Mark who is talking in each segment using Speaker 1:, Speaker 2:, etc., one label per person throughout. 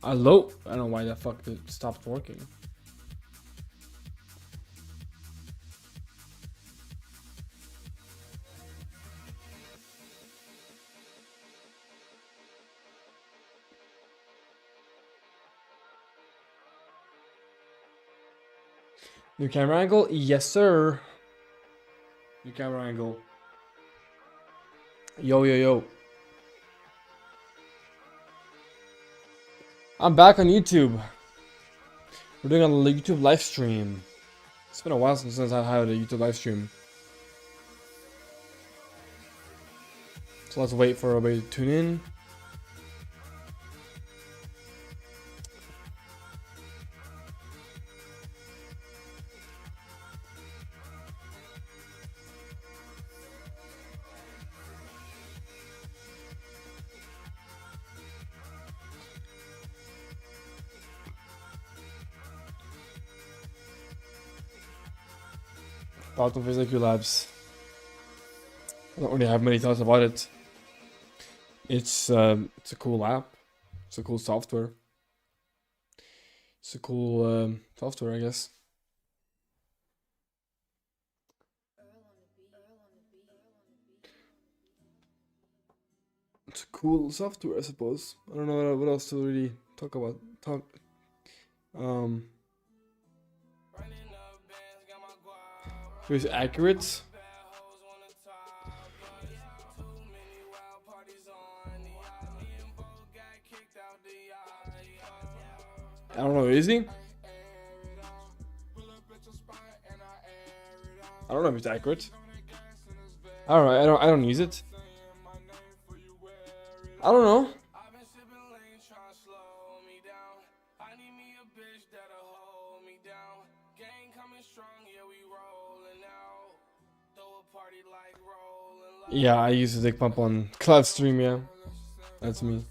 Speaker 1: Hello? I don't know why that fuck it stopped working. New camera angle? Yes, sir. New camera angle. Yo, yo, yo. I'm back on YouTube. We're doing a YouTube live stream. It's been a while since I had a YouTube live stream. So let's wait for everybody to tune in. Bottom Physics Labs. I don't really have many thoughts about it. It's a cool app. It's a cool software. It's a cool software, I guess. It's a cool software, I suppose. I don't know what else to really talk about. It's accurate. I don't know, is he? I don't know if it's accurate. I don't know, I don't use it. I don't know. Yeah, I use the dick pump on Cloud Stream, yeah. That's me.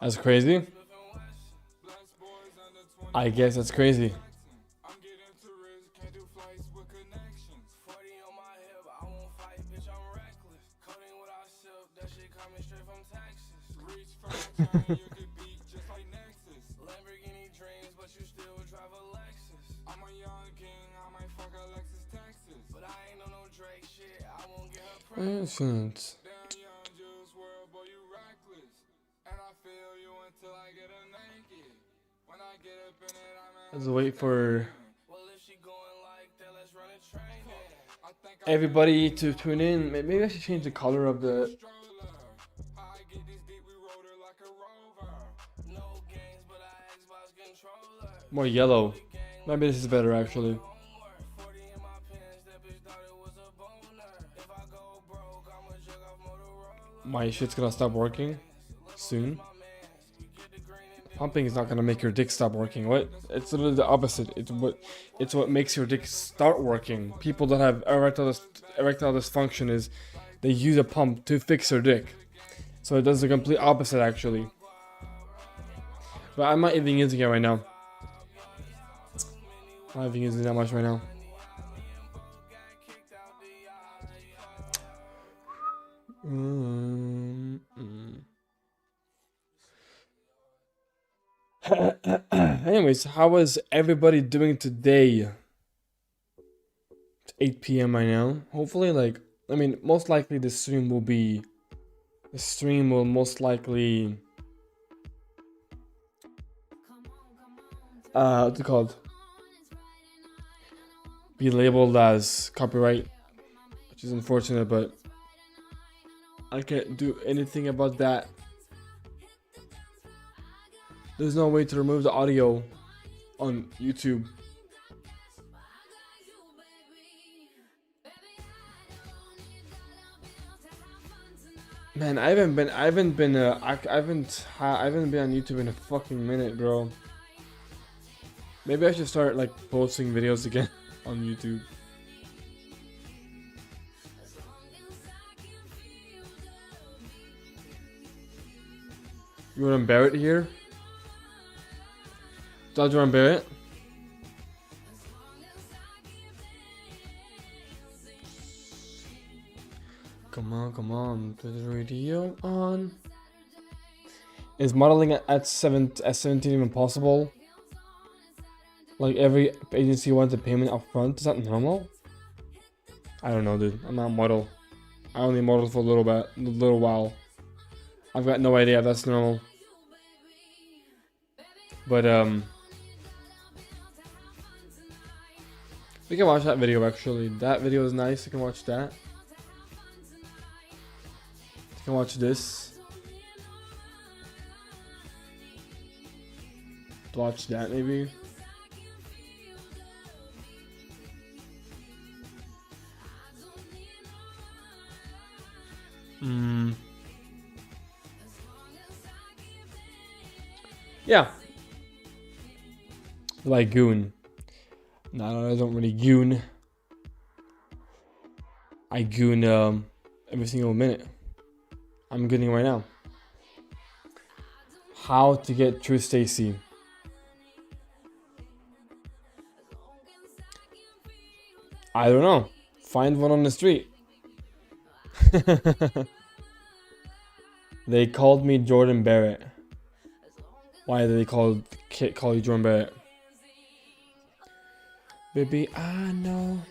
Speaker 1: That's crazy. I guess that's crazy. Let's wait for everybody to tune in. Maybe I should change the color of the. More yellow. Maybe this is better actually. My shit's gonna stop working soon. Pumping is not gonna make your dick stop working. What? It's literally the opposite. It's what makes your dick start working. People that have erectile dysfunction is they use a pump to fix their dick. So it does the complete opposite actually. But I'm not even using it right now. I'm not even using it that much right now. Anyways, how is everybody doing today? It's 8 p.m. right now. Hopefully, most likely the stream will most likely what's it called? Be labeled as copyright, which is unfortunate, but I can't do anything about that. There's no way to remove the audio on YouTube. Man, I haven't been on YouTube in a fucking minute, bro. Maybe I should start posting videos again on YouTube. You want Barrett here? Dodger on Barrett? Come on, put the radio on. Is modeling at 17 even possible? Like every agency wants a payment up front? Is that normal? I don't know, dude. I'm not a model. I only modeled for a little while. I've got no idea if that's normal. But we can watch that video actually. That video is nice. You can watch that. You can watch this. Watch that maybe. Yeah. Like goon. No, I don't really goon. I goon every single minute. I'm gooning right now. How to get True Stacy. I don't know. Find one on the street. They called me Jordan Barrett. Why did they call you Jordan Barrett? Baby, I know.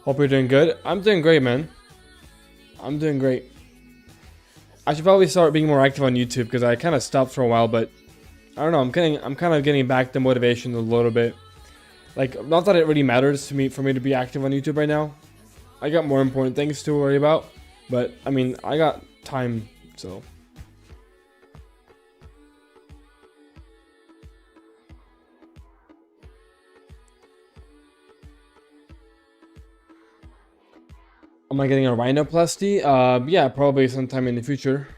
Speaker 1: Hope you're doing good. I'm doing great, man. I'm doing great. I should probably start being more active on YouTube because I kind of stopped for a while, but I don't know. I'm kind of getting back to motivation a little bit. Like, not that it really matters to me for me to be active on YouTube right now. I got more important things to worry about, but I mean, I got time, so. Am I getting a rhinoplasty? Yeah, probably sometime in the future.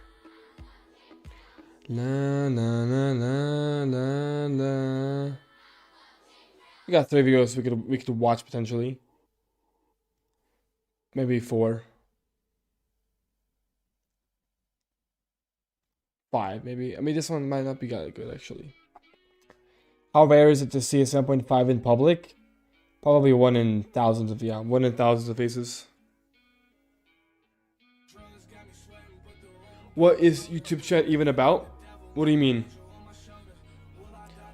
Speaker 1: La la la la la la. We got 3 videos we could watch potentially. Maybe 4. 5 maybe. I mean, this one might not be that good actually. How rare is it to see a 7.5 in public? Probably 1 in thousands of, yeah, 1 in thousands of faces. What is YouTube chat even about? What do you mean?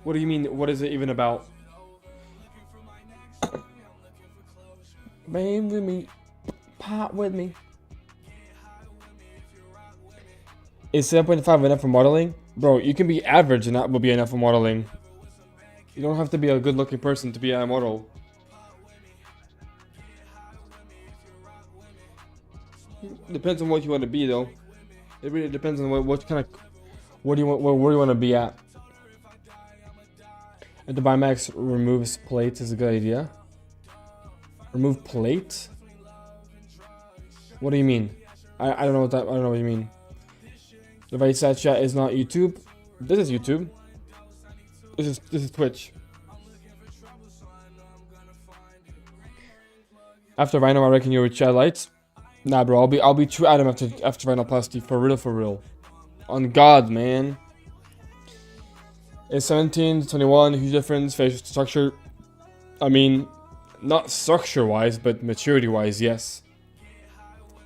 Speaker 1: What do you mean, what is it even about? Bang with me. Pop with me. Is 7.5 enough for modeling? Bro, you can be average and that will be enough for modeling. You don't have to be a good looking person to be a model. Depends on what you want to be though. It really depends on what kind of, where do you want to be at. If the Bimax removes plates is a good idea. Remove plate? What do you mean? I don't know what that, I don't know what you mean. The right side chat is not YouTube. This is YouTube. This is Twitch. After Rhino, I reckon you would chat lights. Nah, bro, I'll be true Adam after rhinoplasty, for real. On God, man. It's 17 to 21, huge difference, facial structure. I mean, not structure-wise, but maturity-wise, yes.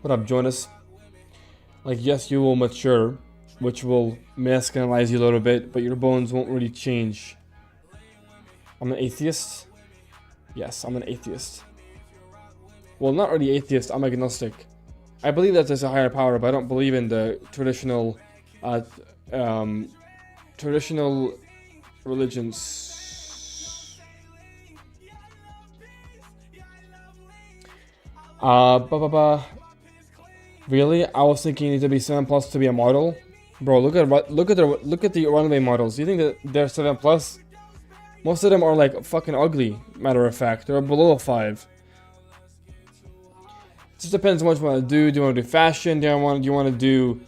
Speaker 1: What up, Jonas? Like, yes, you will mature, which will masculinize you a little bit, but your bones won't really change. I'm an atheist? Yes, I'm an atheist. Well, not really atheist, I'm agnostic. I believe that there's a higher power, but I don't believe in the traditional religions. Really? I was thinking you need to be 7+ to be a model. Bro, look at the runway models. You think that they're 7+? Most of them are like fucking ugly, matter of fact. They're below a 5. Just depends on what you want to do. Do you want to do fashion? Do you want to do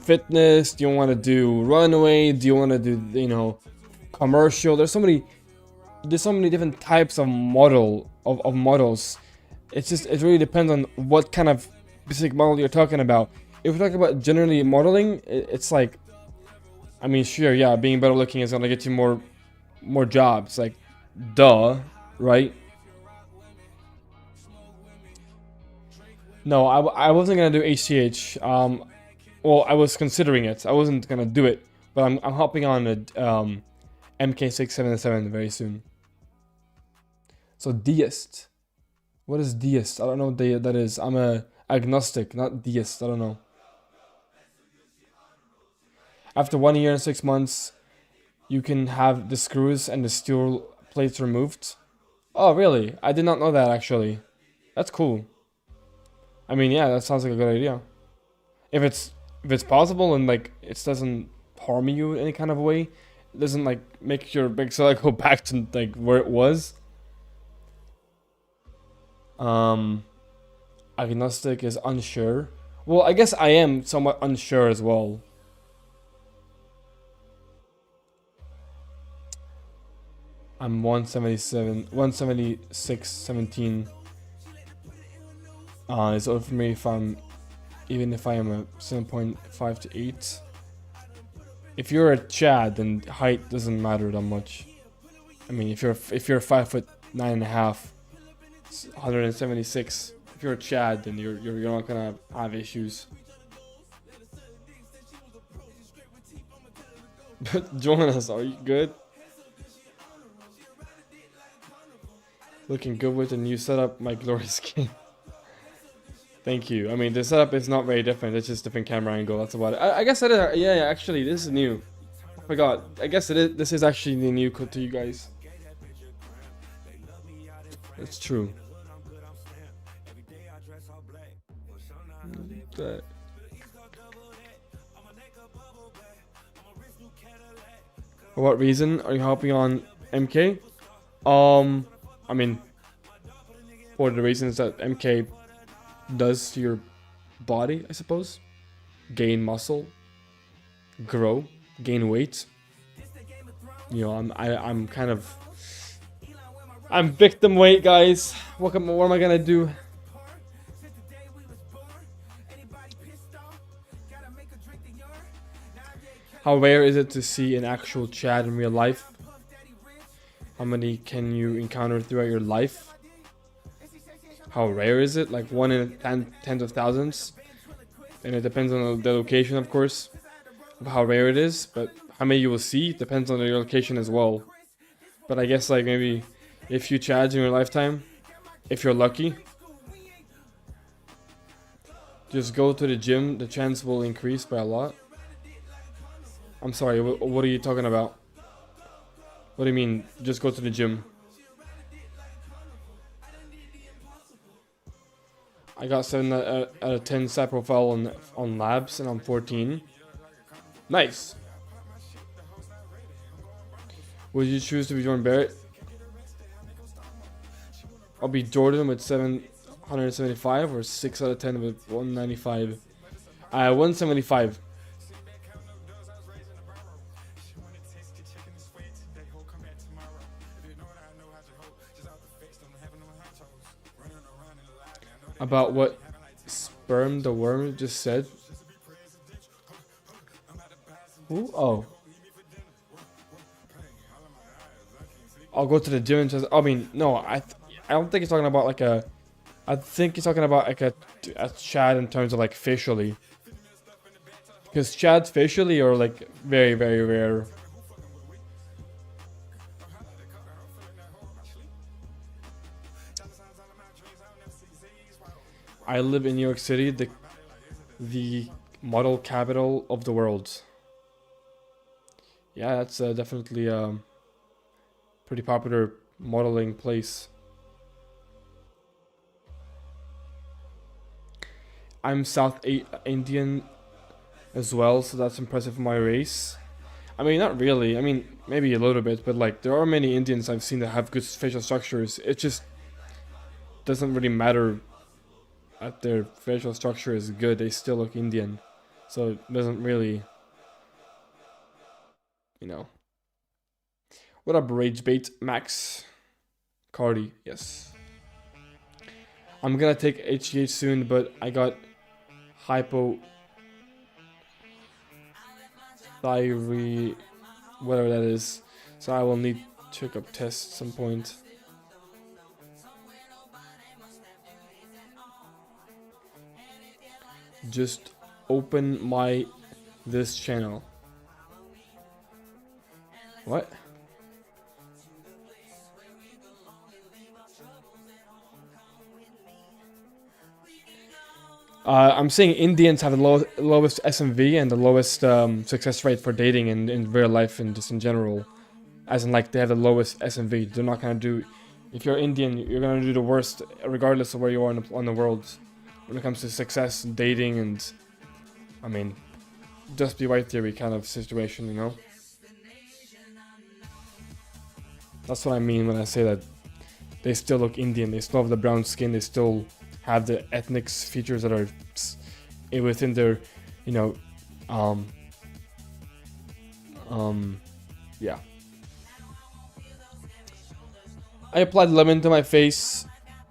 Speaker 1: fitness? Do you want to do runway? Do you want to do, you know, commercial? There's so many there's so many different types of models. It's just, it really depends on what kind of specific model you're talking about. If we're talking about generally modeling, it's like, I mean, sure, yeah, being better looking is gonna get you more jobs, like, duh, right? No, I wasn't gonna do HTH. Well, I was considering it. I wasn't gonna do it, but I'm hopping on a MK677 very soon. So deist. What is deist? I don't know what that is. I'm a agnostic, not deist. I don't know. After 1 year and 6 months, you can have the screws and the steel plates removed. Oh, really? I did not know that actually. That's cool. I mean, yeah, that sounds like a good idea. If it's possible and like it doesn't harm you in any kind of way, it doesn't like make your big cell go back to like where it was. Um, Agnostic is unsure. Well, I guess I am somewhat unsure as well. I'm 177, 176, 17. It's over for me if I'm, even if I am a 7.5 to 8. If you're a Chad, then height doesn't matter that much. I mean, if you're 5'9.5", 176. If you're a Chad, then you're not gonna have issues. Jonas, are you good? Looking good with the new setup, my glory skin. Thank you. I mean, the setup is not very different. It's just different camera angle. That's about it. I guess it is. Yeah, actually, this is new. I forgot. I guess it is. This is actually the new code to you guys. It's true. For what reason are you hopping on MK? I mean, for the reasons that MK does to your body, I suppose. Gain muscle, grow, gain weight. You know, I'm kind of, I'm victim weight, guys. What am I gonna do? How rare is it to see an actual Chad in real life? How many can you encounter throughout your life? How rare is it? Like 1 in tens of thousands? And it depends on the location, of course, of how rare it is. But how many you will see depends on your location as well. But I guess like maybe a few Chads in your lifetime, if you're lucky. Just go to the gym, the chance will increase by a lot. I'm sorry, what are you talking about? What do you mean, just go to the gym? I got 7 out of 10 stat profile on labs, and I'm 14. Nice. Would you choose to be Jordan Barrett? I'll be Jordan with 775 or 6 out of 10 with 195. 175. About what sperm the worm just said. Who? Oh. I'll go to the gym and just. I mean, no, I don't think he's talking about like a. I think he's talking about like a Chad in terms of like facially. Because Chads facially are like very, very rare. I live in New York City, the model capital of the world. Yeah, that's definitely pretty popular modeling place. I'm South Indian as well, so that's impressive for my race. I mean, not really. I mean, maybe a little bit, but like there are many Indians I've seen that have good facial structures. It just doesn't really matter if their facial structure is good. They still look Indian, so it doesn't really, you know. What up, Rage Bait Max? Cardi, yes. I'm gonna take HGH soon, but I got hypothyroid, whatever that is. So I will need checkup tests at some point. Just open this channel. What? I'm saying Indians have the lowest SMV and the lowest success rate for dating in real life and just in general. As in, like, they have the lowest SMV. They're not gonna do. If you're Indian, you're gonna do the worst, regardless of where you are on the world, when it comes to success, dating, and I mean, just be white theory kind of situation, you know. That's what I mean when I say that they still look Indian. They still have the brown skin. They still have the ethnic features that are within their, you know, yeah. I applied lemon to my face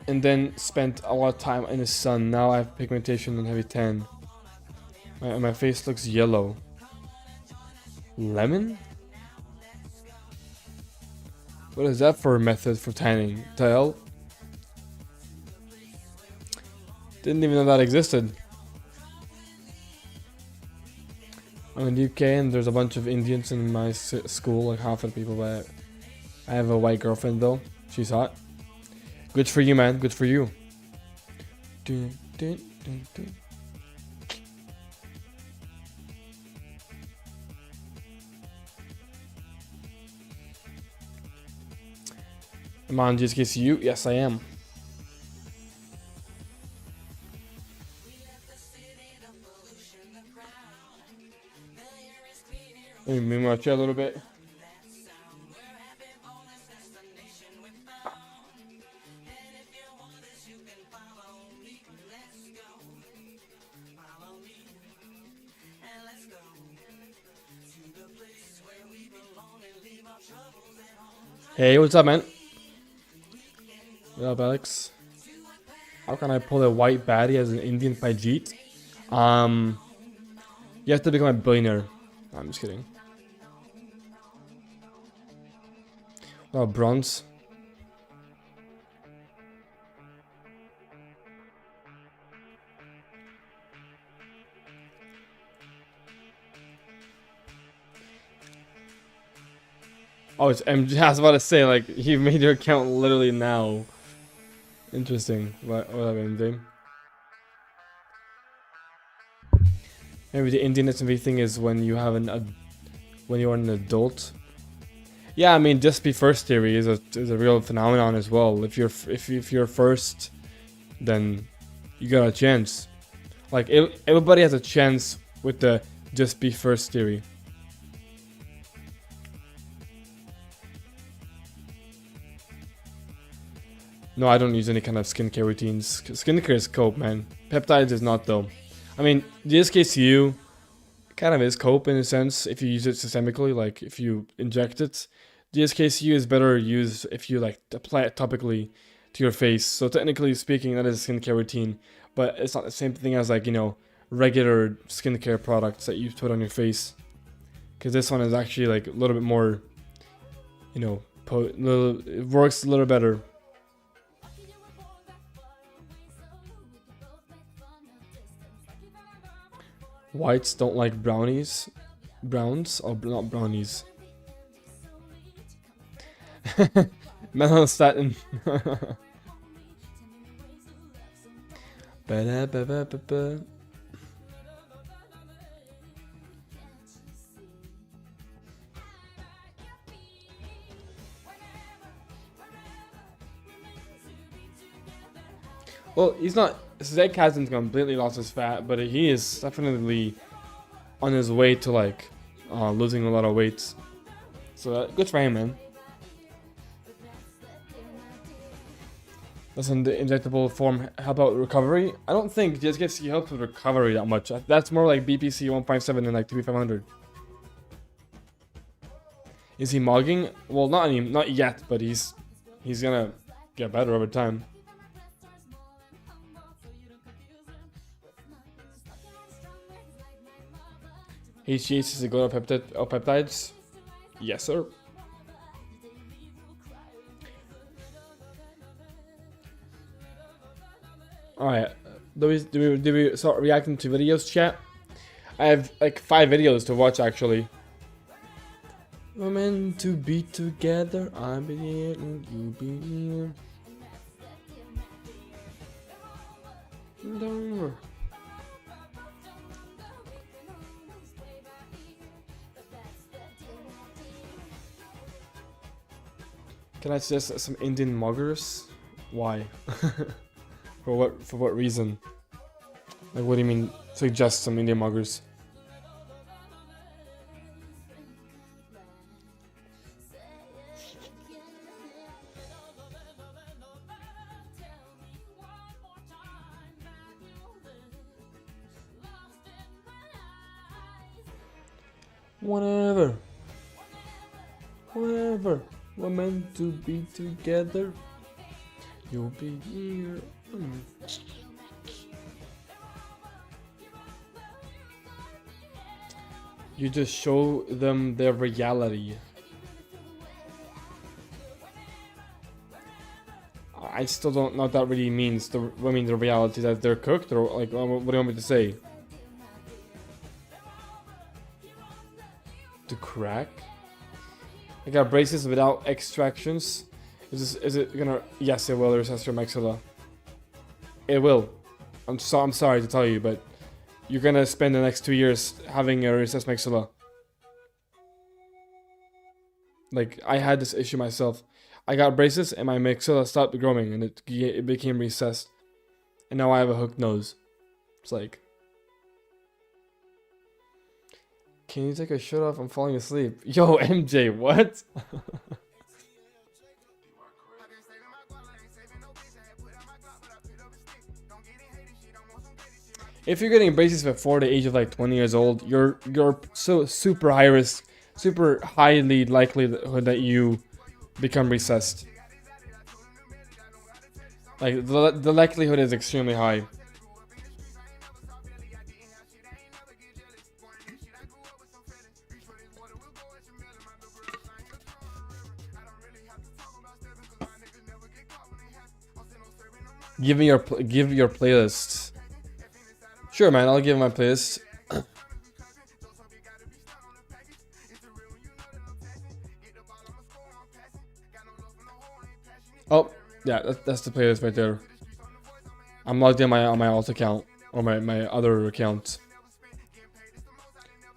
Speaker 1: and then spent a lot of time in the sun. Now I have pigmentation and heavy tan. My face looks yellow. Lemon? What is that for a method for tanning? Tell? Didn't even know that existed. I'm in the UK and there's a bunch of Indians in my school, like half of the people, but I have a white girlfriend though. She's hot. Good for you, man. Good for you. Dun, dun, dun, dun. Am I on GSKCU? Yes, I am. Let me move my chair a little bit. Hey, what's up, man? What up, Alex? How can I pull a white baddie as an Indian Pajit? You have to become a billionaire. I'm just kidding. Oh, bronze. Oh, it's MG. I was about to say, like, you made your account literally now. Interesting. What up, MJ? Maybe the Indian SMV thing is when you have when you're an adult. Yeah, I mean, just be first theory is a real phenomenon as well. If you're first, then you got a chance. Like everybody has a chance with the just be first theory. No, I don't use any kind of skincare routines. Skincare is cope, man. Peptides is not though. I mean, GSKCU kind of is cope in a sense if you use it systemically, like if you inject it. GSKCU is better used if you like apply it topically to your face. So technically speaking, that is a skincare routine, but it's not the same thing as, like, you know, regular skincare products that you put on your face. Because this one is actually like a little bit more, you know, it works a little better. Whites don't like brownies. Browns? Oh, not brownies. Melanostatin. Ba-da-ba-ba-ba-ba. Well, he's not. Zach hasn't completely lost his fat, but he is definitely on his way to, like, losing a lot of weight. So good for him, man. Doesn't the injectable form help out recovery? I don't think GSKC helps with recovery that much. That's more like BPC 157 and like 3500. Is he mugging? Well, not yet, but he's gonna get better over time. HGH is a good peptides? Yes, sir. Alright, do we start reacting to videos, chat? I have like 5 videos to watch actually. We're meant to be together, I be here and you be here. Don't. Can I suggest some Indian muggers? Why? For what reason? Like, what do you mean suggest some Indian muggers? Whatever. Whatever. We're meant to be together. You'll be here. You just show them their reality. I still don't know what that really means. The reality that they're cooked, or like, what do you want me to say? To crack? I got braces without extractions. Is it gonna? Yes, it will recess your maxilla. It will. I'm sorry to tell you, but you're gonna spend the next 2 years having a recessed maxilla. Like, I had this issue myself. I got braces and my maxilla stopped growing and it became recessed. And now I have a hooked nose. It's like, can you take a shirt off? I'm falling asleep. Yo, MJ, what? If you're getting braces before the age of like 20 years old, you're so super high risk, super highly likelihood that you become recessed. Like, the likelihood is extremely high. Give your playlist. Sure, man. I'll give my playlist. Oh, yeah, that's the playlist right there. I'm logged in on my alt account or my other account.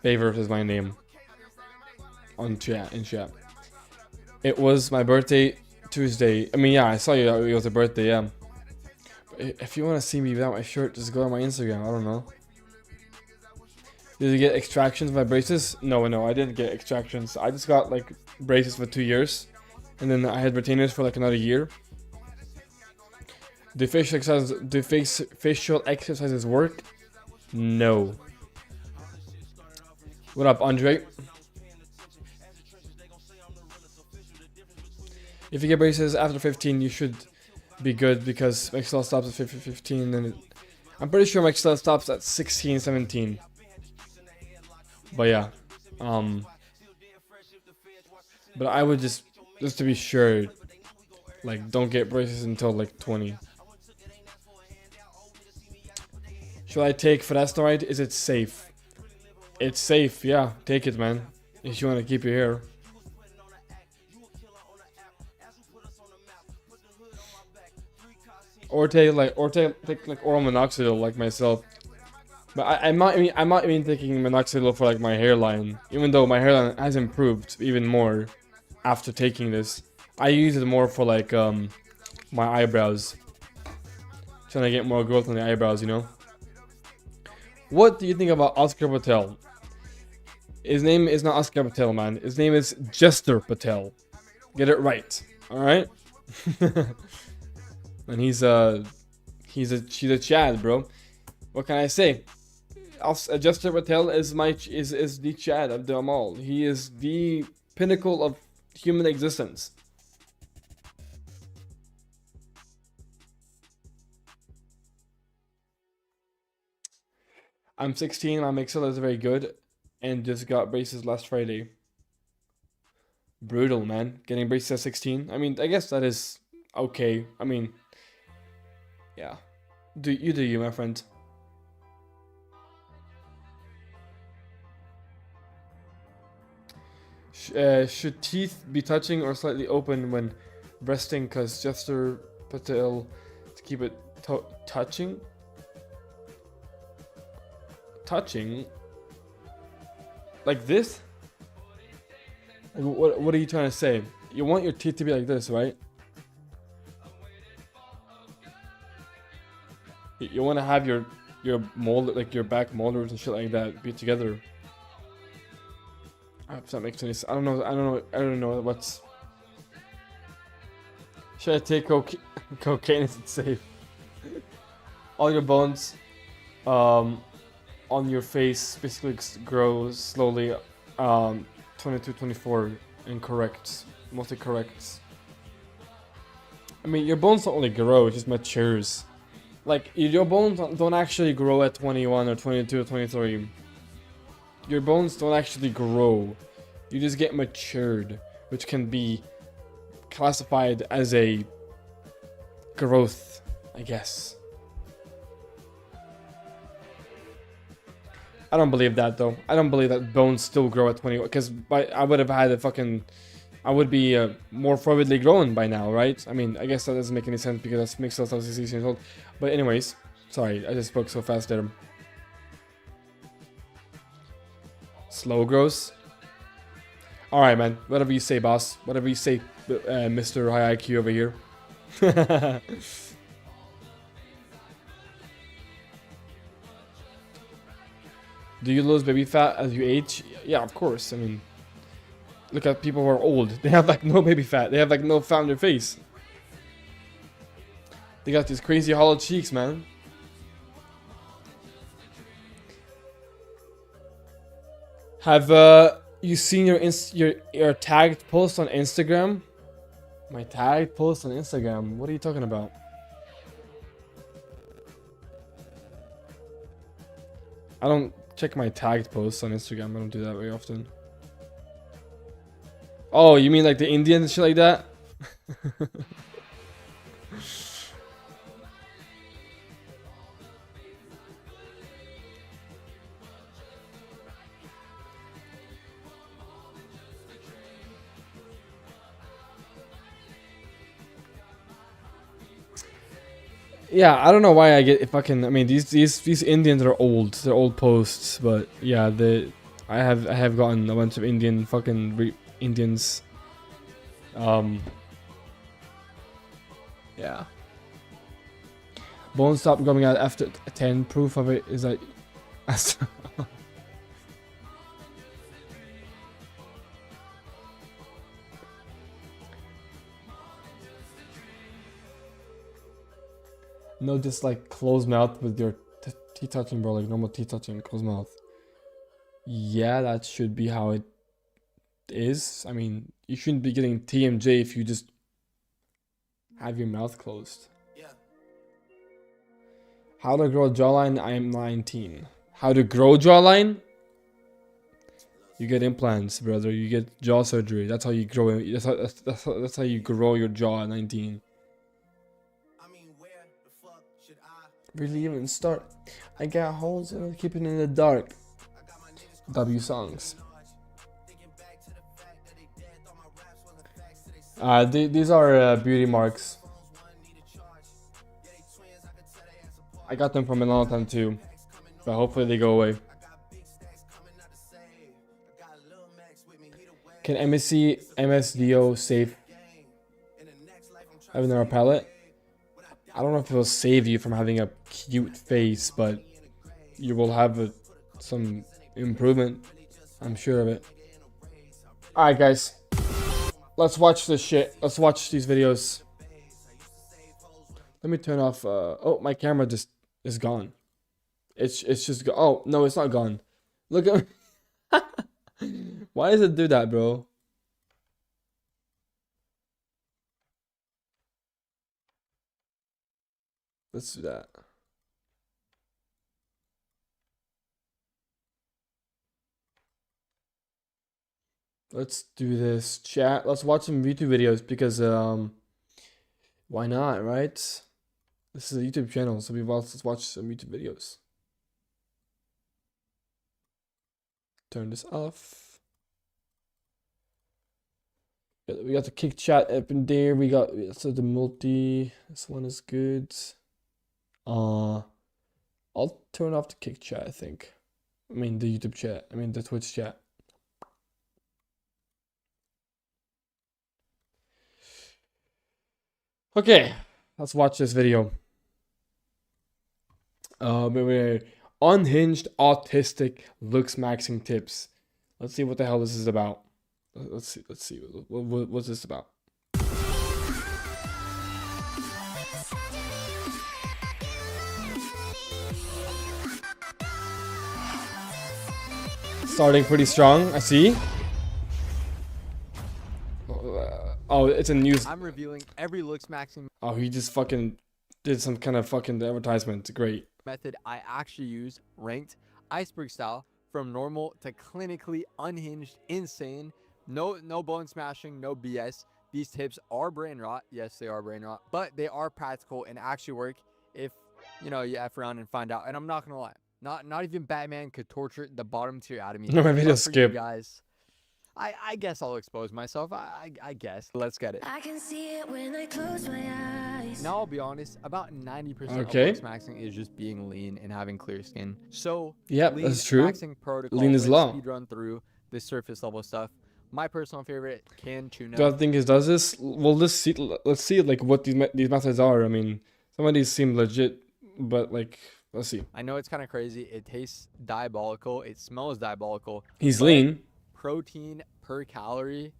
Speaker 1: Favorite is my name in chat. It was my birthday Tuesday. I mean, yeah, I saw you. It was a birthday. Yeah. If you want to see me without my shirt, just go on my Instagram. I don't know. Did you get extractions of my braces? No, I didn't get extractions. I just got like braces for 2 years, and then I had retainers for like another year. Do facial exercises work? No. What up, Andre? If you get braces after 15, you should be good because maxilla stops at 15, and I'm pretty sure maxilla stops at 16, 17. But yeah, but I would just to be sure, like, don't get braces until like 20. Should I take finasteride? Is it safe? It's safe, yeah. Take it, man. If you want to keep your hair. Or take like oral minoxidil like myself. But I'm not even taking minoxidil for like my hairline, even though my hairline has improved even more after taking this. I use it more for like my eyebrows, trying to get more growth on the eyebrows, you know. What do you think about Oscar Patel? His name is not Oscar Patel, man. His name is Jester Patel. Get it right, all right? And she's a Chad, bro. What can I say? Jester Patel is the Chad of them all. He is the pinnacle of human existence. I'm 16. My mixer is very good, and just got braces last Friday. Brutal, man. Getting braces at 16. I mean, I guess that is okay. I mean, yeah. Do you, my friend? Should teeth be touching or slightly open when resting? Cause Jester Patel to keep it touching. Touching. Like this? Like, what are you trying to say? You want your teeth to be like this, right? You want to have your mold, like your back molars and shit like that, be together. If that makes any sense. I don't know what's. Should I take cocaine? Is it safe? All your bones, on your face basically grow slowly. 22, 24, incorrect. Mostly correct. I mean, your bones don't really grow; it just matures. Like, your bones don't actually grow at 21 or 22 or 23. Your bones don't actually grow. You just get matured, which can be classified as a growth, I guess. I don't believe that, though. I don't believe that bones still grow at 21, because I would have had a fucking... I would be more forwardly grown by now, right? I mean, I guess that doesn't make any sense because that's mixed up 16 years old. But anyways, sorry, I just spoke so fast there. Slow grows. Alright, man. Whatever you say, boss. Whatever you say, Mr. High IQ over here. Do you lose baby fat as you age? Yeah, of course. I mean... Look at people who are old. They have like no baby fat. They have like no fat on their face. They got these crazy hollow cheeks, man. Have you seen your tagged post on Instagram? My tagged post on Instagram. What are you talking about? I don't check my tagged posts on Instagram. I don't do that very often. Oh, you mean like the Indian and shit like that? Yeah, I don't know why I get fucking. I mean, these Indians are old. They're old posts, but yeah, I have gotten a bunch of Indian fucking Indians. Yeah. Bones stop growing out after 10. Proof of it is that. No, just like closed mouth with your teeth touching, bro. Like normal teeth touching, closed mouth. Yeah, that should be how it is. I mean, you shouldn't be getting TMJ if you just have your mouth closed. Yeah. How to grow jawline? I am 19. How to grow jawline? You get implants, brother. You get jaw surgery. That's how you grow. That's how you grow your jaw at 19. Really even start? I got holes and I'm keeping it in the dark. W songs. These are beauty marks. I got them from a long time too, but hopefully they go away. Can MSDO save having our palette? I don't know if it will save you from having a cute face, but you will have some improvement. I'm sure of it. Alright, guys. Let's watch this shit. Let's watch these videos. Let me turn off. Oh, my camera just is gone. It's just go. Oh no, it's not gone. Look at. Why does it do that, bro? Let's do that. Let's do this, chat. Let's watch some YouTube videos because why not, right? This is a YouTube channel, so let's watch some YouTube videos. Turn this off. We got the kick chat up in there. We got so the multi. This one is good. I'll turn off the kick chat, I think. I mean the YouTube chat. I mean the Twitch chat. Okay, let's watch this video. Unhinged autistic Looksmaxxing tips. Let's see what the hell this is about. Let's see. What's this about? Starting pretty strong, I see. Oh, it's a news.
Speaker 2: I'm reviewing every Looksmaxxing
Speaker 1: Oh, he just fucking did some kind of fucking advertisement. Great.
Speaker 2: method I actually use, ranked, iceberg style, from normal to clinically unhinged, insane. No bone smashing, no BS. These tips are brain rot. Yes, they are brain rot, but they are practical and actually work if, you know, you F around and find out. And I'm not gonna lie, not even Batman could torture the bottom tier out of me.
Speaker 1: No, my video
Speaker 2: But for you
Speaker 1: skip.
Speaker 2: guys, I guess I'll expose myself. I guess. Let's get it.
Speaker 3: I can see it when I close my eyes.
Speaker 2: Now I'll be honest, about 90%
Speaker 1: Okay.
Speaker 2: of Looksmaxxing is just being lean and having clear skin. So
Speaker 1: Yeah,
Speaker 2: lean
Speaker 1: that's true.
Speaker 2: maxing protocol,
Speaker 1: Lean is
Speaker 2: let's
Speaker 1: law.
Speaker 2: speed run through the surface level stuff. My personal favorite, can tuna.
Speaker 1: Do I think it does this? Well, let's see like what these methods are. I mean, some of these seem legit, but like, let's see.
Speaker 2: I know it's kind of crazy. It tastes diabolical. It smells diabolical.
Speaker 1: He's
Speaker 2: but
Speaker 1: lean.
Speaker 2: Protein per calorie,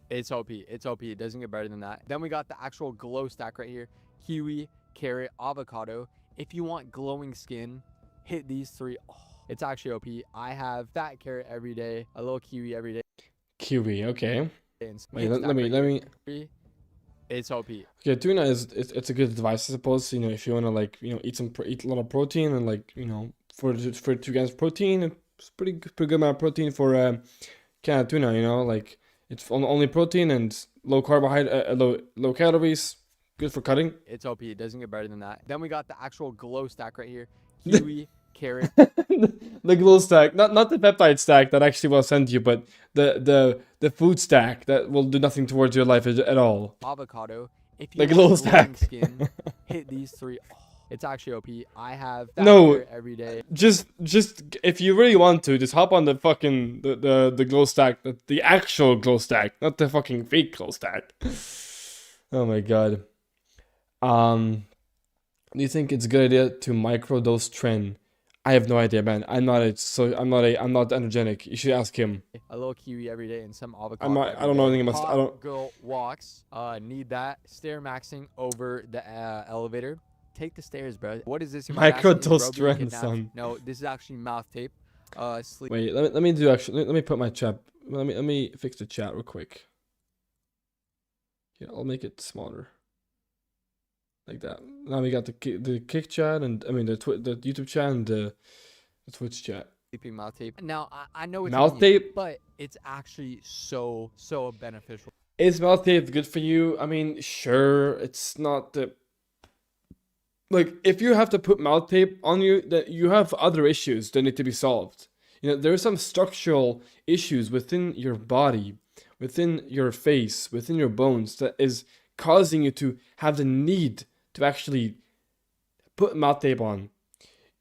Speaker 2: it's OP. It's OP. It doesn't get better than that. Then we got the actual glow stack right here. Kiwi, carrot, avocado. If you want glowing skin, hit these three. Oh, it's actually OP. I have fat carrot every day, a little kiwi every day.
Speaker 1: Kiwi, okay.
Speaker 2: And
Speaker 1: Wait, let me.
Speaker 2: It's OP.
Speaker 1: Okay, tuna it's a good advice, I suppose. You know, if you want to like eat a lot of protein and like for 2 grams of protein, it's pretty good amount of protein for can of tuna. You know, like it's only protein and low carbohydrate, low calories, good for cutting.
Speaker 2: It's OP. It doesn't get better than that. Then we got the actual glow stack right here. Kiwi, carrot.
Speaker 1: The glow stack, not the peptide stack that actually will send you, but the food stack that will do nothing towards your life at all.
Speaker 2: Avocado. If you
Speaker 1: The
Speaker 2: want
Speaker 1: glow
Speaker 2: glowing
Speaker 1: stack.
Speaker 2: skin, hit these three. Oh, it's actually OP. I have fat
Speaker 1: No.
Speaker 2: carrot every day.
Speaker 1: Just if you really want to, just hop on the fucking the glow stack, the actual glow stack, not the fucking fake glow stack. Oh my god. Do you think it's a good idea to microdose trend? I have no idea, man. I'm not energetic. You should ask him.
Speaker 2: A little kiwi every day and some avocado.
Speaker 1: I'm not.
Speaker 2: every
Speaker 1: I don't know
Speaker 2: day.
Speaker 1: anything about. I
Speaker 2: Hot
Speaker 1: don't.
Speaker 2: girl walks. Need that. Stair maxing over the elevator. Take the stairs, bro. What is this? You might ask, is
Speaker 1: Microdose
Speaker 2: bro being
Speaker 1: trend,
Speaker 2: kidnapped?
Speaker 1: son.
Speaker 2: No, this is actually mouth tape. Sleep.
Speaker 1: Wait. Let me do actually. Let me put my chat. Let me fix the chat real quick. Yeah, I'll make it smaller. Like that. Now we got the kick chat and the YouTube chat and the Twitch chat.
Speaker 2: Sleeping mouth tape. Now I know it's
Speaker 1: Mouth
Speaker 2: convenient,
Speaker 1: tape?
Speaker 2: but it's actually so beneficial.
Speaker 1: Is mouth tape good for you? I mean, sure. It's not the like if you have to put mouth tape on you, that you have other issues that need to be solved. There are some structural issues within your body, within your face, within your bones that is causing you to have the need to actually put mouth tape on.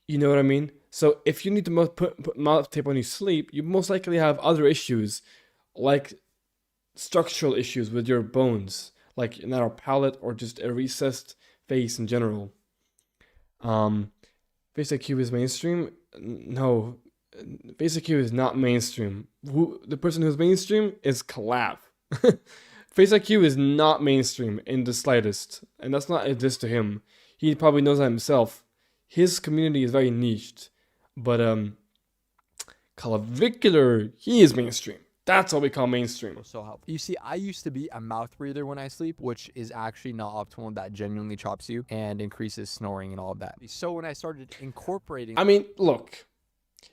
Speaker 1: You know what I mean? So if you need to put mouth tape on you sleep, you most likely have other issues like structural issues with your bones, like a narrow palate or just a recessed face in general. Face IQ is mainstream? No. Face IQ is not mainstream. The person who's mainstream is Collab. Face IQ is not mainstream in the slightest, and that's not a diss to him. He probably knows that himself. His community is very niched, but Clavicular, he is mainstream. That's what we call mainstream.
Speaker 2: So helpful. You see, I used to be a mouth breather when I sleep, which is actually not optimal. That genuinely chops you and increases snoring and all of that. So when I started incorporating,
Speaker 1: I mean, look,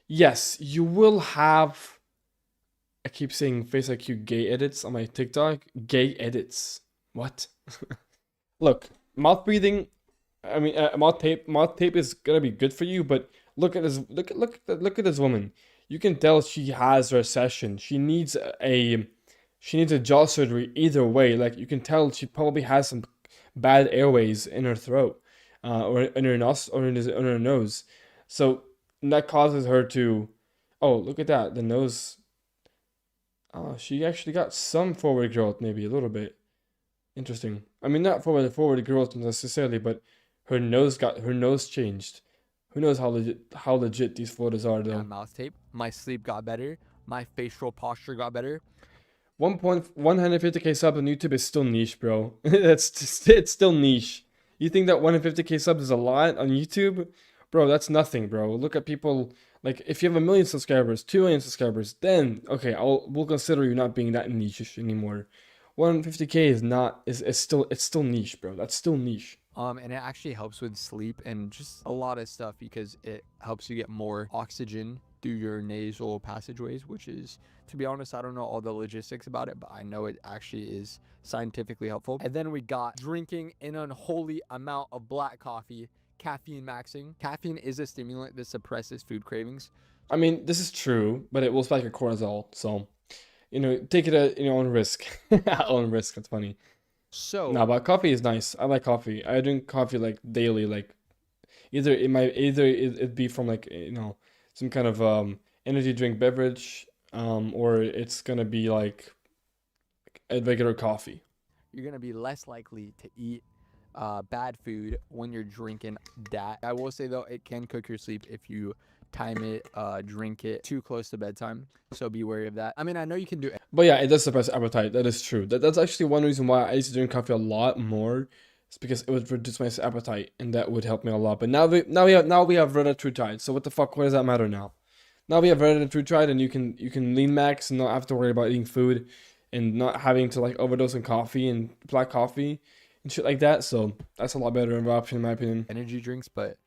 Speaker 1: yes, you will have. I keep saying Face IQ gay edits on my TikTok. Gay edits. What? Look, mouth breathing. I mean, mouth tape is gonna be good for you, but look at this. Look at this woman. You can tell she has recession. She needs a jaw surgery either way. Like you can tell she probably has some bad airways in her throat, or in her nose, or in her nose. So that causes her to. Oh, look at that. The nose. Oh, she actually got some forward growth, maybe a little bit. Interesting. I mean, not forward growth necessarily, but her nose changed. Who knows how legit these photos are though.
Speaker 2: mouth tape, my sleep got better, my facial posture got better.
Speaker 1: 150k subs on YouTube is still niche, bro. It's still niche. You think that 150k subs is a lot on YouTube? Bro, that's nothing, bro. Look at people, like, if you have 1 million subscribers, 2 million subscribers, then okay, we'll consider you not being that niche anymore. 150k is still niche, bro. That's still niche.
Speaker 2: And it actually helps with sleep and just a lot of stuff because it helps you get more oxygen through your nasal passageways, which is, to be honest, I don't know all the logistics about it, but I know it actually is scientifically helpful. And then we got drinking an unholy amount of black coffee, caffeine maxing. Caffeine is a stimulant that suppresses food cravings.
Speaker 1: I mean, this is true, but it will spike your cortisol, so, take it at your own risk. Own risk, that's funny.
Speaker 2: So
Speaker 1: No, but coffee is nice. I like coffee. I drink coffee like daily. Like it'd be from like some kind of energy drink beverage, or it's gonna be like a regular coffee.
Speaker 2: you're going to be less likely to eat bad food when you're drinking that. I will say though, it can cook your sleep if you time it, drink it too close to bedtime. So be wary of that. I mean, I know you can do it.
Speaker 1: But yeah, it does suppress appetite. That is true. That's actually one reason why I used to drink coffee a lot more. It's because it would reduce my appetite, and that would help me a lot. But now we have Red Dead True Tide. So what the fuck? What does that matter now? Now we have Red Dead True Tide, and you can lean max and not have to worry about eating food, and not having to like overdose on coffee and black coffee and shit like that. So that's a lot better of an option in my opinion.
Speaker 2: Energy drinks, but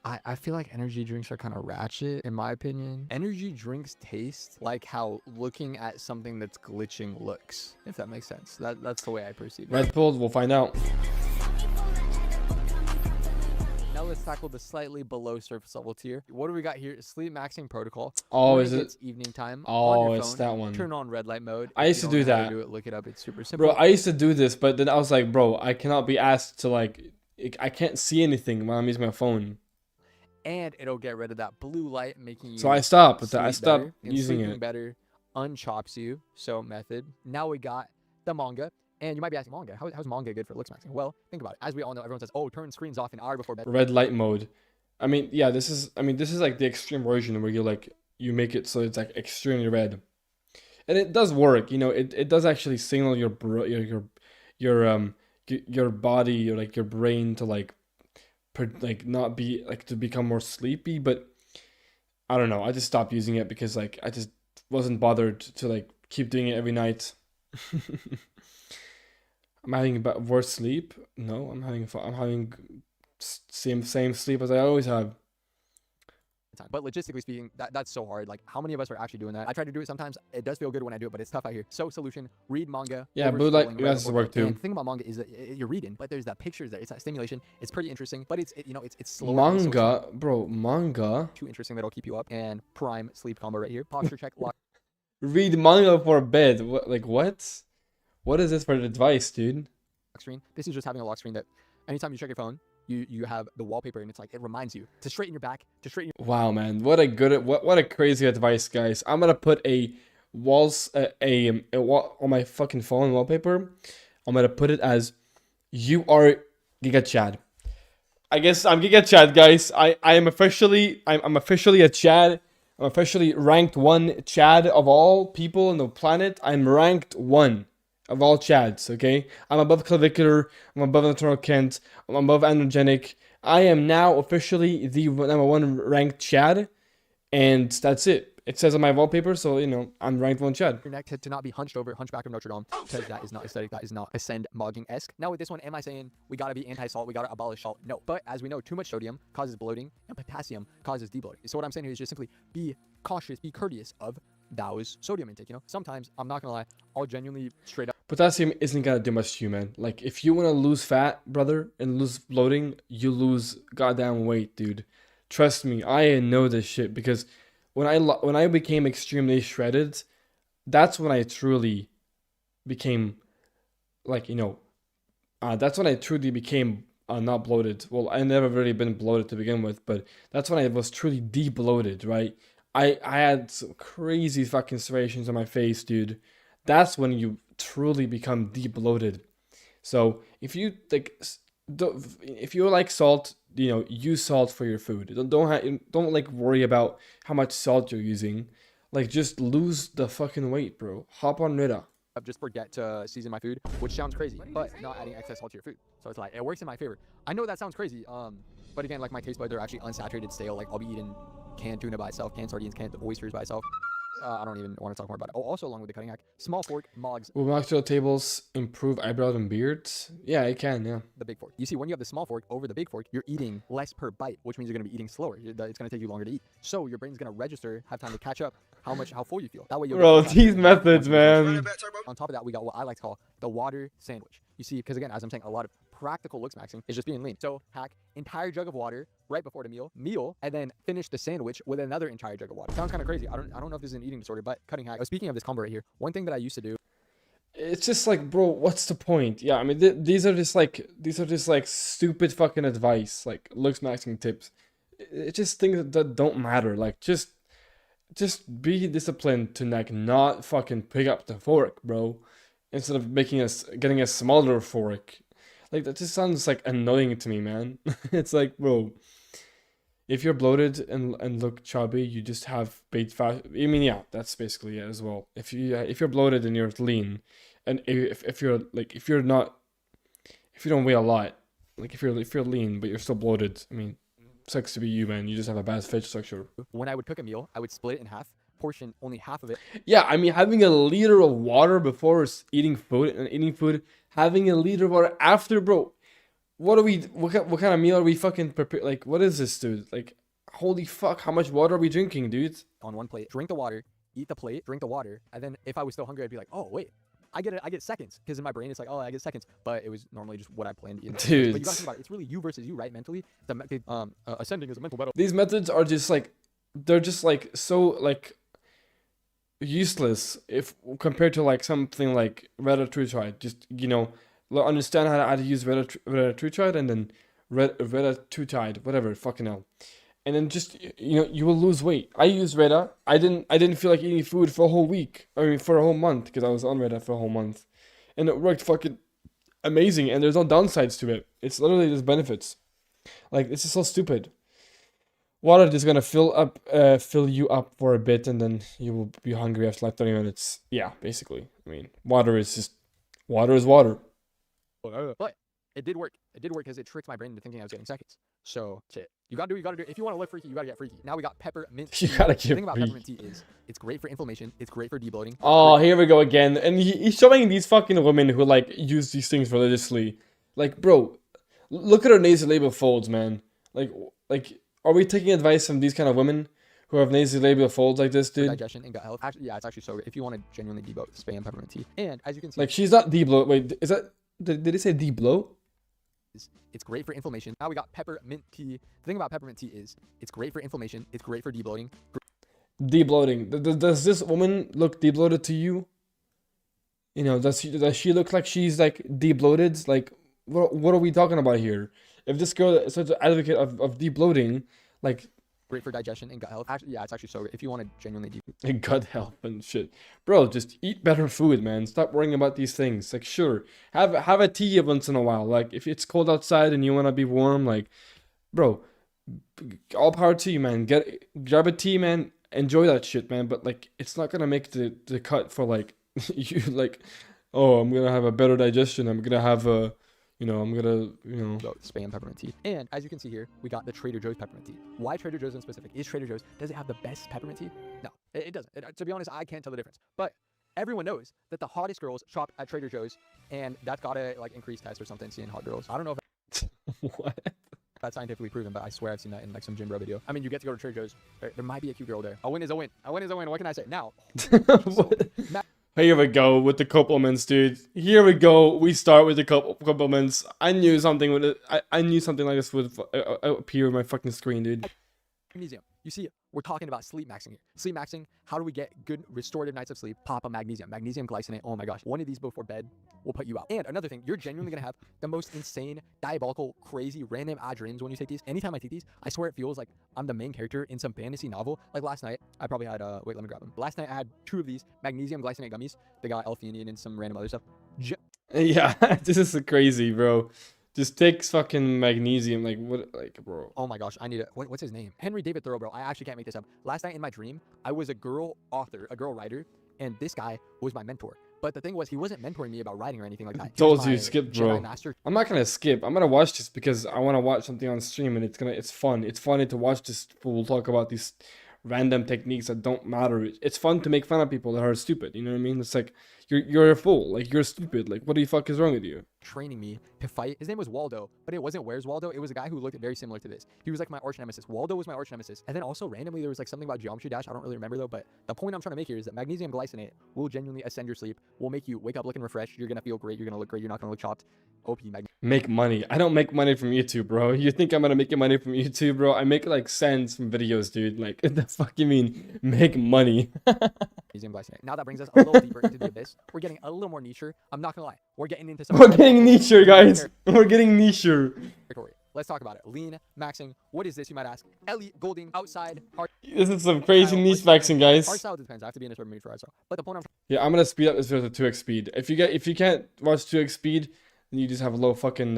Speaker 2: I feel like energy drinks are kind of ratchet in my opinion. Energy drinks taste like how looking at something that's glitching looks, if that makes sense. That's the way I perceive it.
Speaker 1: Red Bull, we'll find out.
Speaker 2: Now let's tackle the slightly below surface level tier. What do we got here? Sleep maxing protocol.
Speaker 1: Oh,
Speaker 2: When
Speaker 1: is it?
Speaker 2: it's evening time.
Speaker 1: Oh,
Speaker 2: on your
Speaker 1: it's
Speaker 2: phone,
Speaker 1: that one.
Speaker 2: Turn on red light mode.
Speaker 1: I
Speaker 2: If
Speaker 1: used
Speaker 2: you
Speaker 1: to
Speaker 2: don't
Speaker 1: do
Speaker 2: know how
Speaker 1: that.
Speaker 2: do it, look it up. It's super simple.
Speaker 1: Bro, I used to do this, but then I was like, bro, I cannot be asked to like, I can't see anything while I'm using my phone.
Speaker 2: And it'll get rid of that blue light, making you
Speaker 1: So I stopped with that. I
Speaker 2: sleep
Speaker 1: stopped
Speaker 2: better, and
Speaker 1: using
Speaker 2: sleeping
Speaker 1: it.
Speaker 2: better unchops you. So method. Now we got the manga. And you might be asking, manga? How's manga good for Looksmaxxing? Well, think about it. As we all know, everyone says, oh, turn screens off an hour before bed.
Speaker 1: Red light mode. I mean, yeah, this is like the extreme version where you make it so it's like extremely red. And it does work, it does actually signal your body or like your brain to like not be like to become more sleepy, but I don't know. I just stopped using it because like I just wasn't bothered to like keep doing it every night. I'm having worse sleep. No, I'm having same sleep as I always have.
Speaker 2: Time. But logistically speaking, that's so hard. Like, how many of us are actually doing that? I try to do it sometimes. It does feel good when I do it, but it's tough out here. So solution, read manga.
Speaker 1: Yeah,
Speaker 2: over
Speaker 1: blue light
Speaker 2: scrolling
Speaker 1: has to work too.
Speaker 2: And the thing about manga is that you're reading, but there's that pictures there. It's that stimulation. It's pretty interesting, but it's slower.
Speaker 1: Manga, bro, manga.
Speaker 2: Too interesting that'll keep you up. And prime sleep combo right here. Posture check, lock
Speaker 1: Read manga for bed. What? What is this for advice, dude?
Speaker 2: screen. This is just having a lock screen that anytime you check your phone, you have the wallpaper, and it's like it reminds you to straighten your back, to straighten your
Speaker 1: Wow, man, what a crazy advice, guys. I'm gonna put a wall on my fucking phone wallpaper. I'm gonna put it as "You are Giga Chad." I guess I'm Giga Chad, guys. I'm officially a Chad. I'm officially ranked 1 Chad of all people on the planet. I'm ranked 1 of all Chads, okay? I'm above clavicular, I'm above Natural Kent, I'm above androgenic. I am now officially the number 1 ranked Chad, and that's it. it says on my wallpaper, so you know I'm ranked 1 Chad.
Speaker 2: your neck to not be hunched over, hunchback of Notre Dame, because that is not aesthetic, that is not ascend mogging-esque. Now with this one, am I saying we gotta be anti-salt, we gotta abolish salt? No. But as we know, too much sodium causes bloating, and potassium causes debloating. So what I'm saying here is just simply be cautious, be courteous of those sodium intake. You know, sometimes I'm not gonna lie, I'll genuinely straight up.
Speaker 1: Potassium isn't gonna do much to you, man. Like if you wanna lose fat, brother, and lose bloating, you lose goddamn weight, dude. Trust me, I know this shit because when I became extremely shredded, that's when I truly became like that's when I truly became not bloated. Well, I never really been bloated to begin with, but that's when I was truly de-bloated, right? I had some crazy fucking serrations on my face, dude. That's when you truly become de-bloated. So if you if you like salt, use salt for your food. Don't like worry about how much salt you're using. Like just lose the fucking weight, bro. Hop on Rita.
Speaker 2: Just forget to season my food, which sounds crazy, but not adding excess salt to your food. So it's like, it works in my favor. I know that sounds crazy, but again, like my taste buds are actually unsaturated stale. Like I'll be eating canned tuna by itself, canned sardines, canned oysters by itself. I don't even want to talk more about it. Oh, also along with the cutting hack, small fork mogs.
Speaker 1: Will mocktail tables improve eyebrows and beards? Yeah, it can, yeah.
Speaker 2: The big fork. You see, when you have the small fork over the big fork, you're eating less per bite, which means you're going to be eating slower. It's going to take you longer to eat. So your brain's going to register, have time to catch up how full you feel. That way you'll
Speaker 1: Bro, these methods, man.
Speaker 2: On top of that, we got what I like to call the water sandwich. You see, because again, as I'm saying, a lot of practical Looksmaxxing is just being lean. So hack entire jug of water right before the meal, and then finish the sandwich with another entire jug of water. Sounds kind of crazy. I don't know if this is an eating disorder, but cutting hack. Speaking of this combo right here, one thing that I used to do.
Speaker 1: It's just like, bro, what's the point? Yeah, I mean, these are just like stupid fucking advice, like Looksmaxxing tips. It's just things that don't matter. Like just be disciplined to like not fucking pick up the fork, bro, instead of getting a smaller fork. Like that just sounds like annoying to me, man. It's like, bro, if you're bloated and look chubby, you just have bait fat. I mean, yeah, that's basically it as well. If you're bloated and you're lean, and if you don't weigh a lot, like if you're lean but you're still bloated, I mean, sucks to be you, man. You just have a bad fat structure.
Speaker 2: When I would cook a meal, I would split it in half, portion only half of it.
Speaker 1: Yeah, I mean, having a liter of water before eating food, and eating food, having a liter of water after, bro. What kind of meal are we fucking prepare? Like, what is this, dude? Like, holy fuck, how much water are we drinking, dude?
Speaker 2: On one plate, drink the water, eat the plate, drink the water, and then if I was still hungry, I'd be like, oh wait, I get seconds, because in my brain it's like, oh, I get seconds, but it was normally just what I planned to eat.
Speaker 1: Dude,
Speaker 2: but you gotta think about it. It's really you versus you, right? Mentally, ascending is a mental battle.
Speaker 1: These methods are just like, they're just like so like useless if compared to like something like Ratatouille. Just understand how to use Ratatouille and then Ratatouille, whatever, fucking hell. And then just you will lose weight. I used Reta. I didn't feel like eating food for a whole week. I mean for a whole month, because I was on Reta for a whole month, and it worked fucking amazing. And there's no downsides to it. It's literally just benefits. Like, this is so stupid. Water is gonna fill you up for a bit, and then you will be hungry after like 30 minutes. Yeah, basically. I mean, water is water.
Speaker 2: But it did work. It did work because it tricked my brain into thinking I was getting seconds. So shit, you gotta do. If you want to look freaky, you gotta get freaky. Now we got peppermint tea.
Speaker 1: You gotta get
Speaker 2: The thing about
Speaker 1: freaky.
Speaker 2: peppermint tea is it's great for inflammation. It's great for debloating.
Speaker 1: Oh, here we go again. And he's showing these fucking women who like use these things religiously. Like, bro, look at her nasolabial folds, man. Like, are we taking advice from these kind of women who have nasolabial folds like this, dude?
Speaker 2: Digestion and gut health. Actually, yeah, it's actually so good. If you want to genuinely debloat, spam peppermint tea. And as you can see,
Speaker 1: like, she's not debloat. Wait, is that? Did it say debloat?
Speaker 2: It's great for inflammation. Now we got peppermint tea. The thing about peppermint tea is it's great for inflammation. It's great for debloating.
Speaker 1: Debloating. Does this woman look debloated to you? Does she look like she's like debloated? Like, what are we talking about here? If this girl is such an advocate of debloating, like,
Speaker 2: great for digestion and gut health. Actually, yeah, it's actually so good. If you want to genuinely
Speaker 1: and gut health and shit, bro, just eat better food, man. Stop worrying about these things. Like, sure, have a tea once in a while. Like, if it's cold outside and you want to be warm, like, bro, all power to you, man. Grab a tea, man. Enjoy that shit, man. But like, it's not gonna make the cut for like you like, oh, I'm gonna have a better digestion. I'm gonna have a
Speaker 2: spam peppermint tea. And as you can see here, we got the Trader Joe's peppermint tea. Why Trader Joe's in specific? Is Trader Joe's, does it have the best peppermint tea? No. It doesn't. To be honest, I can't tell the difference. But everyone knows that the hottest girls shop at Trader Joe's, and that's gotta like increase tests or something. Seeing hot girls. I don't know if
Speaker 1: What?
Speaker 2: that's scientifically proven, but I swear I've seen that in like some gym bro video. I mean, you get to go to Trader Joe's. There might be a cute girl there. A win is a win. A win is a win. What can I say? Now,
Speaker 1: What? Here we go with the compliments, dude. Here we go. We start with the compliments. I knew something with it. I knew something like this would appear on my fucking screen, dude.
Speaker 2: magnesium. You see, we're talking about sleep maxing here. Sleep maxing, how do we get good restorative nights of sleep? Pop a magnesium. Magnesium glycinate, oh my gosh. One of these before bed will put you out. And another thing, you're genuinely gonna have the most insane, diabolical, crazy, random odd dreams when you take these. Anytime I take these, I swear it feels like I'm the main character in some fantasy novel. Like last night, I probably had, wait, let me grab them. Last night I had 2 of these magnesium glycinate gummies. They got L-theanine and some random other stuff.
Speaker 1: Yeah, this is crazy, bro. Just takes fucking magnesium, like what, like, bro.
Speaker 2: Oh my gosh, I need it. What's his name? Henry David Thoreau, bro. I actually can't make this up. Last night in my dream, I was a girl author, a girl writer, and this guy was my mentor. But the thing was, he wasn't mentoring me about writing or anything like that. He was
Speaker 1: Told you,
Speaker 2: my
Speaker 1: skip,
Speaker 2: Jedi
Speaker 1: bro.
Speaker 2: master.
Speaker 1: I'm not gonna skip. I'm gonna watch this because I want to watch something on stream, and it's fun. It's funny to watch this fool talk about these random techniques that don't matter. It's fun to make fun of people that are stupid. You know what I mean? It's like you're a fool. Like you're stupid. Like what the fuck is wrong with you?
Speaker 2: Training me to fight. His name was Waldo, but it wasn't Where's Waldo. It was a guy who looked very similar to this. He was like my arch nemesis. Waldo was my arch nemesis. And then also randomly there was like something about Geometry Dash. I don't really remember though, but the point I'm trying to make here is that magnesium glycinate will genuinely ascend your sleep, will make you wake up looking refreshed. You're gonna feel great. You're gonna look great. You're not gonna look chopped. OP magnesium.
Speaker 1: Make money. I don't make money from YouTube, bro. You think I'm gonna make money from YouTube, bro? I make like cents from videos, dude. Like what the fuck you mean make money?
Speaker 2: Glycinate. Now that brings us a little deeper into the abyss. We're getting a little more nicher. I'm not gonna lie. We're getting into some.
Speaker 1: We're getting nicher, guys. We're getting nicher.
Speaker 2: Let's talk about it. Lean maxing. What is this, you might ask? Elite golding outside. Hard
Speaker 1: This is some crazy niche maxing, guys.
Speaker 2: hard style depends. I have to be in a certain mood for hard style. But the point I'm
Speaker 1: Yeah, I'm gonna speed up this video to 2x speed. If you can't watch 2x speed, then you just have a low fucking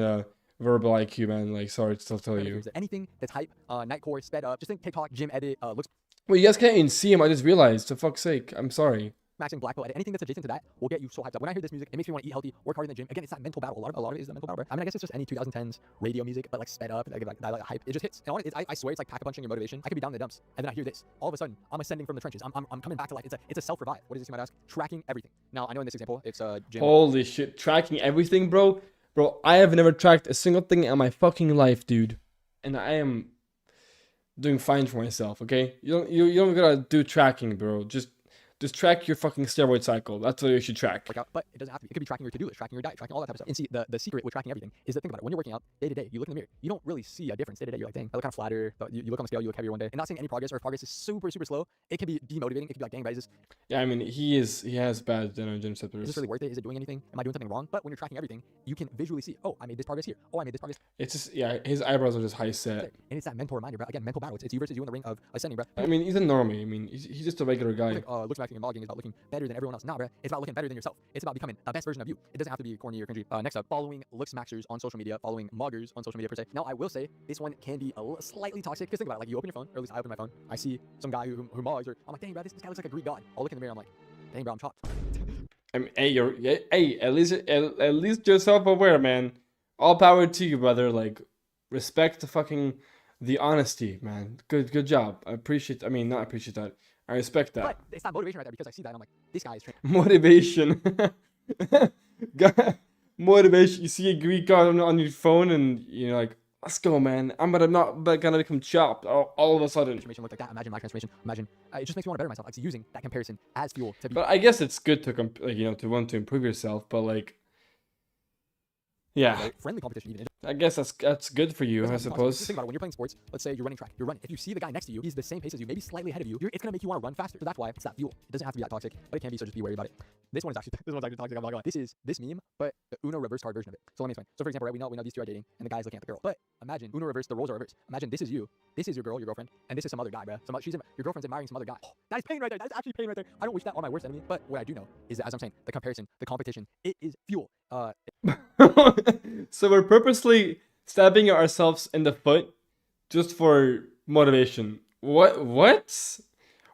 Speaker 1: verbal IQ, man. Like sorry to still tell you.
Speaker 2: anything that's hype, nightcore, sped up. Just think TikTok, gym edit, looks
Speaker 1: Wait, you guys can't even see him. I just realized. For fuck's sake, I'm sorry.
Speaker 2: maxing, black belt edit. Anything that's adjacent to that will get you so hyped up. When I hear this music, it makes me want to eat healthy, work hard in the gym. Again, it's that mental battle. A lot of it is the mental battle, bro. I mean, I guess it's just any 2010s radio music, but like sped up, like hype. It just hits. And honestly, I swear it's like pack a punching your motivation. I could be down in the dumps, and then I hear this. All of a sudden, I'm ascending from the trenches. I'm coming back to life. It's a self revive. What is this, you might ask? Tracking everything. Now I know in this example, it's gym.
Speaker 1: Holy shit, tracking everything, bro. Bro, I have never tracked a single thing in my fucking life, dude, and I am doing fine for myself. Okay, you don't gotta do tracking, bro. Just track your fucking steroid cycle. That's what you should track.
Speaker 2: Workout, but it doesn't have to be. It could be tracking your to-do list, tracking your diet, tracking all that type of stuff. And see, the secret with tracking everything is that think about it. When you're working out day to day, you look in the mirror, you don't really see a difference day to day. You're like, dang, I look kind of flatter. You look on the scale, you look heavier one day. And not seeing any progress, or if progress is super slow, it can be demotivating. It can be like, dang, guys, is
Speaker 1: Yeah, I mean, he has bad gym
Speaker 2: this
Speaker 1: receptors.
Speaker 2: really worth it? Is it doing anything? Am I doing something wrong? But when you're tracking everything, you can visually see, oh, I made this progress here. Oh, I made this progress.
Speaker 1: It's just, yeah, his eyebrows are just high
Speaker 2: there.
Speaker 1: set.
Speaker 2: And it's that mental reminder, bro. Again, mental battle. It's you versus you in the ring of ascending, bro.
Speaker 1: I mean, he's a normie. I mean, he's just a regular guy.
Speaker 2: Like, Looksmaxxing and vlogging is about looking better than everyone else. Nah, bro. It's about looking better than yourself. It's about becoming the best version of you. It doesn't have to be corny or cringy. Next up, following Looksmaxxers on social media, following muggers on social media per se. Now, I will say this one can be slightly toxic. Because think about it. Like, you open your phone, or at least I open my phone. I see some guy who mugs, or I'm like, dang, bro, this guy looks like a Greek god. I'll look in the mirror, I'm like, dang, bro, I'm chopped.
Speaker 1: I mean, hey, at least you're self-aware, man. All power to you, brother. Like, respect the honesty, man. Good job. I not appreciate that. I respect that.
Speaker 2: But it's not motivation right there, because I see that and I'm like, this guy is trained.
Speaker 1: Motivation. Motivation. You see a Greek god on your phone, and you're like, let's go, man. I'm not gonna become chopped all of a sudden.
Speaker 2: Transformation look like that. Imagine my transformation. Imagine it just makes me want to better myself. Like using that comparison as fuel to be.
Speaker 1: But I guess it's good to to want to improve yourself. But like, yeah,
Speaker 2: friendly competition even.
Speaker 1: I guess that's good for you, I suppose.
Speaker 2: Think about it. When you're playing sports, let's say you're running track, you're running. If you see the guy next to you, he's the same pace as you, maybe slightly ahead of you. It's gonna make you want to run faster. So that's why it's that fuel. It doesn't have to be that toxic, but it can be. So just be wary about it. This one's actually toxic. I'm not going. This is this meme, but the Uno reverse card version of it. So let me explain. So for example, right, we know these two are dating, and the guy's looking at the girl. But imagine Uno reverse. The roles are reversed. Imagine this is you. This is your girl, your girlfriend, and this is some other guy, bro. Your girlfriend's admiring some other guy. Oh, that is pain right there. That is actually pain right there. I don't wish that on my worst enemy. But what I do know is that, as I'm saying, the comparison, the competition, it is fuel.
Speaker 1: So we're purposely stabbing ourselves in the foot just for motivation. What?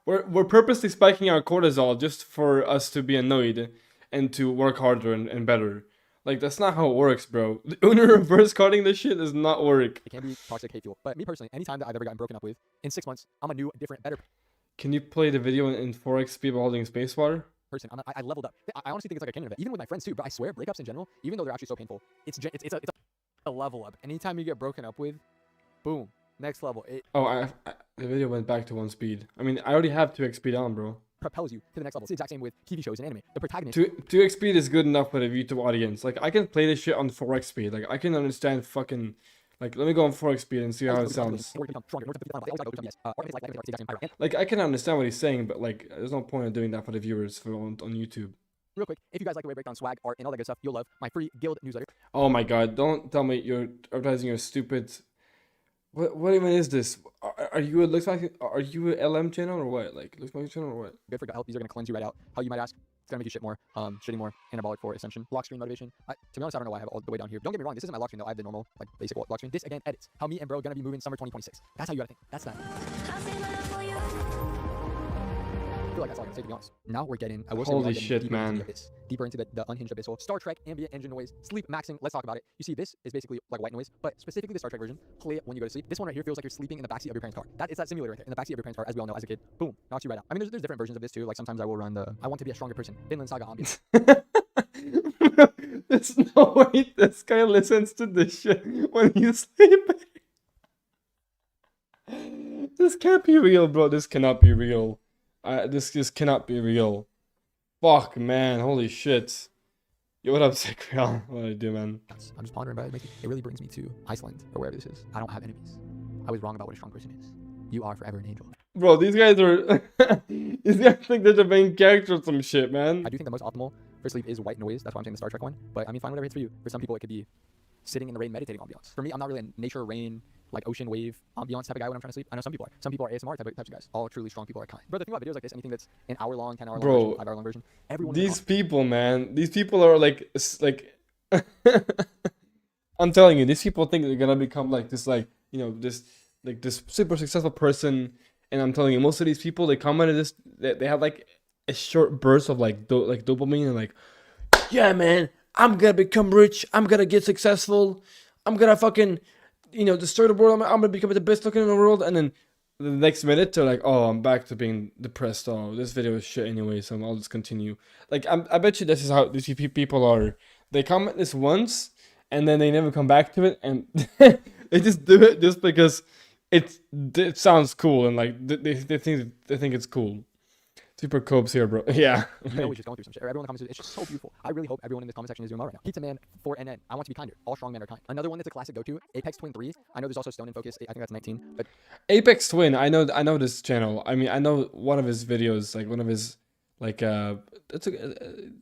Speaker 1: We're purposely spiking our cortisol just for us to be annoyed and to work harder and better. Like, that's not how it works, bro. The Uno reverse carding this shit does not work.
Speaker 2: It can be toxic hate fuel. But me personally, anytime that I've ever gotten broken up with, in 6 months, I'm a new, different, better.
Speaker 1: Can you play the video in 4x speed while holding spacebar?
Speaker 2: person. I leveled up. I honestly think it's like a canon event, even with my friends too. But I swear, breakups in general, even though they're actually so painful, it's a level up. Anytime you get broken up with, boom, next level. It
Speaker 1: Oh, the video went back to 1 speed. I mean, I already have 2x speed on, bro.
Speaker 2: propels you to the next level. It's the exact same with TV shows and anime. The protagonist.
Speaker 1: 2x speed is good enough for the YouTube audience. Like, I can play this shit on 4x speed. Like, I can understand fucking. Like, let me go on 4x speed and see how it sounds. Like, I can understand what he's saying, but like, there's no point in doing that for the viewers on YouTube.
Speaker 2: Real quick, if you guys like the way I break down swag, art, and all that good stuff, you'll love my free guild newsletter.
Speaker 1: Oh my god, don't tell me you're advertising your stupid. What even is this? Are you a LM channel or what? Like, Looksmaxxing channel or what?
Speaker 2: Good for gut health. These are gonna cleanse you right out. How you might ask? It's gonna make you shit more, shitting more, anabolic for ascension, lock screen motivation. To be honest, I don't know why I have it all the way down here. Don't get me wrong, this isn't my lock screen though. I have the normal, like basic lock screen. This again edits how me and bro gonna be moving summer 2026. That's how you gotta think. That's that. I feel like that's all I can say, to be honest. Now we're getting. I will say we are
Speaker 1: Holy
Speaker 2: getting
Speaker 1: shit,
Speaker 2: deeper into
Speaker 1: man.
Speaker 2: the abyss, deeper into the unhinged abyssal. Star Trek ambient engine noise, sleep maxing. Let's talk about it. You see, this is basically like white noise, but specifically the Star Trek version. Play it when you go to sleep. This one right here feels like you're sleeping in the backseat of your parents' car. It's that simulator right there in the backseat of your parents' car, as we all know as a kid. Boom, knocks you right out. I mean, there's different versions of this too. Like sometimes I will run the I want to be a stronger person. Vinland Saga ambient.
Speaker 1: There's no way this guy listens to this shit when he's sleeping. This can't be real, bro. This cannot be real. This just cannot be real. Fuck, man. Holy shit. Yo, what up, sick real? What do I do, man?
Speaker 2: I'm just pondering about it. It really brings me to Iceland or wherever this is. I don't have enemies. I was wrong about what a strong person is. You are forever an angel.
Speaker 1: Bro, these guys are. These guys think they're the main character or some shit, man.
Speaker 2: I do think the most optimal for sleep is white noise. That's why I'm saying the Star Trek one. But I mean, fine, whatever hits for you. For some people, it could be sitting in the rain, meditating ambiance. For me, I'm not really a nature, rain, like ocean wave ambiance type of guy when I'm trying to sleep. I know some people are. Some people are ASMR types of guys. All truly strong people are kind. But the thing about videos like this, anything that's an hour long, 10 hour long,
Speaker 1: Bro,
Speaker 2: version, 5 hour long version, everyone.
Speaker 1: These people, man. These people are like. I'm telling you, these people think they're gonna become like this, like, you know, this super successful person. And I'm telling you, most of these people, they come into this, they have like a short burst of like dopamine and like, yeah, man, I'm gonna become rich, I'm gonna get successful, I'm gonna fucking, you know, destroy the world, I'm gonna become the best looking in the world. And then the next minute they're like, oh, I'm back to being depressed. Oh, this video is shit anyway, so I'll just continue. Like, I bet you this is how these people are. They comment this once and then they never come back to it, and they just do it just because it sounds cool, and like they think it's cool. Super copes here, bro. Yeah.
Speaker 2: You know, we're just going through some shit. Everyone in the comments, it's just so beautiful. I really hope everyone in this comment section is doing well right now. Pizza Man 4NN. I want to be kinder. All strong men are kind. Another one that's a classic go-to. Apex Twin 3. I know there's also Stone in Focus. I think that's 19. But
Speaker 1: Apex Twin. I know this channel. I mean, I know one of his videos. Like one of his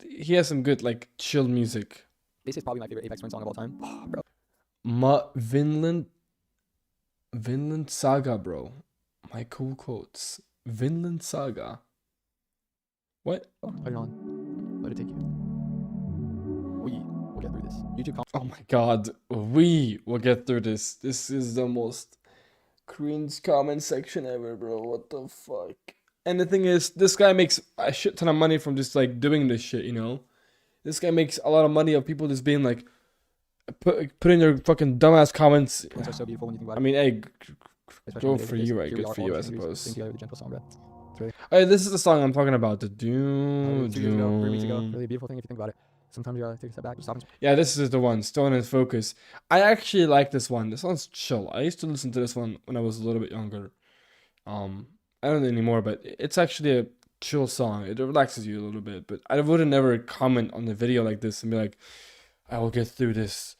Speaker 1: he has some good like chill music.
Speaker 2: This is probably my favorite Apex Twin song of all time. Oh, bro.
Speaker 1: Vinland Saga, bro. My cool quotes. Vinland Saga. What?
Speaker 2: Put it on. Let it take you. We will get through this. YouTube.
Speaker 1: Oh my god. We will get through this. This is the most cringe comment section ever, bro. What the fuck? And the thing is, this guy makes a shit ton of money from just like doing this shit, you know? This guy makes a lot of money of people just being like, putting their fucking dumbass comments.
Speaker 2: Twins are so beautiful when you think about
Speaker 1: I mean, hey,
Speaker 2: Especially
Speaker 1: go
Speaker 2: when
Speaker 1: for
Speaker 2: it is.
Speaker 1: you, right?
Speaker 2: Here we
Speaker 1: Good
Speaker 2: are,
Speaker 1: for
Speaker 2: all
Speaker 1: you, I
Speaker 2: strangers,
Speaker 1: suppose.
Speaker 2: singing together with a gentle song, bro. It's really,
Speaker 1: Hey, this is the song I'm talking about. The
Speaker 2: 2 years ago, 3 weeks ago.
Speaker 1: doom.
Speaker 2: Really beautiful thing if you think about it. Sometimes you gotta take a step back, just stop and
Speaker 1: Yeah, this is the one. Stone in Focus. I actually like this one. This one's chill. I used to listen to this one when I was a little bit younger. I don't anymore, but it's actually a chill song. It relaxes you a little bit. But I would never comment on the video like this and be like, I will get through this.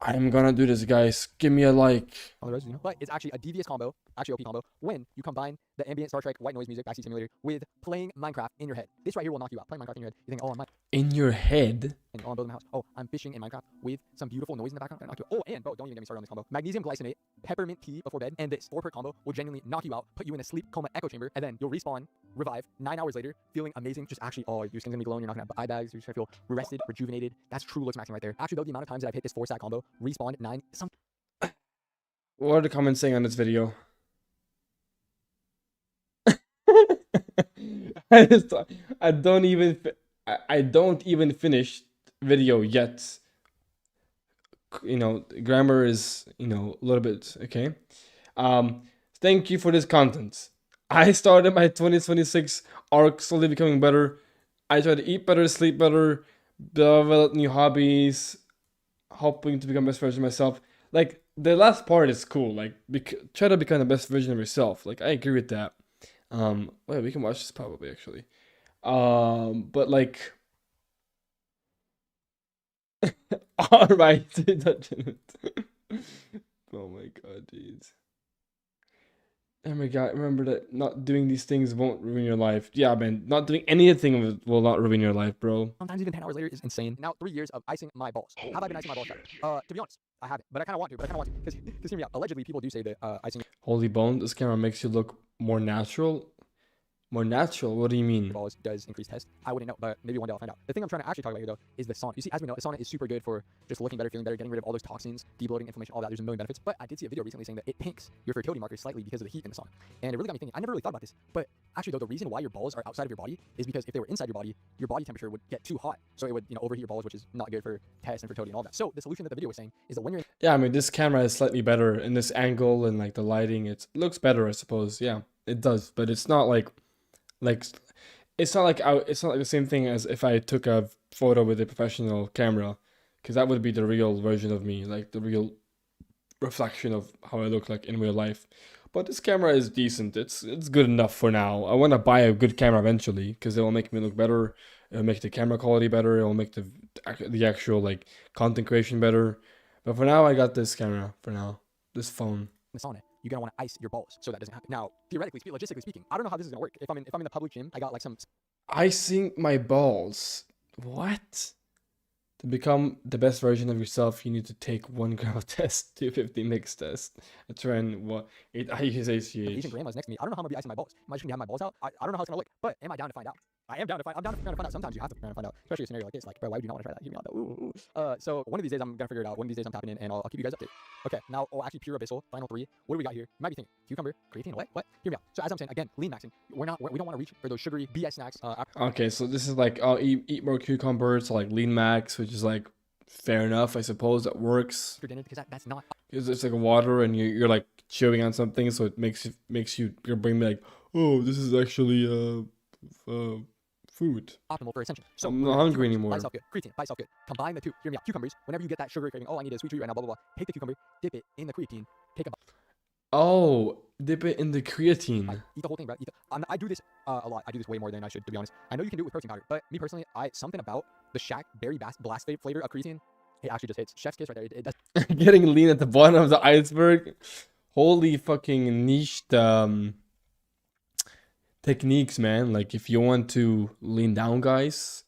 Speaker 1: I'm gonna do this, guys. Give me a like.
Speaker 2: all the rest, you know. But it's actually a devious combo, actually OP combo, when you combine the ambient Star Trek white noise music, backseat simulator, with playing Minecraft in your head. This right here will knock you out. Playing Minecraft in your head. You think, oh, I'm
Speaker 1: In your head?
Speaker 2: and oh, I'm building my house. Oh, I'm fishing in Minecraft with some beautiful noise in the background. Knock you out. Oh, and bro, don't even get me started on this combo. Magnesium glycinate, peppermint tea before bed, and this 4-per combo will genuinely knock you out, put you in a sleep coma echo chamber, and then you'll respawn, revive 9 hours later, feeling amazing. Just actually, oh, your skin's gonna be glowing. You're not gonna have eye bags. You're just gonna feel rested, rejuvenated. That's true Looksmaxxing right there. Actually, though, the amount of times that I've hit this 4-stack combo, respawned 9, some.
Speaker 1: What are the comments saying on this video? I don't even finish video yet. You know, grammar is, you know, a little bit okay. Thank you for this content. I started my 2026 arc slowly becoming better. I try to eat better, sleep better, develop new hobbies, hoping to become best version of myself. Like the last part is cool. Like try to become the best version of yourself. Like I agree with that. Wait, we can watch this probably actually. But like, all right. Oh my god, jeez. Oh my god, remember that not doing these things won't ruin your life. Yeah, man, not doing anything will not ruin your life, bro.
Speaker 2: Sometimes even 10 hours later is insane. Now 3 years of icing my balls. Have I been icing my balls? To be honest, I haven't, but I kind of want to. Because hear me out. Allegedly, people do say that icing
Speaker 1: Holy bone, this camera makes you look more natural. More natural? What do you mean?
Speaker 2: balls does increase test. I wouldn't know, but maybe one day I'll find out. The thing I'm trying to actually talk about here, though, is the sauna. You see, as we know, the sauna is super good for just looking better, feeling better, getting rid of all those toxins, debloating, inflammation, all that. There's a million benefits. But I did see a video recently saying that it pinks your fertility markers slightly because of the heat in the sauna. And it really got me thinking. I never really thought about this, but actually, though, the reason why your balls are outside of your body is because if they were inside your body temperature would get too hot. So it would, overheat your balls, which is not good for test and fertility and all that. So the solution that the video was saying is that when you're in
Speaker 1: Yeah, I mean, this camera is slightly better in this angle and like the lighting. It looks better, I suppose. Yeah, it does, but it's not like it's not like it's not like the same thing as if I took a photo with a professional camera, because that would be the real version of me, like the real reflection of how I look like in real life. But this camera is decent. It's good enough for now. I want to buy a good camera eventually because it will make me look better. It'll make the camera quality better. It will make the actual like content creation better. But for now, I got this camera. For now, this phone.
Speaker 2: the sauna, you're gonna want to ice your balls so that doesn't happen. Now, theoretically, logistically speaking, I don't know how this is gonna work. If I'm in the public gym, I got like some
Speaker 1: Icing my balls. What? To become the best version of yourself, you need to take 1 gram test, 250 mix test, a trend, what? I use
Speaker 2: Asian
Speaker 1: ACH.
Speaker 2: grandmas next to me. I don't know how I'm gonna be icing my balls. Am I just gonna have my balls out? I don't know how it's gonna look, but am I down to find out? I am down to find. I'm down to find out. Sometimes you have to find out, especially a scenario like this. Like, bro, why would you not want to try that? Hear me out though. So one of these days I'm gonna figure it out. One of these days I'm tapping in, and I'll keep you guys updated. Okay, now, actually, pure abyssal, final 3. What do we got here? You might be thinking, cucumber, creatine, what? Hear me out. So as I'm saying, again, lean maxing. We don't want to reach for those sugary BS snacks.
Speaker 1: Okay, so this is like, I'll eat more cucumbers, so like lean max, which is like fair enough, I suppose. That works.
Speaker 2: After dinner, because that's not
Speaker 1: Because it's like water, and you're like chewing on something, so it makes your brain be like, oh, this is actually food.
Speaker 2: optimal for ascension. So
Speaker 1: I'm not hungry
Speaker 2: cucumbers
Speaker 1: anymore.
Speaker 2: By itself good. Creatine by itself good. Combine the two. Hear me out. Cucumbers. Whenever you get that sugar craving, oh, I need a sweet treat right now. Blah blah blah. Take the cucumber, dip it in the creatine. Take a bite.
Speaker 1: Oh, dip it in the creatine.
Speaker 2: Eat the whole thing, bro. I do this a lot. I do this way more than I should, to be honest. I know you can do it with protein powder, but me personally, something about the Shaq Berry Blast flavor of creatine, it actually just hits. Chef's kiss right there. It does.
Speaker 1: Getting lean at the bottom of the iceberg. Holy fucking niche techniques, man. Like if you want to lean down, guys,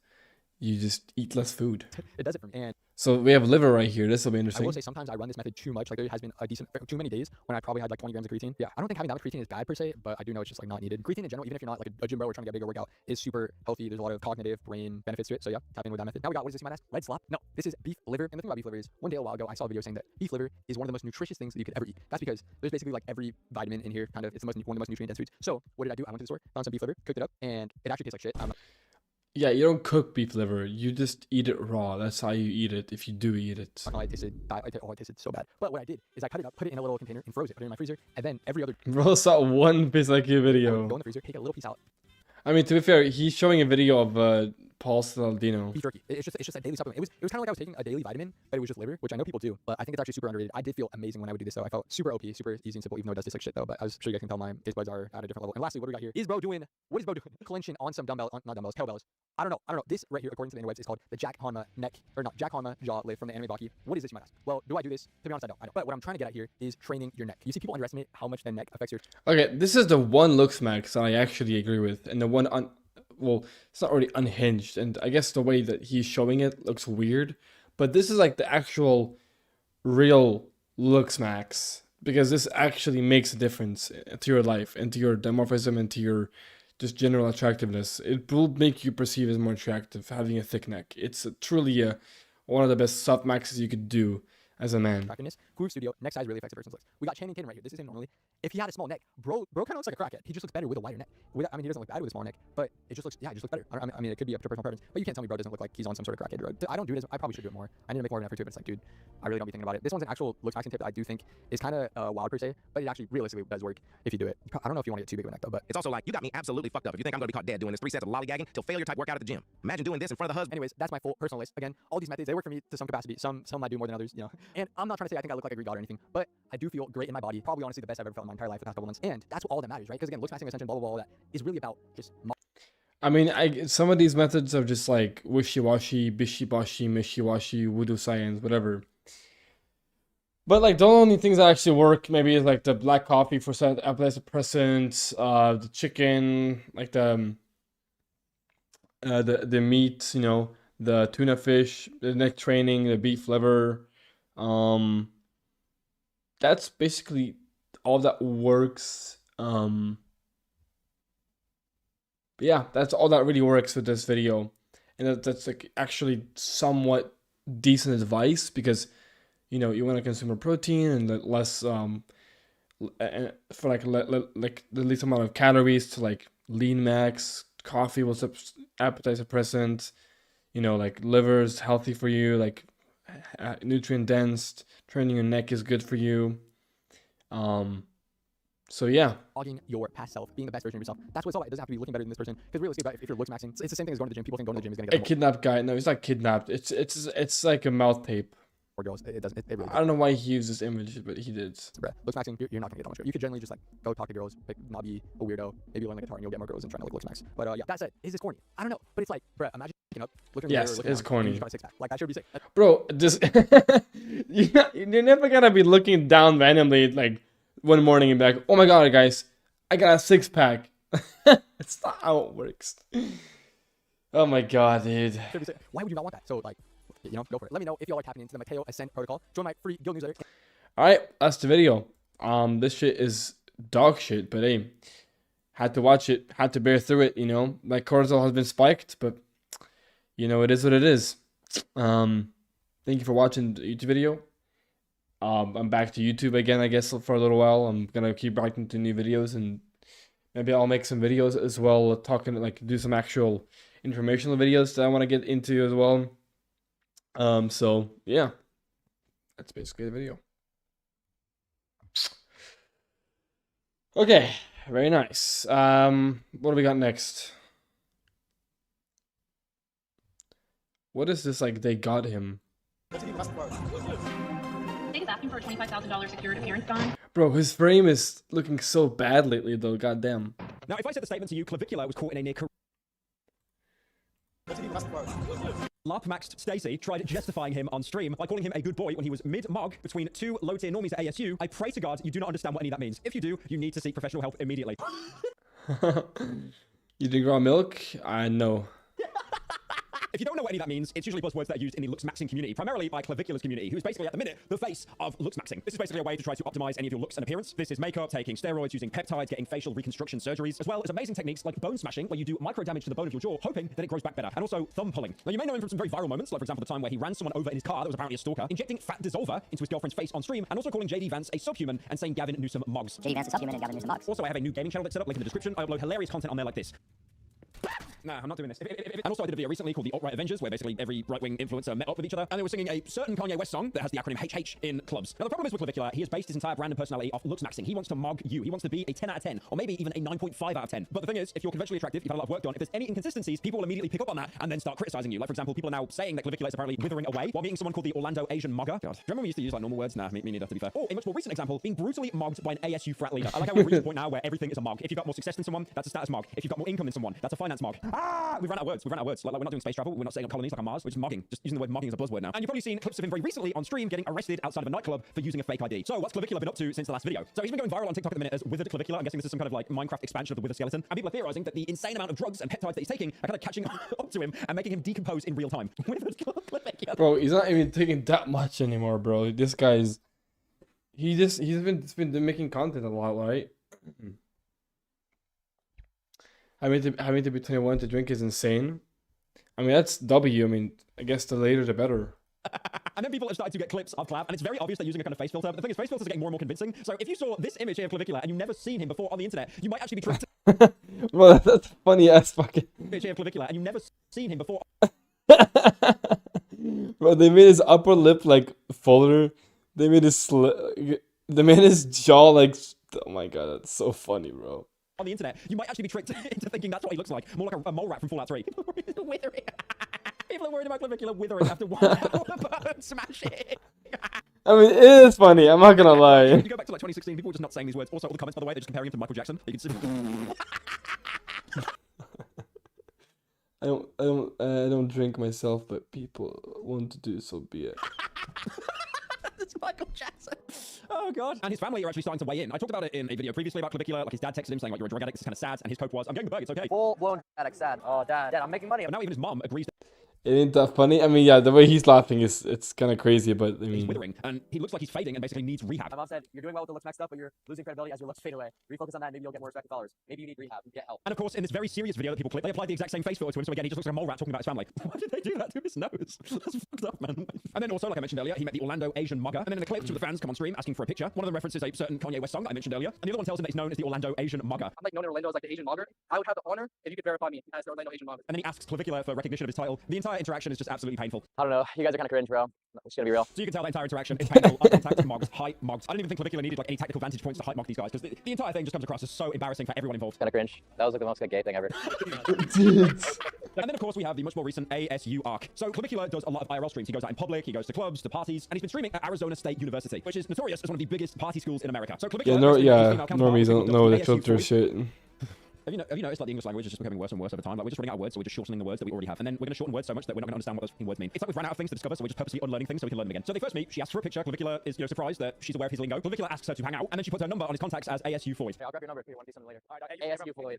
Speaker 1: you just eat less food.
Speaker 2: It does it for me. And
Speaker 1: So we have liver right here. This will be
Speaker 2: I
Speaker 1: interesting.
Speaker 2: will say sometimes I run this method too much. Like there has been too many days when I probably had like 20 grams of creatine. Yeah, I don't think having that much creatine is bad per se, but I do know it's just like not needed. Creatine in general, even if you're not like a gym bro or trying to get a bigger workout, is super healthy. There's a lot of cognitive brain benefits to it. So yeah, tap in with that method. Now we got, what is this, you might ask? Red slop? No, this is beef liver. And the thing about beef liver is, one day a while ago, I saw a video saying that beef liver is one of the most nutritious things that you could ever eat. That's because there's basically like every vitamin in here. Kind of, it's one of the most nutrient dense foods. So what did I do? I went to the store, found some beef liver, cooked it up, and it actually tastes like shit.
Speaker 1: Yeah, you don't cook beef liver. You just eat it raw. That's how you eat it, if you do eat it.
Speaker 2: It tasted so bad. But what I did is I cut it up, put it in a little container, and froze it. Put it in my freezer, and then every other
Speaker 1: Bro saw one piece like your
Speaker 2: I would
Speaker 1: video.
Speaker 2: go in the freezer, take a little piece out,
Speaker 1: I mean, to be fair, he's showing a video of Paul Saladino.
Speaker 2: beef jerky. It's just a daily supplement. It was kind of like I was taking a daily vitamin, but it was just liver, which I know people do, but I think it's actually super underrated. I did feel amazing when I would do this, though. I felt super OP, super easy and simple, even though it does taste like shit, though. But I was sure you guys can tell my taste buds are at a different level. And lastly, what do we got here? What is bro doing? Clenching on some dumbbells, not dumbbells, kettlebells. I don't know. This right here, according to the interwebs, is called the Jack Hanma Jack Hanma jaw lift from the anime Baki. What is this, you might ask? Well, do I do this? To be honest, I don't. But what I'm trying to get at here is training your neck. You see, people underestimate how much the neck affects your.
Speaker 1: Okay, this is the one Looksmaxx that I actually agree with, and the one well, it's not really unhinged, and I guess the way that he's showing it looks weird, but this is like the actual real Looksmaxx, because this actually makes a difference to your life and to your dimorphism and to your just general attractiveness. It will make you perceive as more attractive having a thick neck. It's truly one of the best soft maxes you could do. as a man.
Speaker 2: attractiveness. Groove Studio, neck size really affects a person's looks. We got Channing Tatum right here. This is him normally. If he had a small neck, bro kind of looks like a crackhead. He just looks better with a wider neck. I mean, he doesn't look bad with a small neck, but it just looks, yeah, it just looks better. I mean, it could be up to personal preference, but you can't tell me bro doesn't look like he's on some sort of crackhead drug. I don't do it. I probably should do it more. I need to make more of an effort to it, but it's like, dude, I really don't be thinking about it. This one's an actual Looksmaxxing tip that I do think is kind of wild per se, but it actually realistically does work if you do it. I don't know if you want to get too big of a neck though, but
Speaker 4: It's also like, you got me absolutely fucked up if you think I'm gonna be caught dead doing this 3 sets of lollygagging till failure type workout at the gym. Imagine doing this in front of the husband.
Speaker 2: anyways, that's my full personal list. Again, all these methods, they work for me to some capacity. Some I do more than others, you know. And I'm not trying to say I think I look like a Greek god or anything, but I do feel great in my body. Probably honestly the best I've ever felt in my entire life the past couple months. And that's all that matters, right? Because again, Looksmaxxing, ascension, blah, blah, blah, all that is really about just
Speaker 1: I mean, some of these methods are just like wishy-washy, bishy-bashy, mishy-washy, voodoo science, whatever. But like the only things that actually work maybe is like the black coffee for appetite suppressant, the chicken, like the meat, you know, the tuna fish, the neck training, the beef liver. That's basically all that works. Yeah, that's all that really works with this video, and that's like actually somewhat decent advice because, you know, you want to consume more protein and less and for like like the least amount of calories to like lean max. Coffee will appetite suppressant. You know, like liver is healthy for you. Like nutrient dense. Training your neck is good for you. So yeah.
Speaker 2: logging your past self, being the best version of yourself. That's what it's all about. It doesn't have to be looking better than this person. Because realistically, if you're Looksmaxxing, it's the same thing as going to the gym. People think going to the gym is going to
Speaker 1: A
Speaker 2: get
Speaker 1: kidnapped guy. No, he's not kidnapped. It's like a mouth tape.
Speaker 2: more girls. It doesn't. It really
Speaker 1: I don't know why he used this image, but he did.
Speaker 2: Bruh, Looksmaxxing, you're not gonna get that much. You could generally just like go talk to girls, not be a weirdo, maybe learn the guitar, and you'll get more girls than trying to like Looksmax. But yeah, that said, is this corny? I don't know, but it's like, bruh, imagine waking up, looking in the mirror,
Speaker 1: Yes,
Speaker 2: looking
Speaker 1: it's
Speaker 2: around, and
Speaker 1: corny.
Speaker 2: you just got a six-pack. Like that should be sick.
Speaker 1: Bro, just you're never gonna be looking down randomly like one morning and be like, oh my god, guys, I got a 6-pack. It's not how it works. Oh my god, dude.
Speaker 2: Should be sick. Why would you not want that? So like, you know, go for it. Let me know if y'all are tapping into the Mateo Ascent protocol. Join my free guild newsletter.
Speaker 1: Alright, that's the video. This shit is dog shit, but hey, had to watch it, had to bear through it, you know. My cortisol has been spiked, but you know, it is what it is. Thank you for watching the YouTube video. I'm back to YouTube again, I guess, for a little while. I'm gonna keep writing to new videos, and maybe I'll make some videos as well, talking, like, do some actual informational videos that I want to get into as well. So yeah, that's basically the video. Okay, very nice. What do we got next? What is this, like, they got him?
Speaker 5: Jake is asking for a $25,000 secured appearance bond.
Speaker 1: Bro, his frame is looking so bad lately, though. Goddamn.
Speaker 6: Now, if I said the statement to you, clavicular was caught in a near Looksmaxxed Stacy tried justifying him on stream by calling him a good boy when he was mid-mog between two low-tier normies at ASU. I pray to God you do not understand what any of that means. If you do, you need to seek professional help immediately.
Speaker 1: You drink raw milk? I know.
Speaker 6: If you don't know what any of that means, it's usually buzzwords that are used in the Looksmaxxing community, primarily by Clavicular's community, who is basically at the minute the face of Looksmaxxing. This is basically a way to try to optimize any of your looks and appearance. This is makeup, taking steroids, using peptides, getting facial reconstruction surgeries, as well as amazing techniques like bone smashing, where you do micro damage to the bone of your jaw, hoping that it grows back better, and also thumb pulling. Now, you may know him from some very viral moments, like for example the time where he ran someone over in his car that was apparently a stalker, injecting fat dissolver into his girlfriend's face on stream, and also calling JD Vance a subhuman and saying Gavin Newsom mugs.
Speaker 7: JD Vance is subhuman and Gavin Newsom mugs.
Speaker 6: Also, I have a new gaming channel that's set up, link in the description. I upload hilarious content on there like this. Nah, I'm not doing this. And also, I did a video recently called the Alt-Right Avengers, where basically every right-wing influencer met up with each other, and they were singing a certain Kanye West song that has the acronym HH in clubs. Now, the problem is with Clavicular, he has based his entire brand and personality off Looksmaxxing. He wants to mog you. He wants to be a 10 out of 10, or maybe even a 9.5 out of 10. But the thing is, if you're conventionally attractive, you've had a lot of work done, if there's any inconsistencies, people will immediately pick up on that and then start criticizing you. Like, for example, people are now saying that Clavicular is apparently withering away while meeting someone called the Orlando Asian Mogger. God. Do you remember when we used to use like normal words? Nah, me neither, to be fair. Or a much more recent example, being brutally mogged by an ASU frat leader. I like how we've reached a point now where everything is a mog. If you've got more success than someone, that's a status mog. If you've got more income than someone, that's a finance mog. Ah! We've run out of words. We've run out of words. Like we're not doing space travel. We're not setting up colonies like on Mars. We're just mogging. Just using the word mogging as a buzzword now. And you've probably seen clips of him very recently on stream getting arrested outside of a nightclub for using a fake ID. So what's Clavicular been up to since the last video? So he's been going viral on TikTok at the minute as Withered Clavicular. I'm guessing this is some kind of like Minecraft expansion of the Wither skeleton. And people are theorizing that the insane amount of drugs and peptides that he's taking are kind of catching up to him and making him decompose in real time. Withered Clavicular.
Speaker 1: Bro, he's not even taking that much anymore, bro. This guy's he's been making content a lot, right? Having to be 21 to drink is insane. I mean, that's W. I mean, I guess the later the better.
Speaker 6: And then people have started to get clips of Clav, and it's very obvious they're using a kind of face filter. But the thing is, face filters are getting more and more convincing. So if you saw this image here of Clavicula and you've never seen him before on the internet, you might actually be tricked.
Speaker 1: Well, that's funny ass fucking.
Speaker 6: Image here of Clavicula and you've never seen him before.
Speaker 1: Bro, they made his upper lip like fuller. They made they made his jaw like. Oh my god, that's so funny, bro.
Speaker 6: On the internet, you might actually be tricked into thinking that's what he looks like. More like a mole rat from Fallout 3. Withering. People are worried about Clavicula withering after 1 hour of smashing.
Speaker 1: I mean, it is funny. I'm not gonna lie.
Speaker 6: If you go back to like 2016, people were just not saying these words. Also, all the comments, by the way, they're just comparing him to Michael Jackson. You can see.
Speaker 1: I don't drink myself, but people want to do so. Be it.
Speaker 6: It's Michael Jackson. Oh god. And his family are actually starting to weigh in. I talked about it in a video previously about Clavicula. Like his dad texted him saying like, you're a drug addict, it's kind of sad. And his coke was, I'm getting the bug, it's okay.
Speaker 7: Full-blown addict sad. Oh, dad, I'm making money.
Speaker 6: But now even his mom agrees that
Speaker 1: It ain't that funny. I mean, yeah, the way he's laughing it's kind of crazy, but I
Speaker 6: he's
Speaker 1: mean,
Speaker 6: withering. And he looks like he's fading and basically needs rehab.
Speaker 7: My mom said, you're doing well with the Looksmaxxing stuff, but you're losing credibility as your looks fade away. Refocus on that, and maybe you'll get more respect and followers. Maybe you need rehab, get help.
Speaker 6: And of course, in this very serious video that people clip, they applied the exact same face filter to him. So again, he just looks like a mole rat talking about his family. Why did they do that to his nose? That's fucked up, man. And then also, like I mentioned earlier, he met the Orlando Asian mugger. And then in the clip, two of the fans come on stream asking for a picture. One of them references a certain Kanye West song that I mentioned earlier. And the other one tells him that he's known as the Orlando Asian mugger.
Speaker 7: I'm like known in Orlando as like the Asian mugger. I would have the honor if you could verify me as the Orlando Asian mugger.
Speaker 6: And then he asks Clavicula for recognition of his title. The entire interaction is just absolutely painful.
Speaker 7: I don't know. You guys are kind of cringe, bro. I'm just gonna be real.
Speaker 6: So you can tell the entire interaction is painful, eye contact, mogs, height, mogs. I don't even think Clavicula needed like any technical vantage points to height mog these guys, because the entire thing just comes across as so embarrassing for everyone involved.
Speaker 7: Kind of cringe. That was like the most gay thing ever.
Speaker 6: And then of course we have the much more recent ASU arc. So Clavicula does a lot of IRL streams. He goes out in public, he goes to clubs, to parties, and he's been streaming at Arizona State University, which is notorious as one of the biggest party schools in America. So Clavicula
Speaker 1: normies don't know the filter shit.
Speaker 6: Have you noticed like the English language is just becoming worse and worse over time? Like we're just running out of words, so we're just shortening the words that we already have. And then we're going to shorten words so much that we're not going to understand what those words mean. It's like we've run out of things to discover, so we're just purposely unlearning things so we can learn them again. So they first meet, she asks for a picture. Clavicula is, surprised that she's aware of his lingo. Clavicula asks her to hang out, and then she puts her number on his contacts as ASU Floyd.
Speaker 7: Hey, I'll grab your number if you want to do something later. ASU Floyd.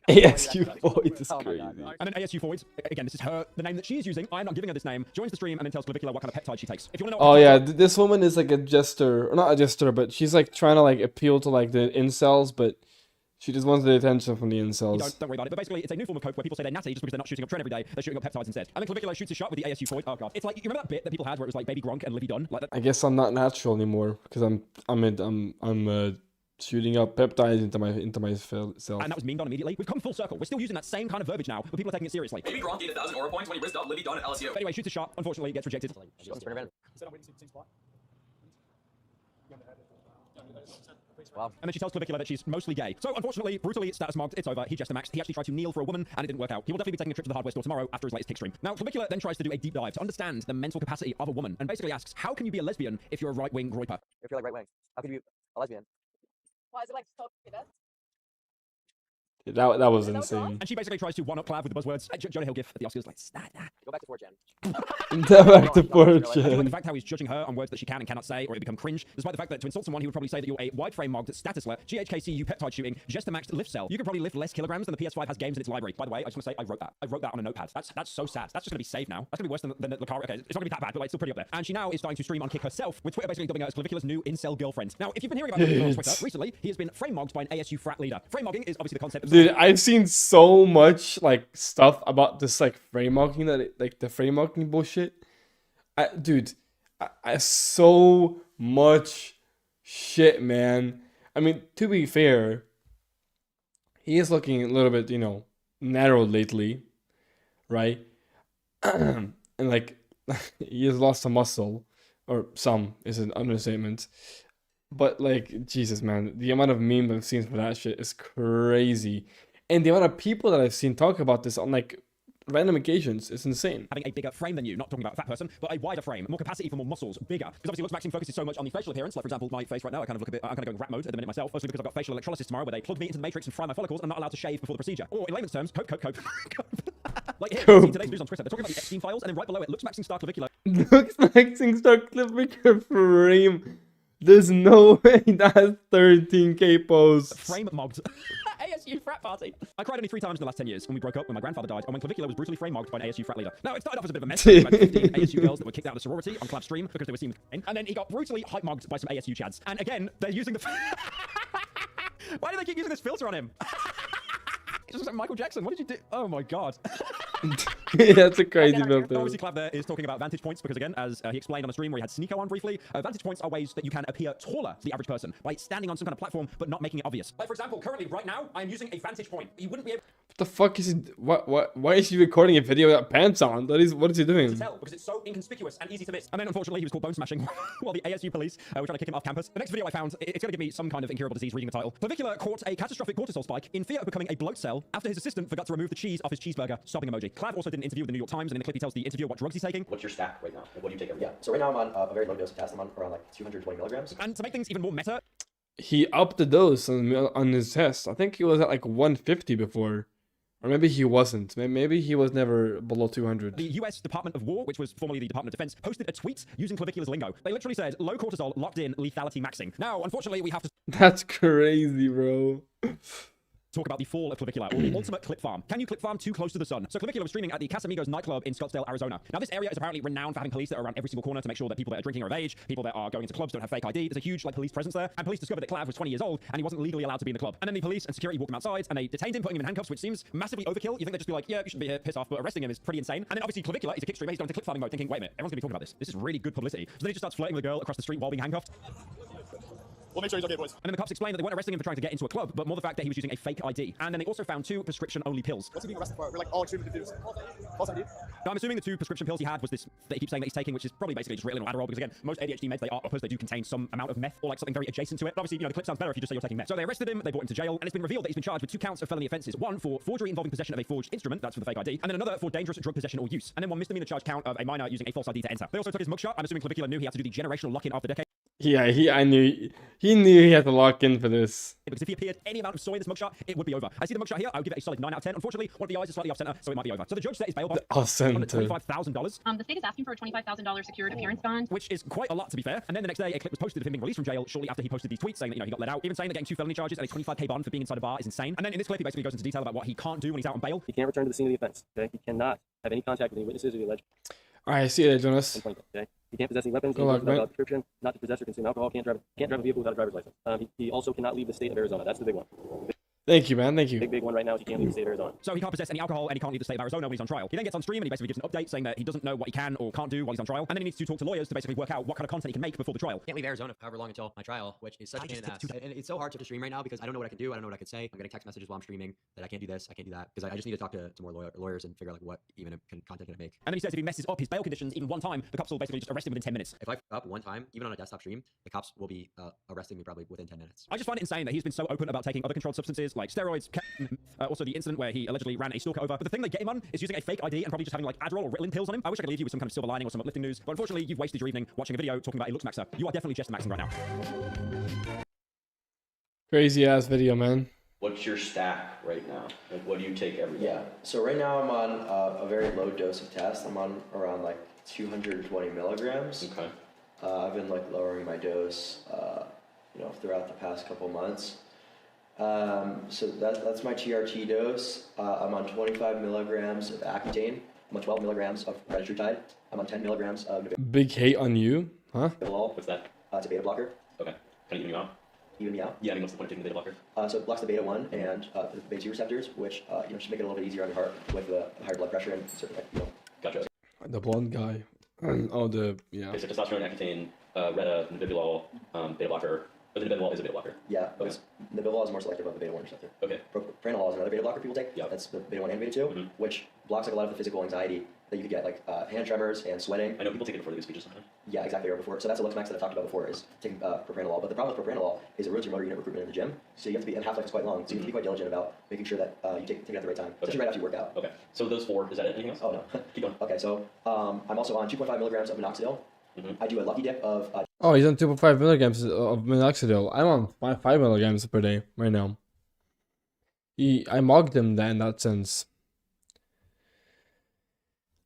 Speaker 1: ASU Floyd is
Speaker 7: Oh my
Speaker 1: crazy.
Speaker 7: God.
Speaker 6: And then ASU Floyd, again, this is the name that she is using. I'm not giving her this name. Joins the stream and then tells Clavicula what kind of peptide she takes. If you want to know
Speaker 1: Oh yeah, this woman is like a jester, or not a jester, but she's like trying to like appeal to like the incels, but she just wants the attention from the incels.
Speaker 6: Don't worry about it. But basically, it's a new form of coke where people say they're natty just because they're not shooting up Tren every day. They're shooting up peptides instead. And then Clavicula shoots his shot with the ASU Floyd. Oh god, it's like you remember that bit that people had where it was like Baby Gronk and Livy Dunn, like that.
Speaker 1: I guess I'm not natural anymore because I'm shooting up peptides into myself.
Speaker 6: And that was memed on immediately. We've come full circle. We're still using that same kind of verbiage now, but people are taking it seriously.
Speaker 8: Baby Gronk gained 1,000 aura points when he rizzed up Livy Dunn at LSU.
Speaker 6: But anyway, shoots a shot. Unfortunately, gets rejected.
Speaker 7: Wow.
Speaker 6: And then she tells Clavicula that she's mostly gay. So unfortunately, brutally, status mogged, it's over. He just maxed. He actually tried to kneel for a woman, and it didn't work out. He will definitely be taking a trip to the hardware store tomorrow after his latest kick stream. Now, Clavicula then tries to do a deep dive to understand the mental capacity of a woman, and basically asks, how can you be a lesbian if you're a right-wing groiper?
Speaker 7: If you're like right wing, how could you be a lesbian?
Speaker 5: Why is it like so best?
Speaker 1: That was insane.
Speaker 6: And she basically tries to one-up Clav with the buzzwords. Jonah Hill gif at the Oscars, like,
Speaker 7: Go back to 4chan.
Speaker 1: Back to
Speaker 6: the
Speaker 1: fortune.
Speaker 6: fact how he's judging her on words that she can and cannot say, or it become cringe, despite the fact that to insult someone, he would probably say that you're a wide-frame mogged, statusler, GHKCU peptide shooting, just a maxed lift cell. You can probably lift less kilograms than the PS5 has games in its library. By the way, I just want to say I wrote that. I wrote that on a notepad. That's so sad. That's just going to be saved now. That's going to be worse than the car. Okay, it's not going to be that bad, but like, it's still pretty up there. And she now is starting to stream on Kick herself, with Twitter basically dubbing her as Clavicula's new incel girlfriend. Now, if you've been hearing about Clavicula on Twitter recently, he has been frame mogged by an ASU frat leader. Frame mogging is obviously the concept of
Speaker 1: Dude, I've seen so much like stuff about this like frame marking like the frame marking bullshit. I so much shit, man. I mean, to be fair, he is looking a little bit, narrow lately, right? And like he has lost some muscle, or some is an understatement. But like, Jesus, man, the amount of memes I've seen for that shit is crazy. And the amount of people that I've seen talk about this on like random occasions is insane.
Speaker 6: Having a bigger frame than you, not talking about a fat person, but a wider frame, more capacity for more muscles, bigger. Because obviously Looksmaxxing focuses so much on the facial appearance. Like for example, my face right now, I kind of look a bit, I'm kind of going rat mode at the minute myself, mostly because I've got facial electrolysis tomorrow where they plug me into the matrix and fry my follicles and I'm not allowed to shave before the procedure. Or in layman's terms, cope. Like here, see today's news on Twitter, they're talking about the Epstein files, and then right below it, Looksmaxxing star Clavicula.
Speaker 1: Looksmaxxing star Clavicula frame. There's no way that's 13k posts.
Speaker 6: Frame mogged. ASU frat party. I cried only 3 times in the last 10 years. When we broke up, when my grandfather died, and when Clavicula was brutally frame mogged by an ASU frat leader. Now, it started off as a bit of a mess. About 15 ASU girls that were kicked out of the sorority on Clav stream because they were seen. And then he got brutally hype mogged by some ASU chads. And again, they're using the... Why do they keep using this filter on him? It's just like Michael Jackson. What did you do? Oh my god.
Speaker 1: That's a crazy filter.
Speaker 6: Obviously, Clav there is talking about vantage points because, again, as he explained on the stream where he had Sneeko on briefly, vantage points are ways that you can appear taller to the average person by standing on some kind of platform but not making it obvious. Like, for example, currently, right now, I'm using a vantage point. You wouldn't be able
Speaker 1: What the fuck is he? Why is he recording a video without pants on? What is he doing?
Speaker 6: to tell because it's so inconspicuous and easy to miss. And then, unfortunately, he was called bone smashing while the ASU police were trying to kick him off campus. The next video I found, it's going to give me some kind of incurable disease reading the title. Clavicular caught a catastrophic cortisol spike in fear of becoming a bloat cell after his assistant forgot to remove the cheese off his cheeseburger. Sobbing emoji. Clav also did an interview with the New York Times, and in the clip he tells the interviewer what drugs he's taking.
Speaker 7: What's your stack right now? Like, what do you take every day? Yeah. So right now I'm on a very low dose of test. I'm on around like 220 milligrams.
Speaker 6: And to make things even more meta,
Speaker 1: He upped the dose on his test. I think he was at like 150 before. Or maybe he wasn't. Maybe he was never below 200.
Speaker 6: the US Department of War, which was formerly the Department of Defense, posted a tweet using Clavicular's lingo. They literally said, low cortisol, locked in, lethality maxing. Now, unfortunately, we have to
Speaker 1: That's crazy, bro.
Speaker 6: talk about the fall of Clavicular, or the ultimate clip farm. Can you clip farm too close to the sun? So Clavicular was streaming at the Casamigos nightclub in Scottsdale, Arizona. Now, this area is apparently renowned for having police that are around every single corner to make sure that people that are drinking are of age, people that are going into clubs don't have fake ID. There's a huge police presence there, and police discovered that Clav was 20 years old, and he wasn't legally allowed to be in the club. And then the police and security walked him outside, and they detained him, putting him in handcuffs, which seems massively overkill. You think they'd just be like, yeah, you shouldn't be here, piss off, but arresting him is pretty insane. And then obviously Clavicular is a kick streamer, he's going into clip farming mode, thinking, wait a minute, everyone's gonna be talking about this. This is really good publicity. So then he just starts flirting with a girl across the street while being handcuffed.
Speaker 8: We'll make sure he's okay, boys.
Speaker 6: And then the cops explained that they weren't arresting him for trying to get into a club, but more the fact that he was using a fake ID. And then they also found 2 prescription-only pills.
Speaker 8: What's he being arrested for? We're like all extremely confused. False ID?
Speaker 6: Now, I'm assuming the 2 prescription pills he had was this that he keeps saying that he's taking, which is probably basically just Ritalin or Adderall, because again, most ADHD meds, they are uppers, they do contain some amount of meth or like something very adjacent to it. But obviously, you know, the clip sounds better if you just say you're taking meth. So they arrested him, they brought him to jail, and it's been revealed that he's been charged with 2 counts of felony offenses. One for forgery involving possession of a forged instrument, that's for the fake ID, and then another for dangerous drug possession or use. And then one misdemeanor charge count of a minor using a false ID to enter. They also took his mugshot. I'm assuming Clavicular knew he had to do the generational lock-in after decades.
Speaker 1: Yeah, I knew he knew he had to lock in for this.
Speaker 6: Because if he appeared any amount of soy in this mugshot, it would be over. I see the mugshot here, I would give it a solid 9 out of 10. Unfortunately, one of the eyes is slightly off center, so it might be over. So the judge set his bail bond on $25,000,
Speaker 5: The state is asking for a $25,000 secured appearance bond.
Speaker 6: which is quite a lot to be fair. And then the next day, a clip was posted of him being released from jail shortly after he posted these tweets saying that, you know, he got let out, even saying that getting 2 felony charges and a $25K bond for being inside a bar is insane. And then in this clip, he basically goes into detail about what he can't do when he's out on bail.
Speaker 7: He can't return to the scene of the offense. Okay. He cannot have any contact with any witnesses or the alleged
Speaker 1: Alright, see you there, Jonas.
Speaker 7: complainant. Okay. He can't possess any weapons.
Speaker 1: Good luck,
Speaker 7: Without a
Speaker 1: mate.
Speaker 7: valid prescription. Not to possess or consume alcohol. Can't drive a vehicle without a driver's license. He also cannot leave the state of Arizona. That's the big one.
Speaker 1: Thank you, man. Thank you.
Speaker 7: Big one right now is he can't leave the state of Arizona.
Speaker 6: So he can't possess any alcohol and he can't leave the state of Arizona when he's on trial. He then gets on stream and he basically gives an update saying that he doesn't know what he can or can't do while he's on trial. And then he needs to talk to lawyers to basically work out what kind of content he can make before the trial.
Speaker 9: Can't leave Arizona for however long until my trial, which is such a pain in the ass. And it's so hard to stream right now because I don't know what I can do. I don't know what I can say. I'm getting text messages while I'm streaming that I can't do this, I can't do that. Because I just need to talk to more lawyers and figure out like what even content can I make.
Speaker 6: And then he says if he messes up his bail conditions even one time, the cops will basically just arrest him within 10 minutes.
Speaker 9: If I fuck up one time, even on a desktop stream, the cops will be arresting me probably within 10 minutes.
Speaker 6: I just find it insane that he's been so open about taking other controlled substances like steroids, also the incident where he allegedly ran a stalker over. But the thing they get him on is using a fake ID and probably just having like Adderall or Ritalin pills on him. I wish I could leave you with some kind of silver lining or some uplifting news, but unfortunately you've wasted your evening watching a video talking about a Looksmaxxer. You are definitely just maxing right now.
Speaker 1: Crazy ass video, man.
Speaker 10: What's your stack right now? Like, what do you take every day?
Speaker 7: Yeah. So right now I'm on a very low dose of test. I'm on around like 220 milligrams.
Speaker 10: Okay.
Speaker 7: I've been like lowering my dose, throughout the past couple months. So that's my TRT dose. I'm on 25 milligrams of Accutane. I'm on 12 milligrams of retatrutide. I'm on 10 milligrams of
Speaker 1: Big hate on you, huh?
Speaker 7: Nivolol.
Speaker 10: What's that?
Speaker 7: It's a beta blocker.
Speaker 10: Okay. Can you even you out?
Speaker 7: Even me out.
Speaker 10: Yeah, I mean, what's the point of taking the beta blocker?
Speaker 7: So it blocks the beta 1 and the beta 2 receptors, which should make it a little bit easier on your heart with the higher blood pressure and sort of
Speaker 10: Gotcha.
Speaker 1: The blonde guy. Oh, yeah.
Speaker 10: Okay, so testosterone, Accutane, Reta, Nivolol, beta blocker. But the Nivolol is a beta blocker.
Speaker 7: Yeah,
Speaker 10: Okay.
Speaker 7: Nivolol is more selective of the beta 1 receptor.
Speaker 10: Okay.
Speaker 7: Propranolol is another beta blocker people take.
Speaker 10: Yeah.
Speaker 7: That's the beta 1 and beta 2, which blocks like a lot of the physical anxiety that you could get, like hand tremors and sweating.
Speaker 10: I know people take it before they do speeches sometimes.
Speaker 7: Yeah, exactly. Or before. So that's a Looksmaxxing that I've talked about before, is taking propranolol. But the problem with propranolol is it ruins your motor unit recruitment in the gym. So you have to be, and half-life is quite long, so you have to be quite diligent about making sure that you take it at the right time, especially right after you work out.
Speaker 10: Okay. So those 4, is that it? Anything else?
Speaker 7: Oh, no.
Speaker 10: Keep going.
Speaker 7: Okay, so I'm also on 2.5 milligrams of minoxidil. I do a lucky dip of...
Speaker 1: Oh, he's on 2.5 milligrams of minoxidil. I'm on 5 milligrams per day right now. I mocked him in that sense.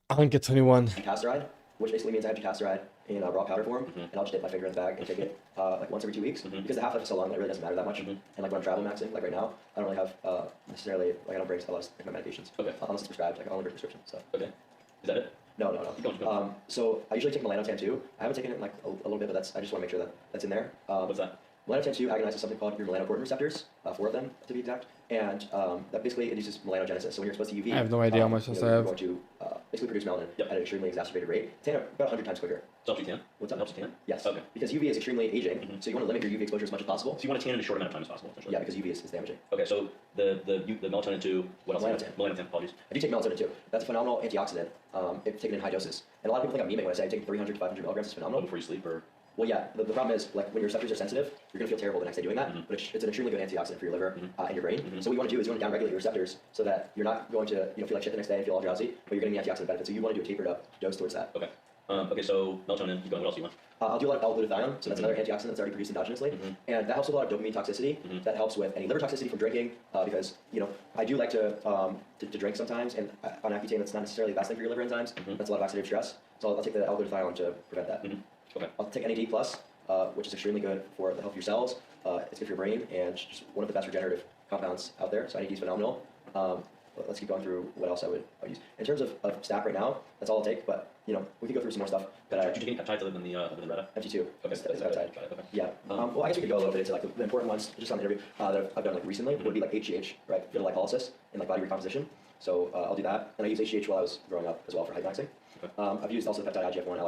Speaker 1: I think it's 21.
Speaker 7: Dutasteride, which basically means I have dutasteride in raw powder form, and I'll just dip my finger in the bag and take it like once every 2 weeks, because the half-life is so long that it really doesn't matter that much. And like when I'm travel maxing, like right now, I don't really have necessarily, like I don't bring a lot of my medications.
Speaker 10: Okay.
Speaker 7: Unless it's prescribed, like I only bring prescription. So.
Speaker 10: Okay. Is that it?
Speaker 7: No.
Speaker 10: Keep going.
Speaker 7: So I usually take melanotan 2. I haven't taken it in like a little bit, but I just want to make sure that that's in there.
Speaker 10: What's that?
Speaker 7: Melanotan 2 agonizes something called your melanocortin receptors, 4 of them to be exact, and that basically induces melanogenesis. So when you're exposed to UV,
Speaker 1: I have no idea how much else I have.
Speaker 7: You're going to basically produce melanin
Speaker 10: Yep.
Speaker 7: at an extremely exacerbated rate. Tan about 100 times quicker.
Speaker 10: So helps you tan?
Speaker 7: What's up?
Speaker 10: Helps you tan?
Speaker 7: Yes.
Speaker 10: Okay.
Speaker 7: Because UV is extremely aging, so you want to limit your UV exposure as much as possible.
Speaker 10: So you want to tan in a short amount of time as possible, essentially.
Speaker 7: Yeah, because UV is damaging.
Speaker 10: Okay, so the melatonin too. What else?
Speaker 7: Melanotan.
Speaker 10: Melanotan. Apologies.
Speaker 7: I do take melatonin too. That's a phenomenal antioxidant if taken in high doses. And a lot of people think I'm memeing when I say I take 300 to 500 milligrams. It's phenomenal.
Speaker 10: Before you sleep, or
Speaker 7: Well, yeah. The problem is, like, when your receptors are sensitive, you're gonna feel terrible the next day doing that. But it's an extremely good antioxidant for your liver and your brain. So what you want to do is you want to downregulate your receptors so that you're not going to feel like shit the next day and feel all drowsy, but you're getting the antioxidant benefits. So you want to do a tapered up dose towards that.
Speaker 10: okay. Okay, so melatonin. Keep going. What else do you want?
Speaker 7: I'll do a lot of L-glutathione, so that's another antioxidant that's already produced endogenously, and that helps with a lot of dopamine toxicity. That helps with any liver toxicity from drinking, because I do like to drink sometimes, and on Accutane that's not necessarily the best thing for your liver enzymes. That's a lot of oxidative stress, so I'll take the L-glutathione to prevent that.
Speaker 10: Okay.
Speaker 7: I'll take NAD+, which is extremely good for the health of your cells. It's good for your brain, and just one of the best regenerative compounds out there. So NAD is phenomenal. Let's keep going through what else I would use. In terms of stack right now, that's all I'll take, but we could go through some more stuff.
Speaker 10: Did you take any peptides other than the Retta?
Speaker 7: MT2.
Speaker 10: Okay,
Speaker 7: It's peptide.
Speaker 10: okay.
Speaker 7: Yeah. Well, I guess we could go a little bit into like the important ones just on the interview that I've done like recently would be like HGH, right? Phenolipolysis and like body recomposition. So I'll do that, and I used HGH while I was growing up as well for height maxing.
Speaker 10: Okay.
Speaker 7: I've used also the peptide IGF-1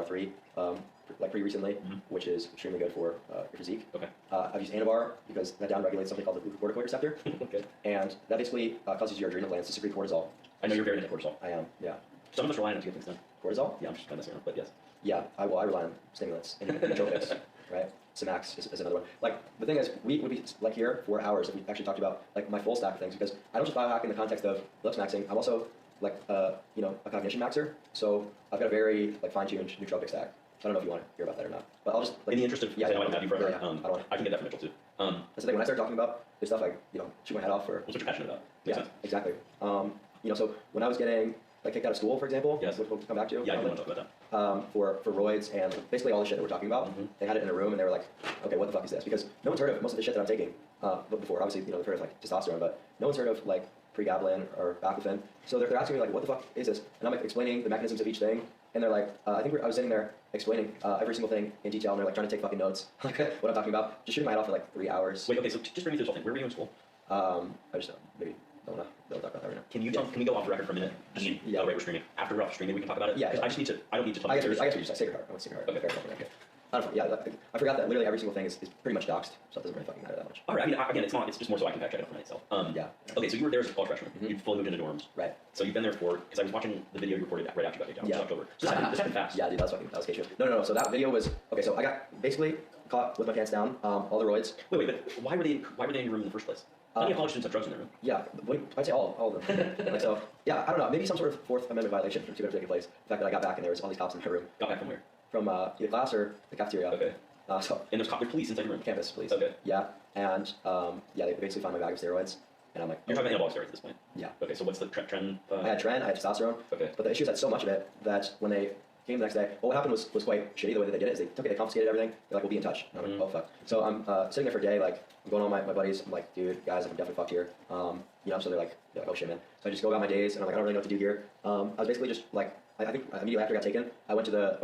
Speaker 7: LR3 like pretty recently, which is extremely good for your physique.
Speaker 10: Okay.
Speaker 7: I've used Anavar because that downregulates something called the glucocorticoid receptor,
Speaker 10: Okay.
Speaker 7: and that basically causes your adrenal glands to secrete cortisol.
Speaker 10: I know you're very into cortisol.
Speaker 7: I am, yeah.
Speaker 10: Some of us rely on it to get things done.
Speaker 7: Cortisol?
Speaker 10: Yeah, I'm just kind of messing around, but yes.
Speaker 7: Yeah, I rely on stimulants and nootropics, right? Semax is another one. Like, the thing is, we would be like here for hours if we actually talked about like my full stack of things, because I don't just biohack in the context of Looksmaxxing. I'm also like a cognition maxer. So I've got a very like fine-tuned nootropic stack. I don't know if you want to hear about that or not, but I'll just
Speaker 10: In the interest of, I know I don't have you forever.
Speaker 7: Yeah, I don't want
Speaker 10: I can get that from Mitchell too.
Speaker 7: That's the thing. When I start talking about this stuff, I shoot my head off for.
Speaker 10: That's what you're passionate about. Makes
Speaker 7: Yeah,
Speaker 10: sense.
Speaker 7: exactly. So when I was getting like kicked out of school, for example,
Speaker 10: Yes.
Speaker 7: which we'll come back to.
Speaker 10: Yeah, I do want to talk about that.
Speaker 7: For roids and basically all the shit that we're talking about, they had it in a room and they were like, okay, what the fuck is this? Because no one's heard of most of the shit that I'm taking before. Obviously, they've heard of like testosterone, but no one's heard of like pregabalin or baclofen. So they're asking me like, what the fuck is this? And I'm like explaining the mechanisms of each thing, and they're like, I was sitting there explaining every single thing in detail, and they're like trying to take fucking notes, like what I'm talking about, just shooting my head off for like 3 hours.
Speaker 10: Wait, okay, so just bring me through this whole thing. Where were you in school?
Speaker 7: I just maybe don't talk about that right now.
Speaker 10: Can we go off the record for a minute? Just
Speaker 7: Yeah.
Speaker 10: right, we're streaming. After we're off streaming, we can talk about it.
Speaker 7: Yeah,
Speaker 10: 'Cause
Speaker 7: yeah.
Speaker 10: I don't need to talk
Speaker 7: I
Speaker 10: about
Speaker 7: guess we just Sacred Heart. I went to Sacred Heart.
Speaker 10: Okay.
Speaker 7: Fair enough, okay. I forgot that literally every single thing is pretty much doxed, so it doesn't really fucking matter that much.
Speaker 10: All right, I mean, again, it's just more so I can fact check it for myself.
Speaker 7: Yeah.
Speaker 10: Okay, so you were there as a college freshman. You fully moved into dorms.
Speaker 7: Right.
Speaker 10: So you've been there because I was watching the video you recorded right after you got kicked out, which
Speaker 7: Yeah.
Speaker 10: was October. So this happened fast.
Speaker 7: Yeah, dude, that was K-shit. No. So that video was okay. So I got basically caught with my pants down, all the roids.
Speaker 10: Wait, but why were they in your room in the first place? Plenty of college students have drugs in their room.
Speaker 7: Yeah, I'd say all of them. Like, so yeah, I don't know. Maybe some sort of Fourth Amendment violation from taking place. The fact that I got back and there was all these cops in my room.
Speaker 10: Got back from where?
Speaker 7: From either class or the cafeteria.
Speaker 10: Okay.
Speaker 7: So
Speaker 10: And there's police inside your room.
Speaker 7: campus police.
Speaker 10: Okay.
Speaker 7: Yeah, and they basically found my bag of steroids, and I'm like,
Speaker 10: You're talking about anabolic steroids at this point.
Speaker 7: yeah.
Speaker 10: Okay, so what's the trend?
Speaker 7: I had tren, I had testosterone.
Speaker 10: Okay.
Speaker 7: But the issue is I had so much of it that when they came the next day, what happened was quite shitty. The way that they did it is they took it, they confiscated everything. They're like, we'll be in touch. And I'm like, oh fuck. So I'm sitting there for a day, like I'm going on my buddies. I'm like, dude, guys, I'm definitely fucked here. So they're like, oh shit, man. So I just go about my days, and I'm like, I don't really know what to do here. I was basically just like, I think immediately after I got taken, I went to the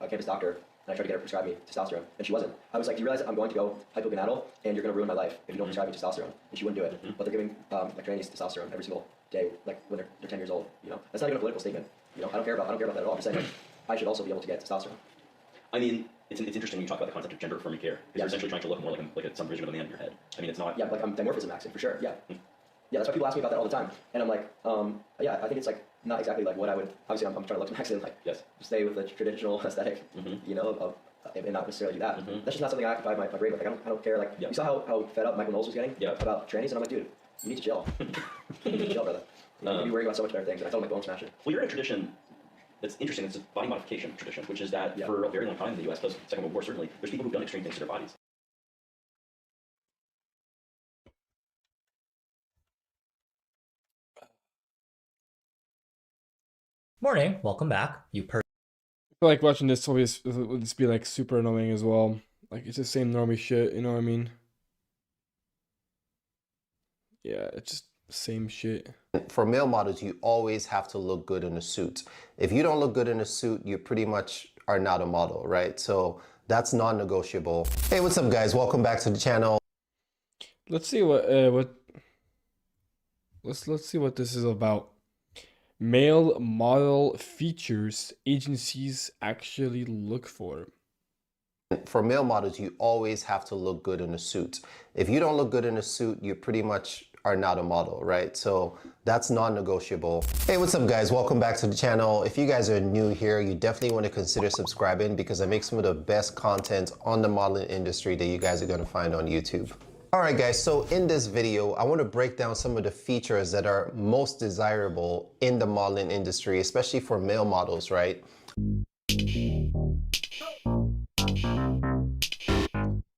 Speaker 7: campus doctor. And I tried to get her to prescribe me testosterone, and she wasn't. I was like, do you realize that I'm going to go hypogonadal, and you're going to ruin my life if you don't prescribe me testosterone? And she wouldn't do it. But they're giving like trannies testosterone every single day, like when they're 10 years old. That's not even a political statement. I don't care about that at all. I'm just saying, like, I should also be able to get testosterone.
Speaker 10: I mean, it's interesting when you talk about the concept of gender affirming care. Because you're essentially trying to look more like some version of a man in your head. I mean, it's not.
Speaker 7: Yeah, like I'm dimorphism maxing for sure. Yeah. Yeah, that's why people ask me about that all the time, and I'm like, yeah, I think it's like not exactly like what I would. Obviously, I'm trying to look max and like stay with the traditional aesthetic, and not necessarily do that. That's just not something I occupy my brain with. Like I don't care. Like you saw how fed up Michael Knowles was getting about trannies, and I'm like, dude, you need to chill. You need to chill, brother. You can be worrying about so much better things. And I told him like, don't smash it.
Speaker 10: Well, you're in a tradition that's interesting. It's a body modification tradition, which is that for a very long time in the U.S., post Second World War, certainly, there's people who've done extreme things to their bodies.
Speaker 11: Morning, welcome back.
Speaker 1: I feel like watching this always would just be like super annoying as well. Like it's the same normie shit, you know what I mean? Yeah, it's just the same shit.
Speaker 12: For male models, you always have to look good in a suit. If you don't look good in a suit, you pretty much are not a model, right? So that's non-negotiable. Hey, what's up guys? Welcome back to the channel.
Speaker 1: Let's see what let's see what this is about. male model features agencies actually look for.
Speaker 12: For male models, you always have to look good in a suit. If you don't look good in a suit, you pretty much are not a model, right? So that's non-negotiable. Hey, what's up guys? Welcome back to the channel. If you guys are new here, you definitely want to consider subscribing because I make some of the best content on the modeling industry that you guys are going to find on YouTube. All right guys, so in this video, I want to break down some of the features that are most desirable in the modeling industry, especially for male models, right?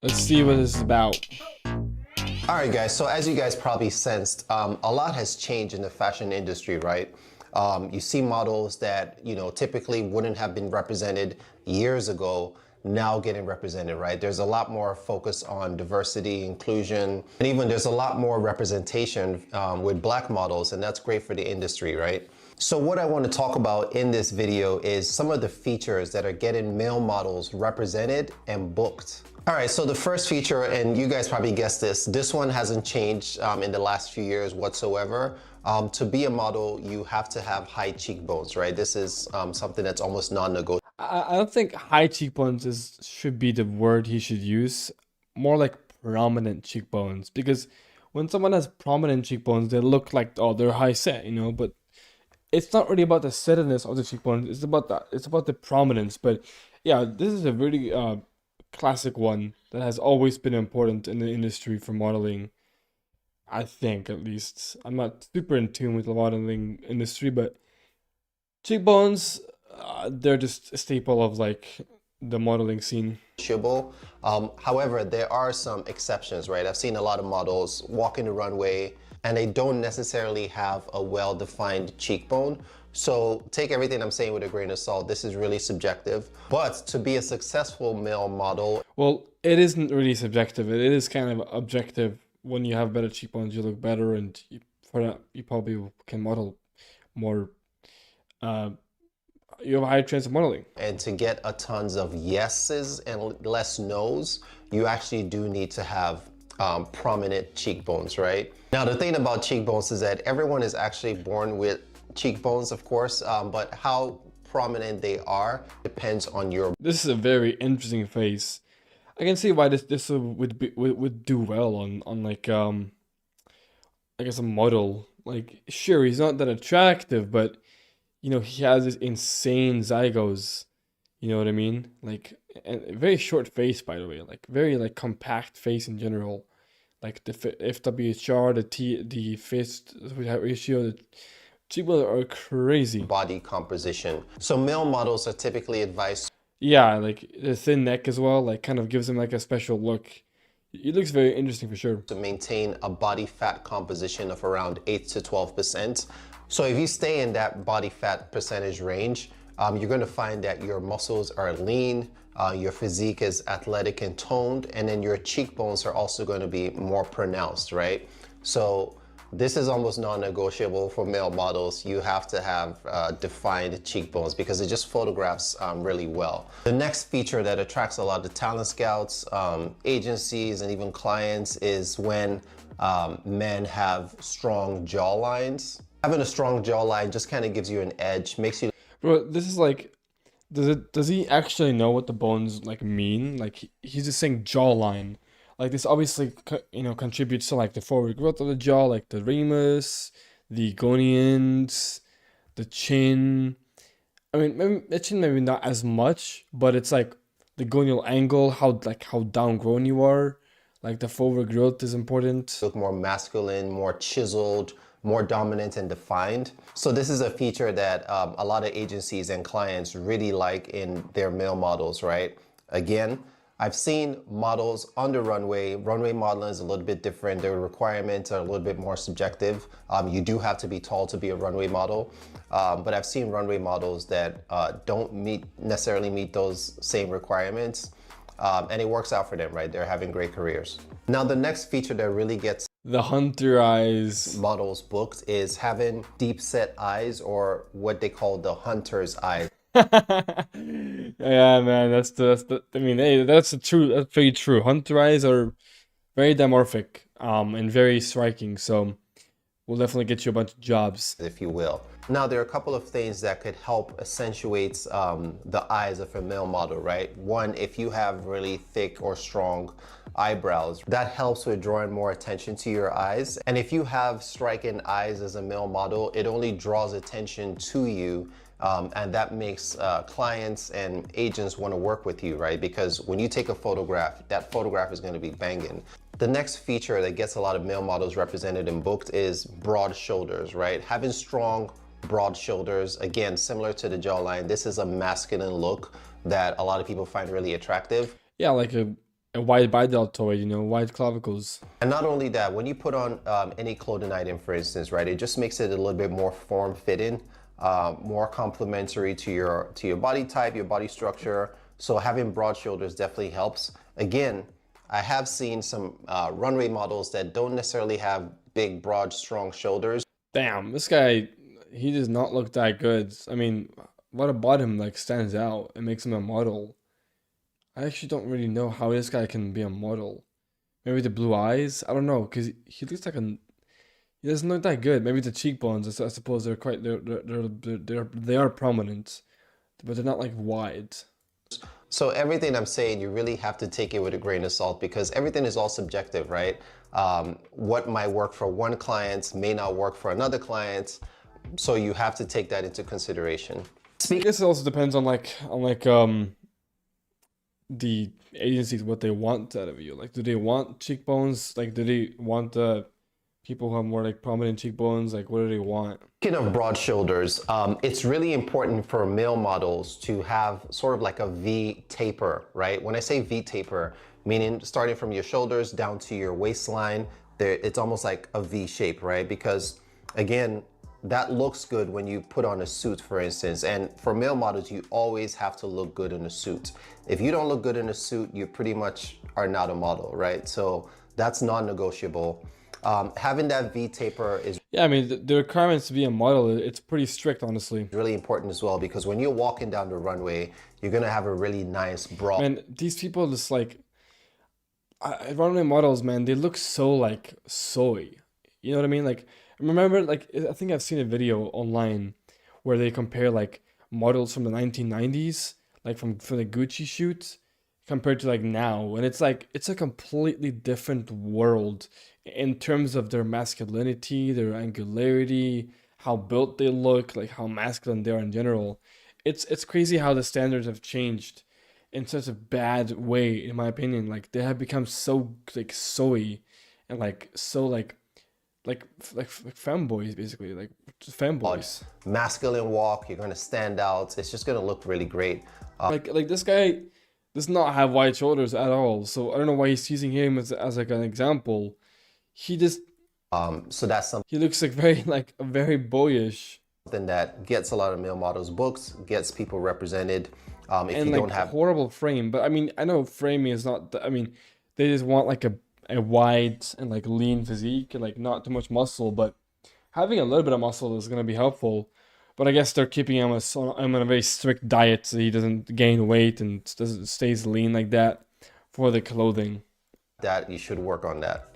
Speaker 1: Let's see what this is about.
Speaker 12: All right, guys, so as you guys probably sensed, a lot has changed in the fashion industry, right? You see models that, typically wouldn't have been represented years ago now getting represented, right? There's a lot more focus on diversity, inclusion, and even there's a lot more representation with Black models, and that's great for the industry, right? So what I want to talk about in this video is some of the features that are getting male models represented and booked. All right, so the first feature, and you guys probably guessed this one hasn't changed in the last few years whatsoever. To be a model, you have to have high cheekbones, right? This is something that's almost non-negotiable.
Speaker 1: I don't think high cheekbones should be the word he should use. More like prominent cheekbones, because when someone has prominent cheekbones, they look like, oh, they're high set, but it's not really about the setness of the cheekbones. It's about that. It's about the prominence. But yeah, this is a really classic one that has always been important in the industry for modeling. I think, at least. I'm not super in tune with the modeling industry, but cheekbones, they're just a staple of like the modeling scene.
Speaker 12: However, there are some exceptions, right? I've seen a lot of models walking the runway and they don't necessarily have a well-defined cheekbone. So take everything I'm saying with a grain of salt. This is really subjective. But to be a successful male model...
Speaker 1: Well, it isn't really subjective. It is kind of objective. When you have better cheekbones, you look better, and for that, you probably can model more. You have a higher chance of modeling.
Speaker 12: And to get a tons of yeses and less nos, you actually do need to have prominent cheekbones, right? Now, the thing about cheekbones is that everyone is actually born with cheekbones, of course, but how prominent they are depends on your...
Speaker 1: This is a very interesting face. I can see why this would do well on like I guess a model. Like, sure, he's not that attractive, but he has this insane zygos. You know what I mean? Like, and a very short face, by the way. Like, very like compact face in general. Like the FWHR, the face ratio, the cheekbones are crazy.
Speaker 12: Body composition. So male models are typically advised.
Speaker 1: Yeah, like the thin neck as well, like kind of gives him like a special look. It looks very interesting for sure.
Speaker 12: To maintain a body fat composition of around 8 to 12%. So if you stay in that body fat percentage range, you're going to find that your muscles are lean, your physique is athletic and toned, and then your cheekbones are also going to be more pronounced, right? So this is almost non-negotiable for male models. You have to have defined cheekbones because it just photographs really well. The next feature that attracts a lot of talent scouts, agencies, and even clients is when men have strong jawlines. Having a strong jawline just kind of gives you an edge, makes you...
Speaker 1: Bro, this is like, does he actually know what the bones like mean? Like, he's just saying jawline. Like, this obviously, contributes to like the forward growth of the jaw, like the ramus, the gonians, the chin. I mean, maybe the chin maybe not as much, but it's like the gonial angle, how downgrown you are. Like the forward growth is important.
Speaker 12: Look more masculine, more chiseled, more dominant and defined. So this is a feature that a lot of agencies and clients really like in their male models, right? Again, I've seen models on the runway. Runway modeling is a little bit different. Their requirements are a little bit more subjective. You do have to be tall to be a runway model. But I've seen runway models that don't necessarily meet those same requirements. And it works out for them, right? They're having great careers. Now, the next feature that really gets
Speaker 1: the hunter eyes
Speaker 12: models booked is having deep set eyes, or what they call the hunter's eyes.
Speaker 1: Yeah, man, that's I mean, hey, that's very true. Hunter eyes are very dimorphic, and very striking. So will definitely get you a bunch of jobs,
Speaker 12: if you will. Now, there are a couple of things that could help accentuate the eyes of a male model, right? One, if you have really thick or strong eyebrows, that helps with drawing more attention to your eyes. And if you have striking eyes as a male model, it only draws attention to you. And that makes clients and agents want to work with you, right? Because when you take a photograph, that photograph is going to be banging. The next feature that gets a lot of male models represented and booked is broad shoulders, right? Having strong, broad shoulders, again, similar to the jawline, this is a masculine look that a lot of people find really attractive.
Speaker 1: Yeah, like a wide bideltoid, you know, wide clavicles.
Speaker 12: And not only that, when you put on any clothing item, for instance, right, it just makes it a little bit more form-fitting, more complementary to your body type, your body structure. So having broad shoulders definitely helps. Again, I have seen some runway models that don't necessarily have big, broad, strong shoulders.
Speaker 1: Damn, this guy, he does not look that good. I mean, what about him like stands out and makes him a model? I actually don't really know how this guy can be a model. Maybe the blue eyes? I don't know, because he looks like he doesn't look that good. Maybe the cheekbones, I suppose they're quite, they are prominent, but they're not like wide.
Speaker 12: So everything I'm saying, you really have to take it with a grain of salt because everything is all subjective, right? What might work for one client may not work for another client. So you have to take that into consideration.
Speaker 1: I guess it also depends on the agencies, what they want out of you. Like, do they want cheekbones? Like, do they want people who have more like prominent cheekbones? Like, what do they want?
Speaker 12: Speaking of broad shoulders, it's really important for male models to have sort of like a V taper, right? When I say V taper, meaning starting from your shoulders down to your waistline, it's almost like a V shape, right? Because again, that looks good when you put on a suit, for instance. And for male models, you always have to look good in a suit. If you don't look good in a suit, you pretty much are not a model, right? So that's non-negotiable. Having that V taper is...
Speaker 1: Yeah, I mean, the requirements to be a model, it's pretty strict, honestly.
Speaker 12: Really important as well, because when you're walking down the runway, you're gonna have a really nice broad...
Speaker 1: Man, these people just like... runway models, man, they look so like soy. You know what I mean? Like, remember, like, I think I've seen a video online where they compare like models from the 1990s, like from the Gucci shoot, compared to like now, and it's like it's a completely different world in terms of their masculinity, their angularity, how built they look, like how masculine they are in general. It's crazy how the standards have changed in such a bad way, in my opinion. Like, they have become so like soy and like so like femboys, basically, like femboys.
Speaker 12: Masculine walk, you're gonna stand out. It's just gonna look really great.
Speaker 1: Like this guy does not have wide shoulders at all, so I don't know why he's using him as like an example. He just
Speaker 12: so that's something.
Speaker 1: He looks like very boyish.
Speaker 12: Something that gets a lot of male models books, gets people represented. If
Speaker 1: and
Speaker 12: you
Speaker 1: like
Speaker 12: don't have
Speaker 1: horrible frame, but I mean, I know framing is not. I mean, they just want like a wide and like lean physique and like not too much muscle, but having a little bit of muscle is gonna be helpful. But I guess they're keeping him on a very strict diet so he doesn't gain weight and stays lean like that for the clothing.
Speaker 12: That you should work on that.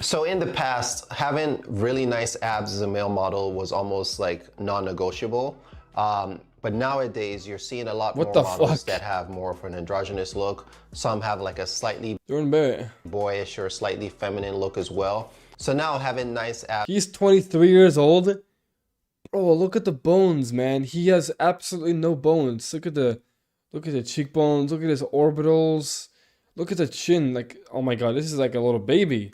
Speaker 12: So in the past, having really nice abs as a male model was almost like non-negotiable. But nowadays, you're seeing a lot more models that have more of an androgynous look. Some have like a slightly boyish or slightly feminine look as well. So now having nice abs.
Speaker 1: He's 23 years old. Bro, look at the bones, man. He has absolutely no bones. Look at the cheekbones. Look at his orbitals. Look at the chin. Like, oh my god, this is like a little baby.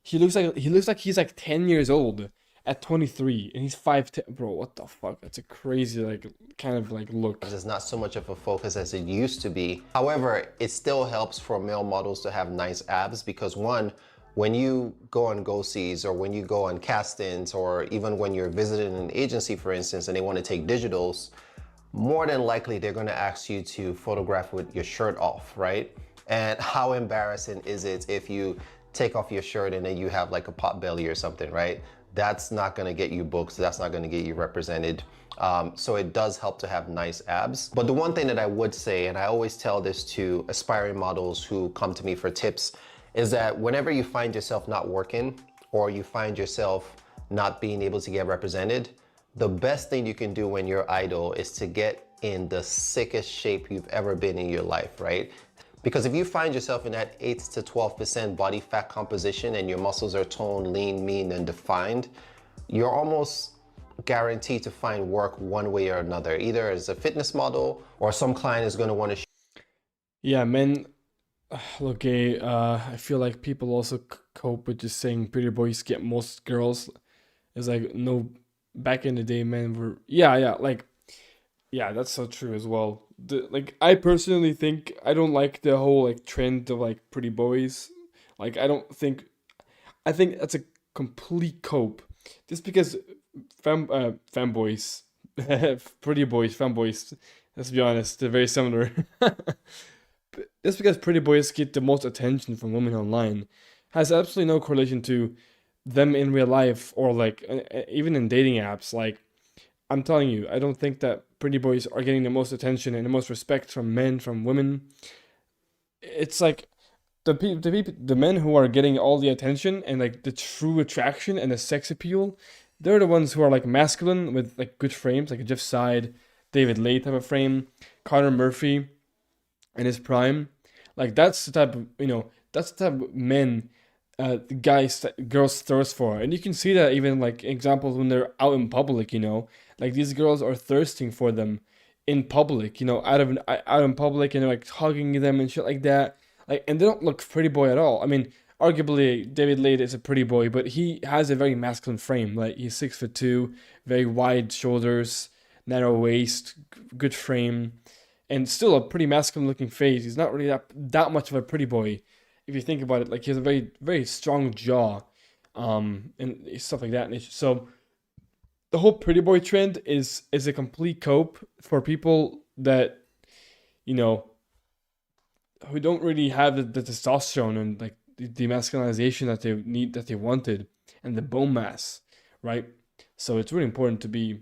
Speaker 1: He looks like he's like 10 years old at 23, and he's 5'10". Bro, what the fuck? That's a crazy like kind of like look.
Speaker 12: It's not so much of a focus as it used to be. However, it still helps for male models to have nice abs because one, when you go on go-sees or when you go on castings or even when you're visiting an agency, for instance, and they want to take digitals, more than likely they're going to ask you to photograph with your shirt off, right? And how embarrassing is it if you take off your shirt and then you have like a pot belly or something, right? That's not gonna get you booked. That's not gonna get you represented. So it does help to have nice abs. But the one thing that I would say, and I always tell this to aspiring models who come to me for tips, is that whenever you find yourself not working or you find yourself not being able to get represented, the best thing you can do when you're idle is to get in the sickest shape you've ever been in your life, right? Because if you find yourself in that 8 to 12% body fat composition and your muscles are toned, lean, mean, and defined, you're almost guaranteed to find work one way or another, either as a fitness model or some client is going to want to.
Speaker 1: Yeah, men. Look, I feel like people also cope with just saying pretty boys get most girls. It's like, no, back in the day, men were, yeah, like, yeah, that's so true as well. Like, I personally think I don't like the whole like trend of like pretty boys. Like, I think that's a complete cope. Just because femboys, pretty boys, femboys, let's be honest, they're very similar. Just because pretty boys get the most attention from women online has absolutely no correlation to them in real life or like even in dating apps. Like, I'm telling you, I don't think that pretty boys are getting the most attention and the most respect from men, from women. It's like the men who are getting all the attention and like the true attraction and the sex appeal, they're the ones who are like masculine with like good frames, like Jeff Side, David Lay type of frame, Connor Murphy in his prime. Like, that's the type of, that's the type of men the girls thirst for. And you can see that even like examples when they're out in public, like these girls are thirsting for them in public, out in public, and they're like hugging them and shit like that. Like, and they don't look pretty boy at all. I mean, arguably David Lade is a pretty boy, but he has a very masculine frame. Like, he's 6'2", very wide shoulders, narrow waist, good frame, and still a pretty masculine looking face. He's not really that much of a pretty boy, if you think about it. Like, he has a very, very strong jaw, and stuff like that. So the whole pretty boy trend is a complete cope for people that, who don't really have the testosterone and like the masculinization that they need, that they wanted, and the bone mass, right? So it's really important to be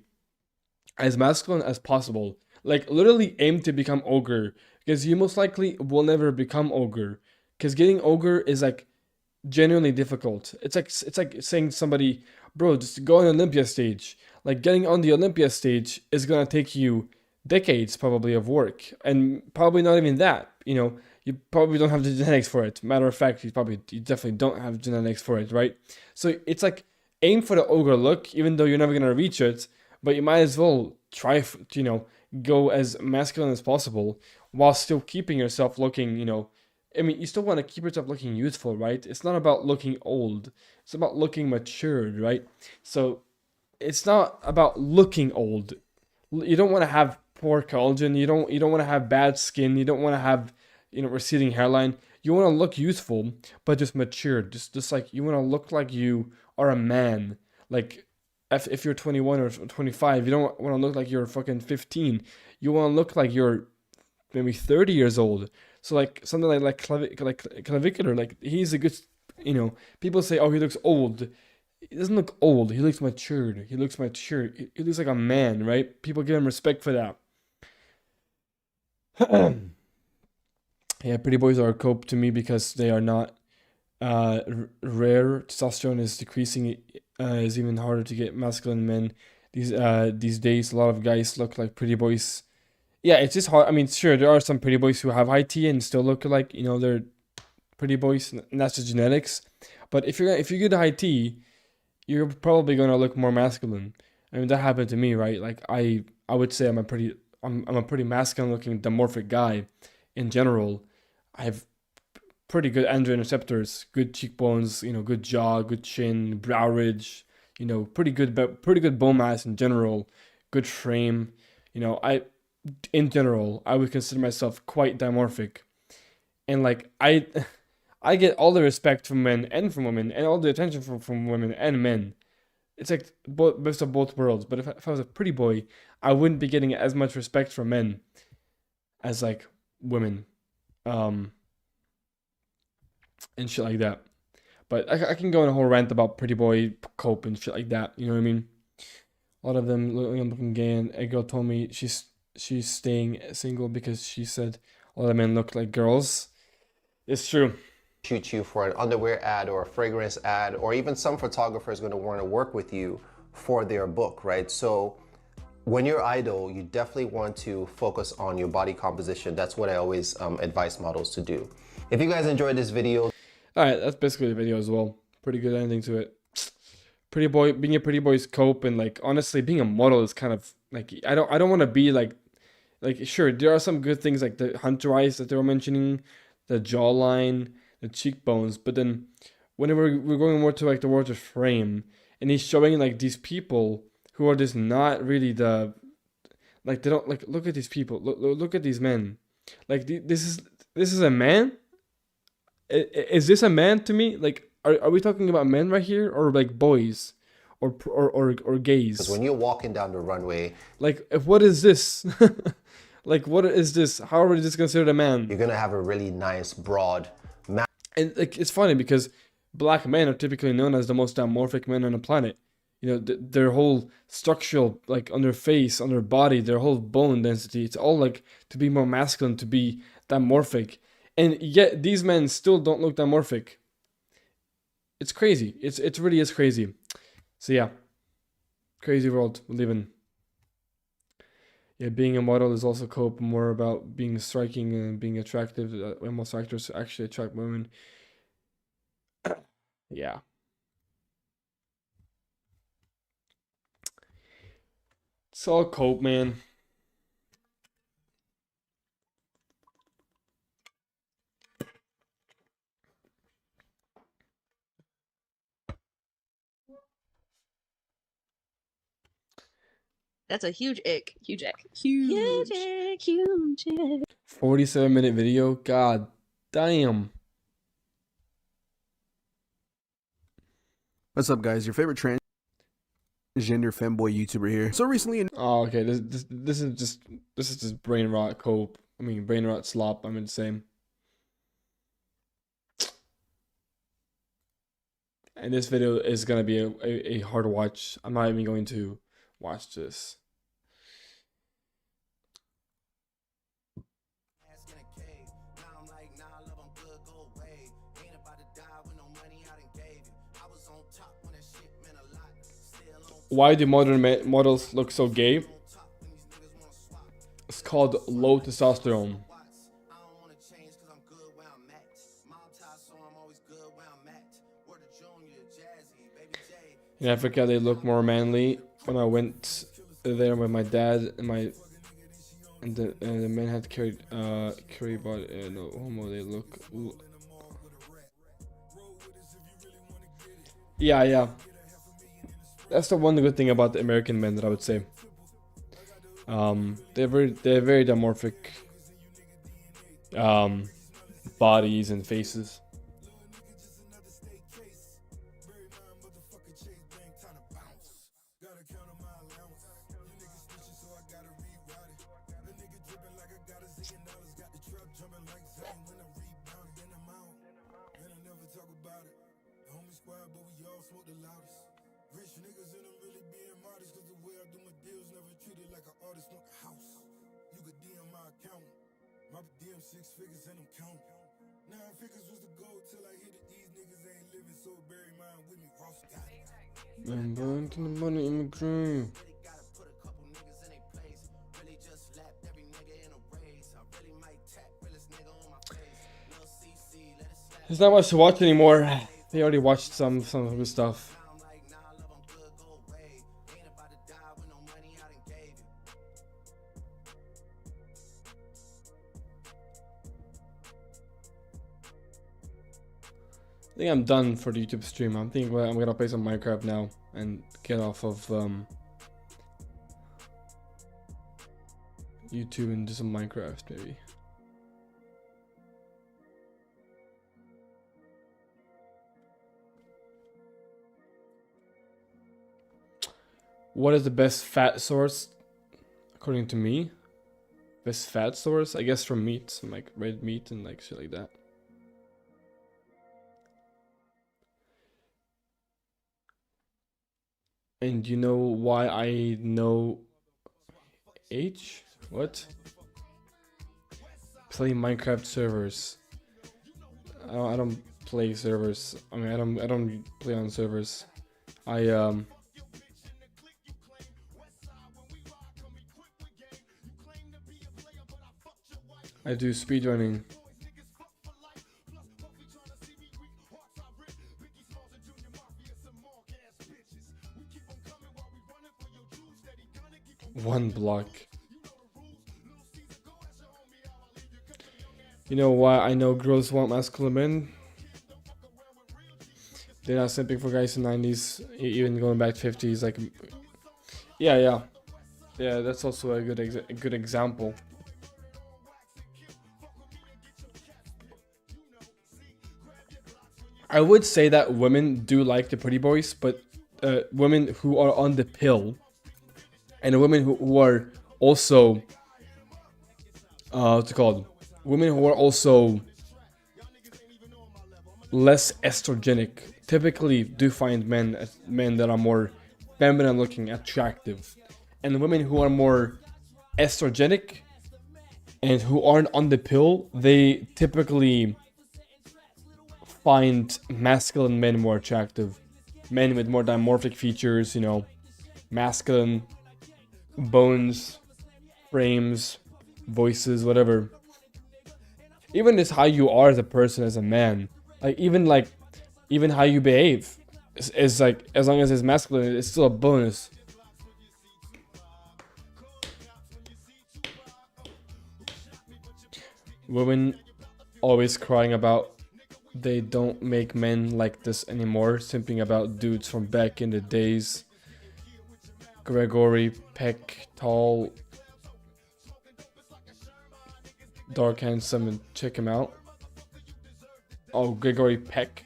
Speaker 1: as masculine as possible. Like, literally aim to become ogre, because you most likely will never become ogre, because getting ogre is like genuinely difficult. It's like saying to somebody, bro, just go on the Olympia stage. Like, getting on the Olympia stage is gonna take you decades probably of work, and probably not even that. You probably don't have the genetics for it. Matter of fact, you definitely don't have genetics for it, right? So it's like, aim for the ogre look, even though you're never gonna reach it. But you might as well try, go as masculine as possible while still keeping yourself looking, I mean, you still want to keep yourself looking youthful, right? It's not about looking old. It's about looking matured, right? So it's not about looking old. You don't want to have poor collagen. You don't want to have bad skin. You don't want to have, receding hairline. You want to look youthful, but just matured. Just like, you want to look like you are a man. Like, if you're 21 or 25, you don't want to look like you're fucking 15. You want to look like you're maybe 30 years old. So like something like clavicular, like, he's a good, people say, oh, he looks old. He doesn't look old. He looks matured. He looks mature. He looks like a man, right? People give him respect for that. Yeah, pretty boys are a cope to me because they are not rare. Testosterone is decreasing. Is even harder to get masculine men these days. A lot of guys look like pretty boys. Yeah, it's just hard. I mean, sure, there are some pretty boys who have high T and still look like, they're pretty boys, and that's just genetics. But if you get a high T, you're probably gonna look more masculine. I mean, that happened to me, right? Like, I would say I'm a pretty masculine looking dimorphic guy in general. I have pretty good androgen receptors, good cheekbones, good jaw, good chin, brow ridge, pretty good bone mass in general, good frame. In general, I would consider myself quite dimorphic, and like, I get all the respect from men and from women, and all the attention from women and men. It's like best of both worlds. But if I was a pretty boy, I wouldn't be getting as much respect from men as like women, and shit like that. But I can go on a whole rant about pretty boy cope and shit like that. You know what I mean? A lot of them looking gay, and a girl told me she's staying single because she said all the men look like girls. It's true.
Speaker 12: shoot you for an underwear ad or a fragrance ad, or even some photographer is going to want to work with you for their book, right? So when you're idle, you definitely want to focus on your body composition. That's what I always advise models to do. If you guys enjoyed this video,
Speaker 1: all right, that's basically the video as well. Pretty good ending to it. Pretty boy, being a pretty boy's cope, and like honestly, being a model is kind of like I don't want to be like sure there are some good things like the hunter eyes that they were mentioning, the jawline, the cheekbones, but then whenever we're going more to like the word of frame, and he's showing like these people who are just not really the like they don't like look at these people, look at these men, like this is a man. Is this a man to me? Like, are we talking about men right here, or like boys, or gays?
Speaker 12: because when you're walking down the runway,
Speaker 1: like, what is this? Like, what is this? How are this considered a man?
Speaker 12: you're gonna have a really nice broad map.
Speaker 1: And like, it's funny because black men are typically known as the most dimorphic men on the planet. You know, their whole structural, like on their face, on their body, their whole bone density, it's all like to be more masculine, to be dimorphic. And yet these men still don't look dimorphic. It's crazy. It really is crazy. So yeah, crazy world we live in. Yeah, being a model is also cope more about being striking and being attractive. Most actors actually attract women. Yeah. It's all cope, man.
Speaker 5: That's a huge ick. Huge ick. Huge ick. Huge ick.
Speaker 1: 47-minute video. God damn.
Speaker 13: What's up, guys? Your favorite transgender femboy YouTuber here. So recently,
Speaker 1: Oh, okay. This is just brain rot cope. I mean, brain rot slop. I'm insane. And this video is gonna be a hard watch. I'm not even going to watch this. Why do modern models look so gay? It's called low testosterone. In Africa, they look more manly. When I went there with my dad and the men had carry body, no homo. They look. Yeah. That's the one good thing about the American men that I would say. They're very dimorphic bodies and faces. I'm burning to the money in my dream. There's not much to watch anymore. They already watched some of the stuff. I think I'm done for the YouTube stream. I'm thinking I'm gonna play some Minecraft now and get off of YouTube and do some Minecraft maybe. What is the best fat source according to me? Best fat source? I guess from meat, some like red meat and like shit like that. And you know why I know H? What? Play Minecraft servers. I don't play servers. I mean, I don't play on servers. I do speedrunning. One block. You know why I know girls want masculine men? They're not simping for guys in 90s, even going back 50s. Like, yeah. That's also a good example. I would say that women do like the pretty boys, but women who are on the pill and women who are also what's it called? Women who are also less estrogenic typically do find men that are more feminine looking attractive, and women who are more estrogenic and who aren't on the pill, they typically find masculine men more attractive. Men with more dimorphic features, you know, masculine bones, frames, voices, whatever. Even just how you are as a person, as a man, even how you behave is like, as long as it's masculine, it's still a bonus. Women always crying about they don't make men like this anymore, simping about dudes from back in the days. Gregory Peck, tall, dark, handsome, and check him out. Oh, Gregory Peck.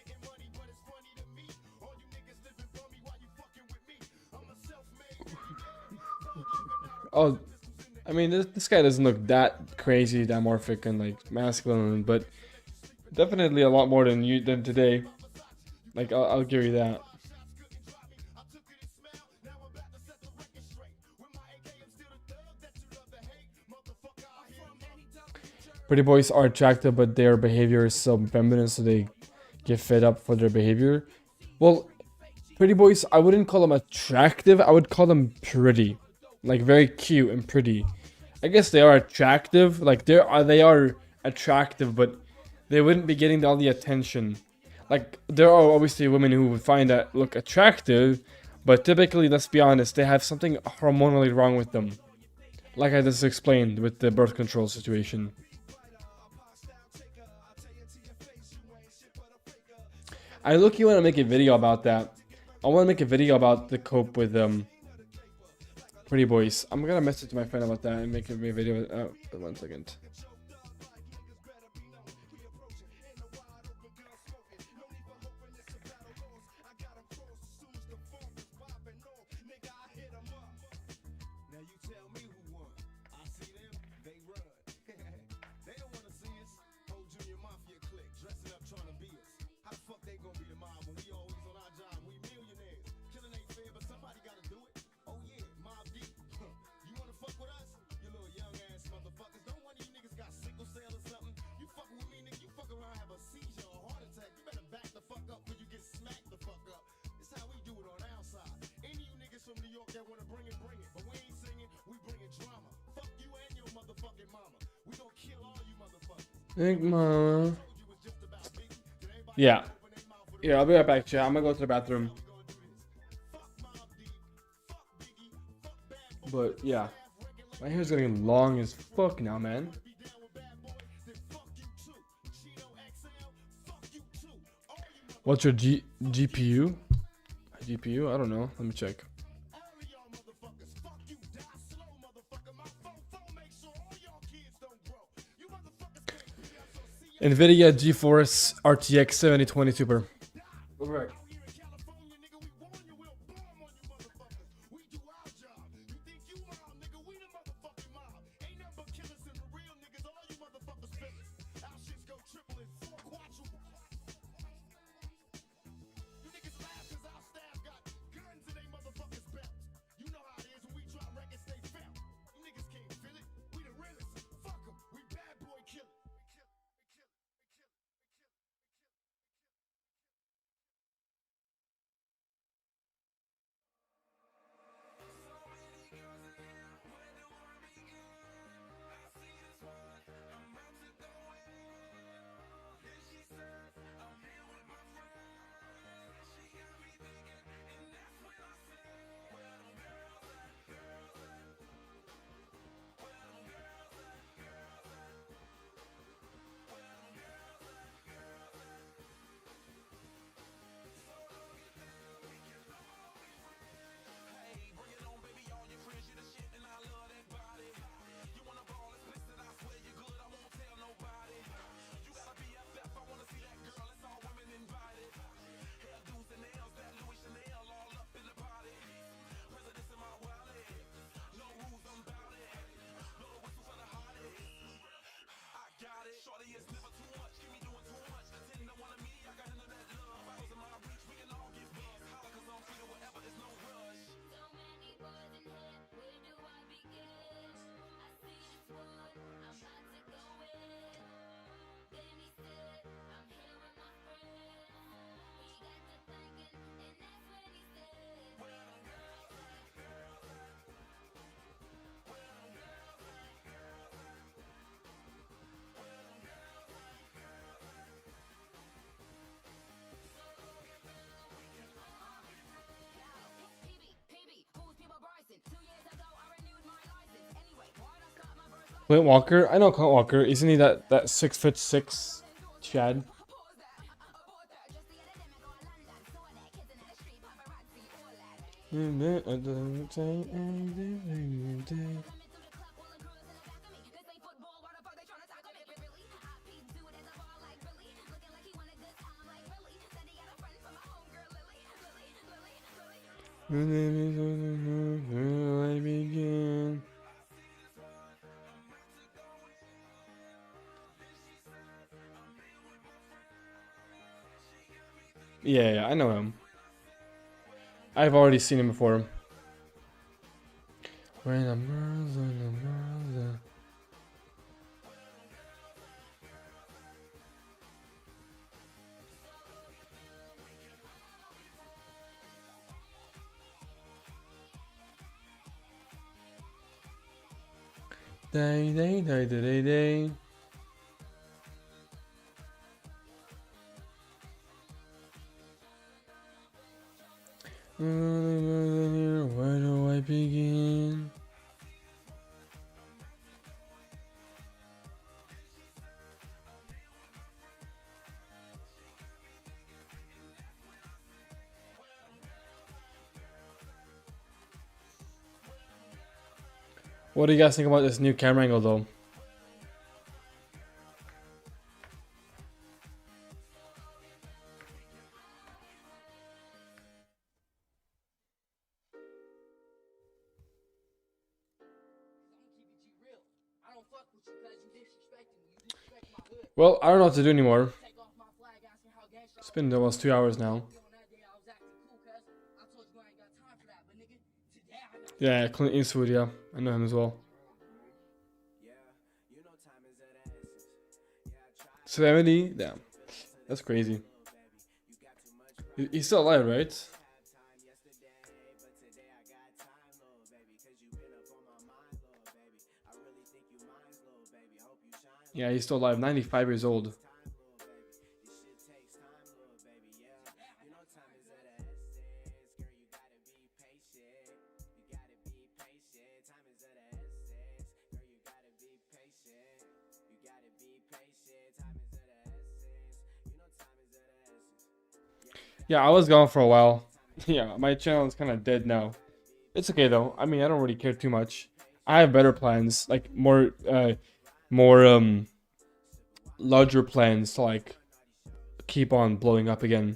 Speaker 1: Oh, I mean, this guy doesn't look that crazy, dimorphic, and like masculine, but definitely a lot more than today. Like, I'll give you that. Pretty boys are attractive, but their behavior is so feminine, so they get fed up for their behavior. Well, pretty boys, I wouldn't call them attractive. I would call them pretty, like very cute and pretty. I guess they are attractive. Like they are attractive, but they wouldn't be getting all the attention. Like there are obviously women who would find that look attractive, but typically, let's be honest, they have something hormonally wrong with them. Like I just explained with the birth control situation. I look-y want to make a video about that. I want to make a video about the cope with pretty boys. I'm gonna message my friend about that and make a video. Oh, 1 second. Big mama. Yeah, I'll be right back, chat. I'm gonna go to the bathroom. But yeah, my hair's getting long as fuck now, man. What's your GPU? GPU? I don't know. Let me check. NVIDIA GeForce RTX 7020 Super. Right. Clint Walker? I know Clint Walker. Isn't he that 6'6" Chad? I begin. Yeah, I know him. I've already seen him before. When I'm girls, when I'm girls. Day. Where do I begin? What do you guys think about this new camera angle though? Well, I don't know what to do anymore. It's been almost 2 hours now. Yeah, Clint Eastwood, yeah. I know him as well. 70? Yeah. That's crazy. He's still alive, right? Yeah, he's still alive. 95 years old. Yeah, I was gone for a while. Yeah, my channel is kind of dead now. It's okay though. I mean, I don't really care too much. I have better plans, like more larger plans to like keep on blowing up again.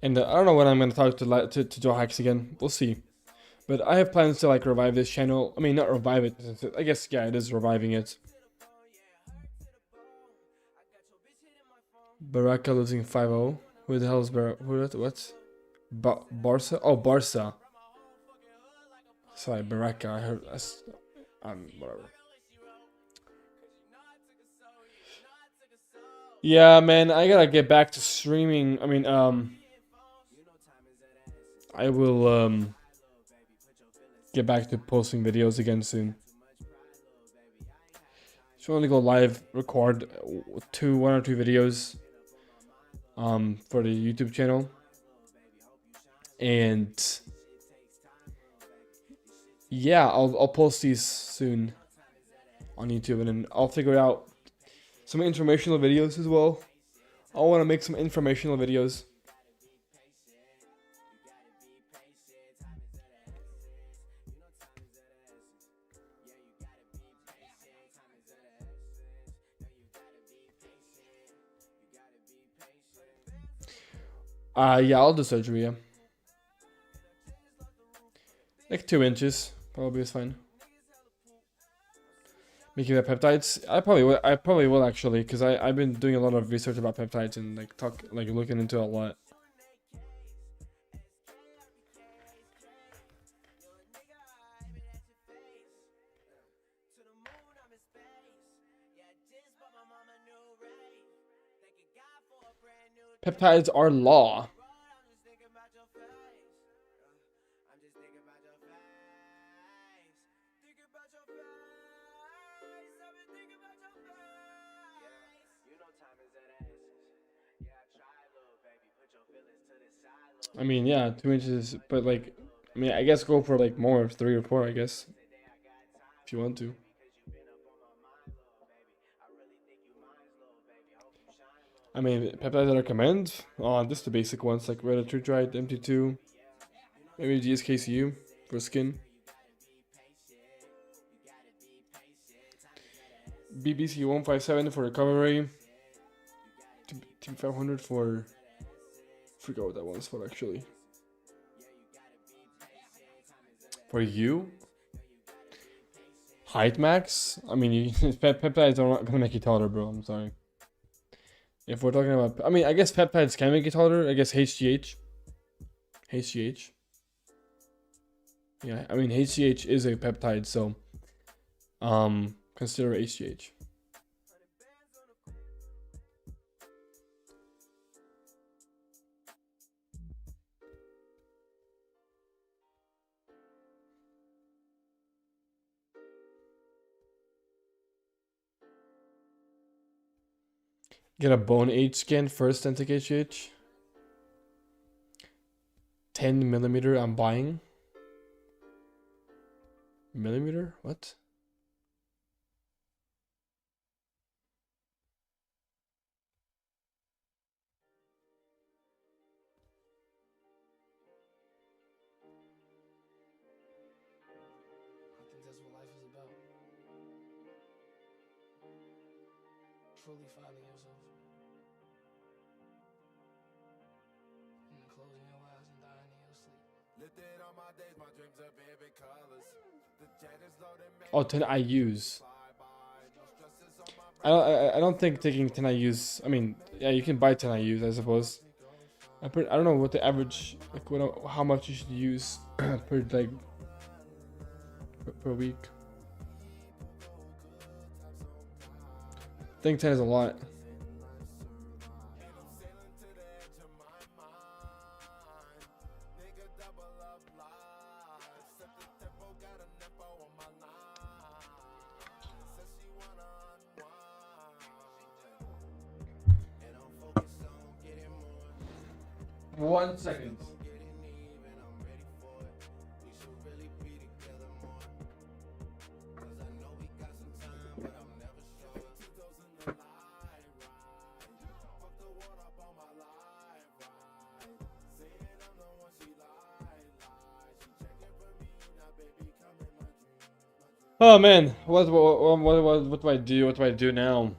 Speaker 1: And I don't know when I'm gonna talk to Joe Hacks again. We'll see. But I have plans to like revive this channel. I mean, not revive it. I guess yeah, it is reviving it. Baraka losing 5-0. Who the hell is Baraka? What? Barca? Oh, Barca. Sorry, Baraka. I heard that's whatever. Yeah, man, I gotta get back to streaming. I mean, I will get back to posting videos again soon. Just want to go live, record 1 or 2 videos for the YouTube channel, and yeah, I'll post these soon on YouTube, and then I'll figure out some informational videos as well. I want to make some informational videos. Yeah, I'll do surgery, yeah. Like 2 inches, probably is fine. Making the peptides, I probably will actually, because I've been doing a lot of research about peptides and like looking into a lot. Peptides are law. I mean, yeah, 2 inches, but like I mean, I guess go for like more, 3 or 4, I guess, if you want to. I mean, peptides I recommend. Just the basic ones like retatrutide, MT2, maybe GSKCU for skin. BBC 157 for recovery. T500 for. Forgot what that one's for actually. For you? Height max? I mean, peptides are not gonna make you taller, bro. I'm sorry. If we're talking about, I mean, I guess peptides can make you taller. I guess HGH. HGH. Yeah, I mean, HGH is a peptide, so consider HGH. Get a bone age scan first, then take HGH. 10 millimeter, I'm buying. Millimeter? What?
Speaker 14: I think that's what life is about. Truly finding yourself. And then closing your eyes and dying in your sleep. Lifted on my days, my dreams are vivid colors. The jet is loaded.
Speaker 1: Oh, 10 IUs. I don't think taking 10 IUs. I mean, yeah, you can buy 10 IUs, I suppose. I don't know what the average, like, how much you should use per like per week. I think 10 is a lot. One second. Oh man, what do I do? What do I do now?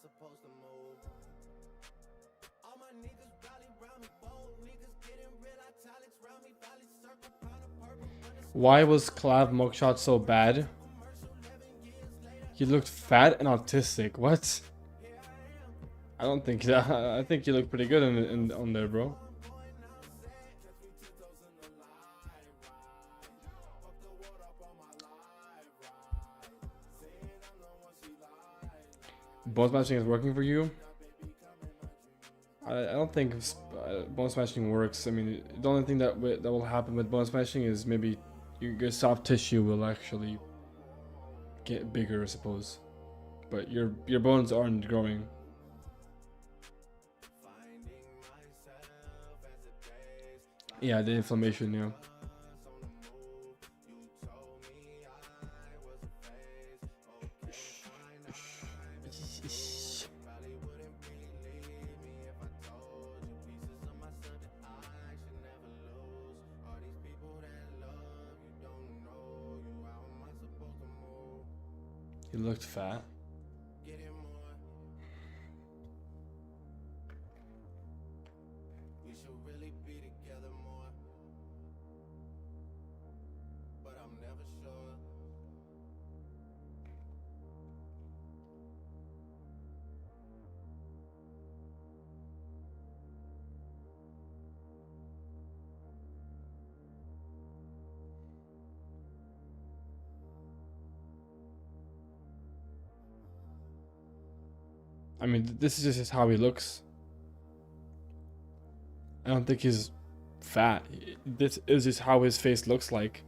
Speaker 14: Supposed to move. All my niggas rally round me, bold niggas getting real italics round me, valley circle, pound of purple.
Speaker 1: Why was Clav mugshot so bad? He looked fat and autistic. What? I don't think that. I think you look pretty good on there, bro. Bone smashing is working for you? I don't think bone smashing works. I mean, the only thing that will happen with bone smashing is maybe your soft tissue will actually get bigger, I suppose. But your bones aren't growing. Yeah, the inflammation, yeah. He looked fat.
Speaker 14: We should really be together more. But I'm never sure.
Speaker 1: I mean, this is just how he looks. I don't think he's fat. This is just how his face looks like.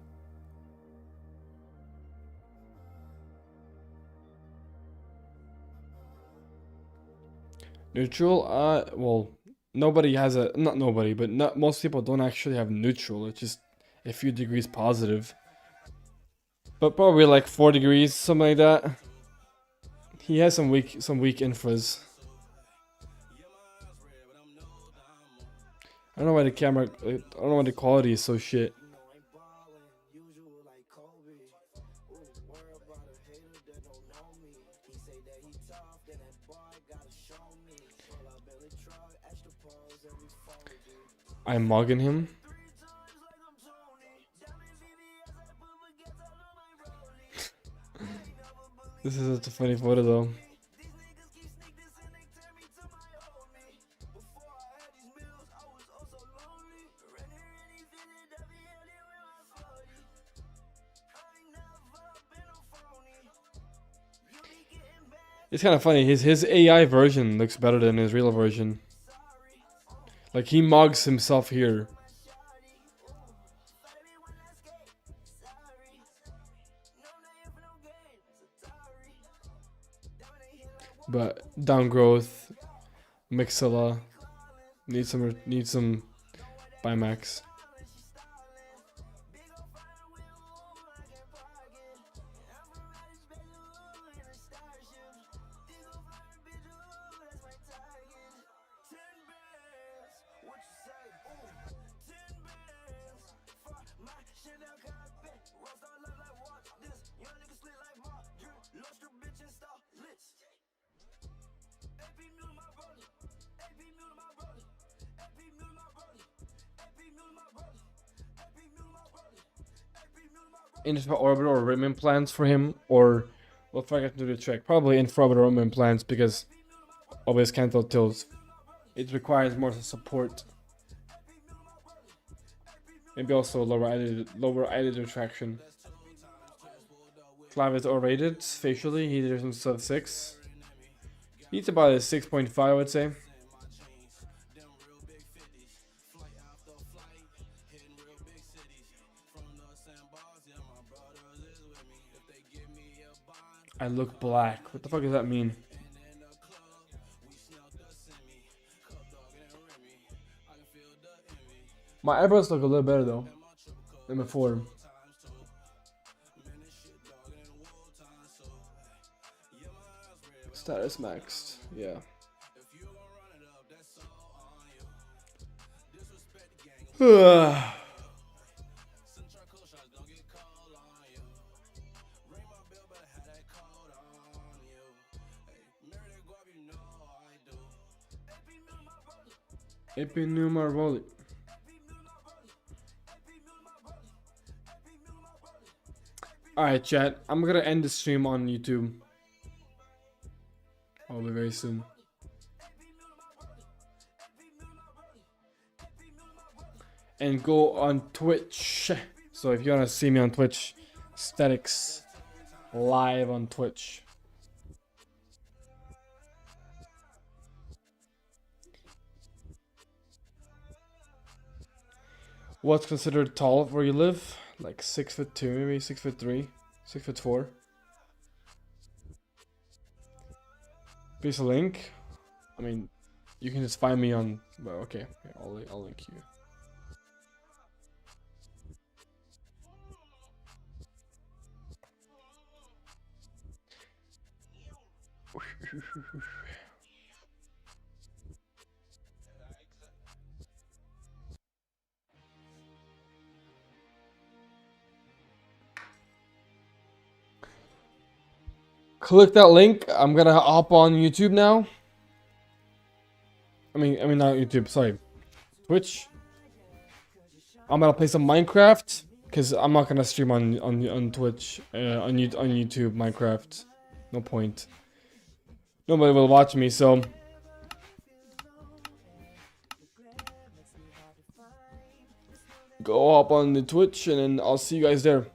Speaker 1: Neutral? Well, nobody has a... Not nobody, but not most people don't actually have neutral. It's just a few degrees positive. But probably like 4 degrees, something like that. He has some weak infras. I don't know why the camera... I don't know why the quality is so shit. I'm mugging him. This is such a funny photo though. It's kind of funny. His AI version looks better than his real version. Like he mugs himself here. But downgrowth, Mixilla, need some Bimax. Infraorbital or rim implants for him, or we'll try to do the trick. Probably infraorbital rim implants because of his canthal tilts. It requires more support. Maybe also lower eyelid retraction. Clav is overrated facially. He did some sub 6. He's about a 6.5, I would say. I look black. What the fuck does that mean? My eyebrows look a little better though than before. Status maxed, yeah. Epinumerable. Alright, chat. I'm gonna end the stream on YouTube. Probably very soon. And go on Twitch. So if you wanna see me on Twitch, Statics live on Twitch. What's considered tall where you live? Like 6'2", maybe 6'3", 6'4". Piece of link. I mean, you can just find me on. Well, okay, I'll link you. Click that link. I'm gonna hop on YouTube now. I mean not YouTube. Sorry, Twitch. I'm gonna play some Minecraft because I'm not gonna stream on Twitch on YouTube Minecraft. No point. Nobody will watch me, so go hop on the Twitch and then I'll see you guys there.